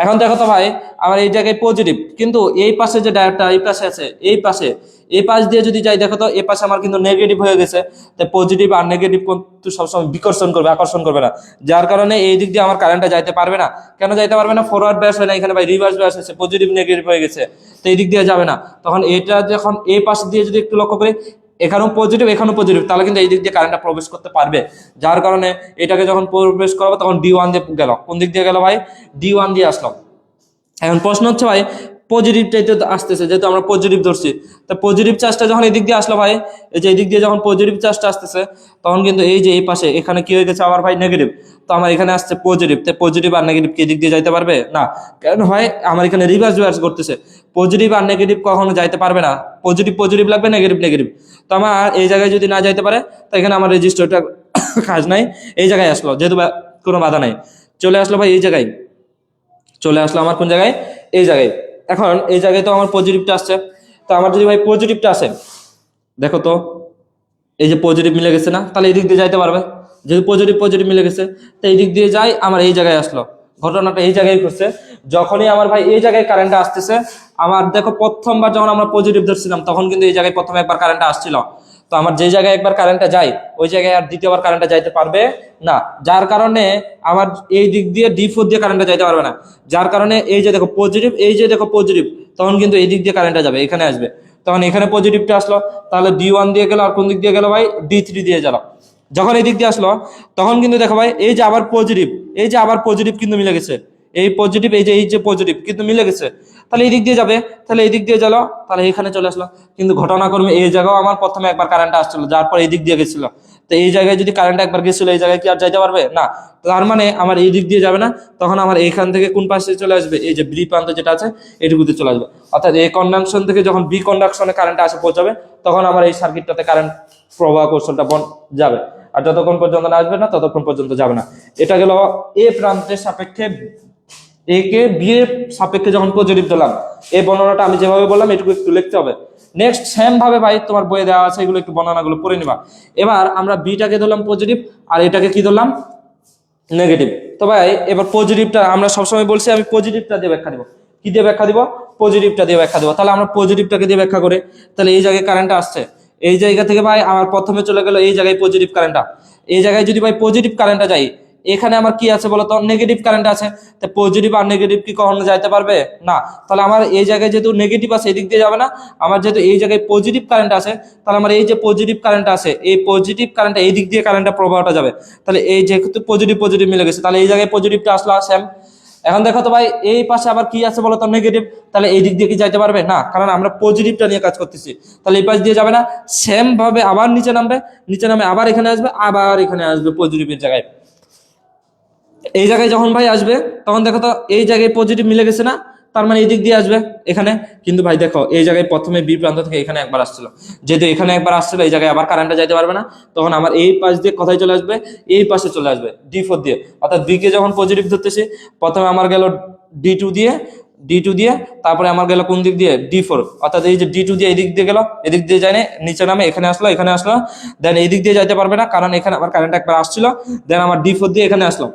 এখন দেখো তো ভাই আমার এই জায়গায় পজিটিভ, কিন্তু এই পাশে যে ডায়োডটা এই পাশে আছে, এই পাশে এই পাশ দিয়ে যদি যাই, দেখো তো এই পাশে আমার কিন্তু নেগেটিভ হয়ে গেছে। তাই পজিটিভ আর নেগেটিভ কিন্তু সবসময় বিকর্ষণ করবে, আকর্ষণ করবে না, যার কারণে এই দিক দিয়ে আমার কারেন্টটা যাইতে পারবে না। কেন যাইতে পারবে না? ফরওয়ার্ড ব্যাস হয় না, এখানে ভাই রিভার্স ব্যাস হয়েছে, পজিটিভ নেগেটিভ হয়ে গেছে, তো এই দিক দিয়ে যাবে না। তখন এটা যখন এই পাশ দিয়ে যদি একটু লক্ষ্য করি, এখানেও পজিটিভ এখানেও পজিটিভ, তাহলে কিন্তু এই দিক দিয়ে কারেন্টটা প্রবেশ করতে পারবে। যার কারণে এটাকে যখন প্রবেশ করাবো তখন D1 দিয়ে গেল। কোন দিক দিয়ে গেল ভাই? D1 দিয়ে আসলাম। এখন প্রশ্ন হচ্ছে ভাই পজিটিভটাই তো আসতেছে, যেহেতু আমরা পজিটিভ ধরছি, তা পজিটিভ চার্জটা যখন এদিক দিয়ে আসলো ভাই, এই যে এদিক দিয়ে যখন পজিটিভ চার্জটা আসতেছে, তখন কিন্তু এই যে এই পাশে এখানে কি হয়ে গেছে আবার ভাই নেগেটিভ, তো আমার এখানে আসছে পজিটিভ। তো পজিটিভ আর নেগেটিভ কি এদিক দিয়ে যাইতে পারবে না? কারণ হয় আমার এখানে রিভার্স ব্যাস করতেছে, পজিটিভ আর নেগেটিভ কখনো যাইতে পারবে না, পজিটিভ পজিটিভ লাগবে, নেগেটিভ নেগেটিভ। তো আমার এই জায়গায় যদি না যাইতে পারে, তো এখানে আমার রেজিস্টারটা কাজ নাই, এই জায়গায় আসলো, যেহেতু কোনো বাধা নাই, চলে আসলো ভাই এই জায়গায়, চলে আসলো আমার কোন জায়গায়? এই জায়গায়। এখন এই জায়গায় তো আমার পজিটিভটা আসছে, তো আমার যদি ভাই পজিটিভটা আসে, দেখো তো এই যে পজিটিভ মিলে গেছে না, তাহলে এই দিক দিয়ে যাইতে পারবে, যেহেতু পজিটিভ পজিটিভ মিলে গেছে, তো এই দিক দিয়ে যাই, আমার এই জায়গায় আসলো। ঘটনাটা এই জায়গায় ঘটছে, যখনই আমার ভাই এই জায়গায় কারেন্টটা আসতেছে, আমার দেখো প্রথমবার যখন আমরা পজিটিভ ধরছিলাম তখন কিন্তু এই জায়গায় প্রথমে একবার কারেন্টটা আসছিল, তো আমার যে জায়গায় একবার কারেন্টটা যায় ওই জায়গায় আর দ্বিতীয়বার কারেন্টটা যাইতে পারবে না, যার কারণে আমার এই দিক দিয়ে D4 দিয়ে কারেন্টটা যাইতে পারবে না। যার কারণে এই যে দেখো পজিটিভ, এই যে দেখো পজিটিভ, তখন কিন্তু এই দিক দিয়ে কারেন্টটা যাবে, এখানে আসবে, তখন এখানে পজিটিভটা আসলো, তাহলে D1 দিয়ে গেল, আর কোন দিক দিয়ে গেল ভাই? D3 দিয়ে গেল। যখন এই দিক দিয়ে আসলো তখন কিন্তু দেখো ভাই এই যে আবার পজিটিভ, এই যে আবার পজিটিভ কিন্তু মিলে গেছে, এই পজিটিভ এই যে পজিটিভ কিন্তু মিলে গেছে, তাহলে এই দিক দিয়ে যাবে, তাহলে এই দিক দিয়ে গেল, তাহলে এখানে চলে আসলো। কিন্তু ঘটনাক্রমে এই জায়গাও আমার প্রথমে একবার কারেন্টটা আসছিল, যার পর এই দিক দিয়ে গেছিল, তো এই জায়গায় যদি কারেন্ট একবার গেছিল এই জায়গায় কি আর যাইতে পারবে না? তার মানে আমার এই দিক দিয়ে যাবে না, তখন আমার এইখান থেকে কোন পাশে চলে আসবে? এই যে বি প্রান্ত যেটা আছে এটুকুতে চলে আসবে, অর্থাৎ এই কন্ডাকশন থেকে যখন বি কন্ডাকশনে কারেন্ট আসে পৌঁছাবে, তখন আমার এই সার্কিটটাতে কারেন্ট প্রবাহ কৌশলটা যাবে, আর যতক্ষণ পর্যন্ত না আসবে না ততক্ষণ পর্যন্ত যাবে না। এটা গেল এ প্রান্তের সাপেক্ষে, এ কে বি এর সাপেক্ষে যখন পজিটিভ দিলাম, এই বর্ণনাটা আমি যেভাবে বললাম এটুকু একটু লিখতে হবে। নেক্সট সেম ভাবে ভাই তোমার বইয়ে দেওয়া আছে, এগুলো একটু বর্ণনাগুলো পড়ে নিবা। এবার আমরা বিটাকে ধরলাম পজিটিভ, আর এটাকে কি ধরলাম? নেগেটিভ। তো ভাই এবার পজিটিভটা আমরা সবসময় বলছি আমি পজিটিভটা দিয়ে ব্যাখ্যা দিব। কি দিয়ে ব্যাখ্যা দিব? পজিটিভটা দিয়ে ব্যাখ্যা দিব। তাহলে আমরা পজিটিভটাকে দিয়ে ব্যাখ্যা করে, তাহলে এই জায়গায় কারেন্টটা আসছে, এই জায়গা থেকে ভাই আমার প্রথমে চলে গেল এই জায়গায় পজিটিভ কারেন্টটা, এই জায়গায় যদি ভাই পজিটিভ কারেন্টটা যাই, এখানে আমার কি আছে বলতো? নেগেটিভ কারেন্ট আছে, তো পজিটিভ আর নেগেটিভ কি কখনো যাইতে পারবে না? তাহলে আমার এই জায়গায় যেহেতু নেগেটিভ আছে এদিক দিয়ে যাবে না, আমার যেহেতু এই জায়গায় পজিটিভ কারেন্ট আছে, তাহলে আমার এই যে পজিটিভ কারেন্ট আছে এই পজিটিভ কারেন্টটা এই দিক দিয়ে কারেন্টটা প্রবাহটা যাবে, তাহলে এই যেহেতু পজিটিভ পজিটিভ মিলে গেছে, তাহলে এই জায়গায় পজিটিভটা আসলো সেম। এখন দেখো তো ভাই এই পাশে আবার কি আছে বলতো? নেগেটিভ, তাহলে এই দিক দিয়ে কি যাইতে পারবে না? কারণ আমরা পজিটিভটা নিয়ে কাজ করতেছি, তাহলে এই পাশ দিয়ে যাবে না, সেম ভাবে আবার নিচে নামবে, নিচে নামে আবার এখানে আসবে, আবার এখানে আসবে পজিটিভের জায়গায়। এই জায়গায় যখন ভাই আসবে তখন দেখো তো এই জায়গায় পজিটিভ মিলে গেছে না, তার মানে এই দিক দিয়ে আসবে এখানে। কিন্তু ভাই দেখো এই জায়গায় প্রথমে বি প্রান্ত থেকে এখানে একবার আসছিল, যেহেতু এখানে একবার আসছিল এই জায়গায় আবার কারেন্টটা যাইতে পারবে না, তখন আমার এই পাশ দিয়ে কোথায় চলে আসবে, এই পাশে চলে আসবে D4 দিয়ে। অর্থাৎ বি কে যখন পজিটিভ ধরতেছি প্রথমে আমার গেল D2 দিয়ে তারপরে আমার গেল কোন দিক দিয়ে D4, অর্থাৎ এই যে D2 দিয়ে এই দিক দিয়ে গেল, এদিক দিয়ে যায় না, নিচে নামে এখানে আসলো, দেন এই দিক দিয়ে যাইতে পারবে না কারণ এখানে আমার কারেন্ট একবার আসছিল, দেন আমার D4 দিয়ে এখানে আসলো,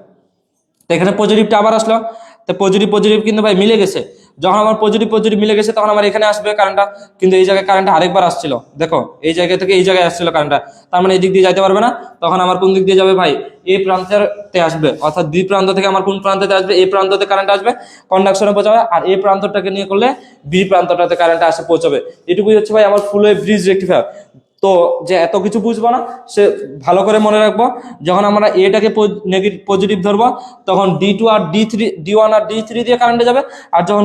তো এখানে পজিটিভটা আবার আসলো, তো পজিটিভ কিন্তু ভাই মিলে গেছে। যখন আমার পজিটিভ মিলে গেছে তখন আমার এখানে আসবে কারেন্টটা, কিন্তু এই জায়গায় কারেন্টটা আরেকবার আসছিল, দেখো এই জায়গা থেকে এই জায়গায় আসছিল কারেন্টটা, তার মানে এই দিক দিয়ে যাইতে পারবে না, তখন আমার কোন দিক দিয়ে যাবে ভাই, এই প্রান্তে আসবে, অর্থাৎ বি প্রান্ত থেকে আমার কোন প্রান্ততে আসবে, এই প্রান্ততে কারেন্ট আসবে, কন্ডাকশনে পৌঁছাবে, আর এই প্রান্তটাকে নিয়ে করলে বি প্রান্তটাতে কারেন্ট আসে পৌঁছাবে। এটুকুই হচ্ছে ভাই আমার ফুল ওয়েভ ব্রিজ রেকটিফায়ার। তো যে এত কিছু বুঝবো না সে ভালো করে মনে রাখবো, যখন আমরা এটাকে পজিটিভ ধরবো তখন D2 আর D1 আর D3 দিয়ে কারেন্টে যাবে, আর যখন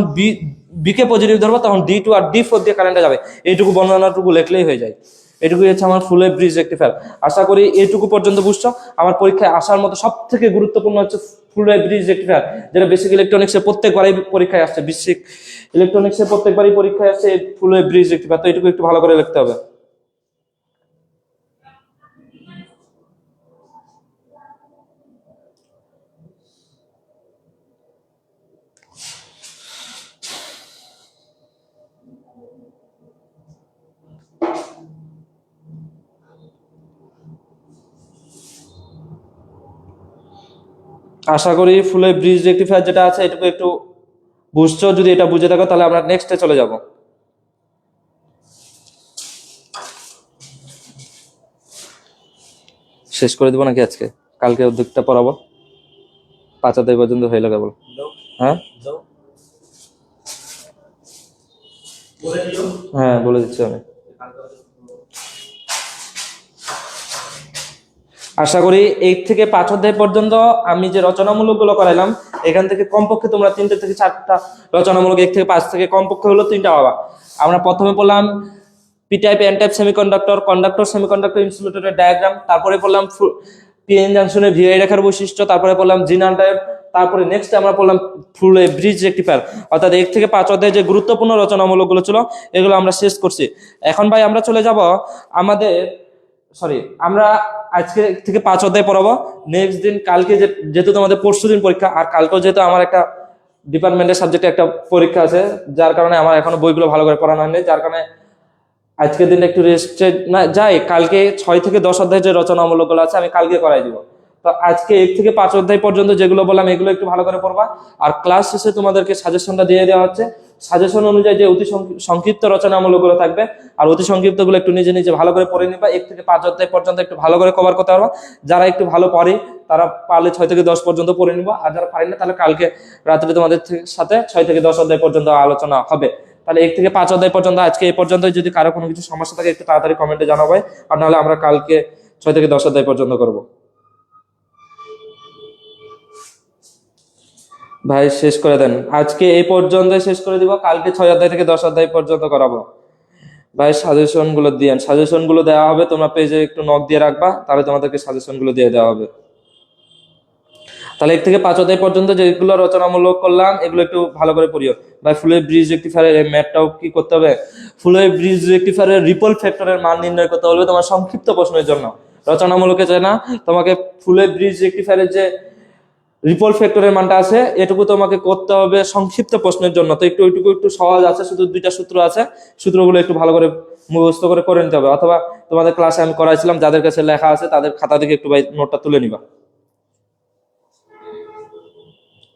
বি কে পজিটিভ ধরবো তখন D2 আর D4 দিয়ে কারেন্টে যাবে। এইটুকু বর্ণনাটুকু লেখলেই হয়ে যায়। এটুকুই হচ্ছে আমার ফুল ওয়েভ ব্রিজ রেকটিফায়ার। আশা করি এইটুকু পর্যন্ত বুঝছো। আমার পরীক্ষায় আসার মতো সব থেকে গুরুত্বপূর্ণ হচ্ছে ফুল ওয়েভ ব্রিজ রেকটিফায়ার, যেটা বেসিক ইলেকট্রনিক্সে প্রত্যেকবারই পরীক্ষায় আসছে, বেসিক ইলেকট্রনিক্সে প্রত্যেকবারই পরীক্ষায় আসছে ফুল ওয়েভ ব্রিজ রেকটিফায়ার। তো এটুকু একটু ভালো করে লিখতে হবে। আশা করি ফুল ওয়েভ ব্রিজ রেকটিফায়ার যেটা আছে এটুকু একটু বুঝছো। যদি এটা বুঝে থাকো তাহলে আমরা নেক্সটে চলে যাব। শেষ করে দেবো নাকি আজকে, কালকে অর্ধেকটা পড়াবো, 5 অধ্যায় পর্যন্ত হয়ে গেল কেবল। হ্যাঁ হ্যাঁ বলে দিচ্ছি আমি। আশা করি 1 থেকে 5 অধ্যায় পর্যন্ত আমি যে রচনামূলক গুলো করাইলাম এখান থেকে কমপক্ষে তোমরা 3 থেকে 4টা রচনামূলক, 1 থেকে 5 থেকে কমপক্ষে হলো 3টা পাবা। আমরা প্রথমে পড়লাম P type N type conductor semiconductor ইনসুলেটরের ডায়াগ্রাম, তারপরে পড়লাম পিএন জাংশনের ভিআই রেখার বৈশিষ্ট্য, তারপরে পড়লাম জিনাল টাইপ, তারপরে নেক্সট আমরা পড়লাম ফুল ওয়েভ ব্রিজ রেকটিফায়ার। অর্থাৎ 1 থেকে 5 অধ্যায়ে যে গুরুত্বপূর্ণ রচনামূলক গুলো ছিল এগুলো আমরা শেষ করছি। এখন ভাই আমরা চলে যাব আমরা আজকে থেকে 5 অধ্যায় পড়াবো। নেক্সট দিন কালকে যেহেতু তোমাদের পরশু দিন পরীক্ষা, আর কালকেও যেহেতু আমার একটা ডিপার্টমেন্টের সাবজেক্টে একটা পরীক্ষা আছে, যার কারণে আমার এখনো বইগুলো ভালো করে পড়ানো হয়নি, যার কারণে আজকের দিন একটু রেস্টে না যাই, কালকে 6 থেকে 10 অধ্যায় যে রচনামূলক গুলো আছে আমি কালকে করাই দিব। তো আজকে 1 থেকে 5 অধ্যায় পর্যন্ত যেগুলো বললাম এগুলো একটু ভালো করে পড়বা, আর ক্লাস শেষে তোমাদেরকে সাজেশনটা দিয়ে দেওয়া হচ্ছে। সাজেশন অনুযায়ী যে অতি সংক্ষিপ্ত রচনামূলক গুলো থাকবে আর অতি সংক্ষিপ্ত গুলো একটু নিজে নিজে ভালো করে পড়ে নিবা। 1 থেকে 5 অধ্যায় পর্যন্ত একটু ভালো করে কভার করতে পারবা। যারা একটু ভালো পড়ে তারা পারলে 6 থেকে 10 পর্যন্ত পড়ে নিবা, আর যারা পারে না তাহলে কালকে রাত্রে তোমাদের সাথে 6 থেকে 10 অধ্যায় পর্যন্ত আলোচনা হবে। তাহলে 1 থেকে 5 অধ্যায় পর্যন্ত আজকে এই পর্যন্ত। যদি কারো কোনো কিছু সমস্যা থাকে একটু তাড়াতাড়ি কমেন্টে জানাবে, আর নাহলে আমরা কালকে 6 থেকে 10 অধ্যায় পর্যন্ত করব। ভাই শেষ করে দেন, আজকে এই পর্যন্ত শেষ করে দিব, কালকে 6 অধ্যায় থেকে 10 অধ্যায় পর্যন্ত করাবো। ভাই সাজেশন গুলো দিয়েন, সাজেশন গুলো দেওয়া হবে, তোমরা পেজে একটু নক দিয়ে রাখবা, তাহলে তোমাদেরকে সাজেশন গুলো দিয়ে দেওয়া হবে। তাহলে 1 থেকে 5 অধ্যায় পর্যন্ত যেগুলো রচনামূলক করলাম এগুলো একটু ভালো করে পড়িও। ভাই ফুল ওয়েভ ব্রিজ রেকটিফায়ারের এই ম্যাথটাও কি করতে হবে, ফুল ওয়েভ ব্রিজ রেকটিফায়ারের রিপল ফ্যাক্টরের মান নির্ণয় করতে হবে তোমার সংক্ষিপ্ত প্রশ্নের জন্য। রচনামূলকে চাই না, তোমাকে ফুল ওয়েভ ব্রিজ রেকটিফায়ারের যে রিপল ফ্যাক্টরের মানটা আছে এটুকু তোমাকে করতে হবে সংক্ষিপ্ত প্রশ্নের জন্য। তো ওইটুকু একটু সহজ আছে, শুধু 2টা সূত্র আছে, সূত্রগুলো একটু ভালো করে মুখস্থ করে নিতে হবে, অথবা তোমাদের ক্লাসে আমি করাইছিলাম যাদের কাছে লেখা আছে তাদের খাতা থেকে একটু ভাই নোটটা তুলে নিবা।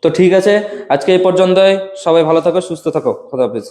তো ঠিক আছে, আজকে এই পর্যন্তই। সবাই ভালো থাকো, সুস্থ থাকো, খোদা হাফেজ।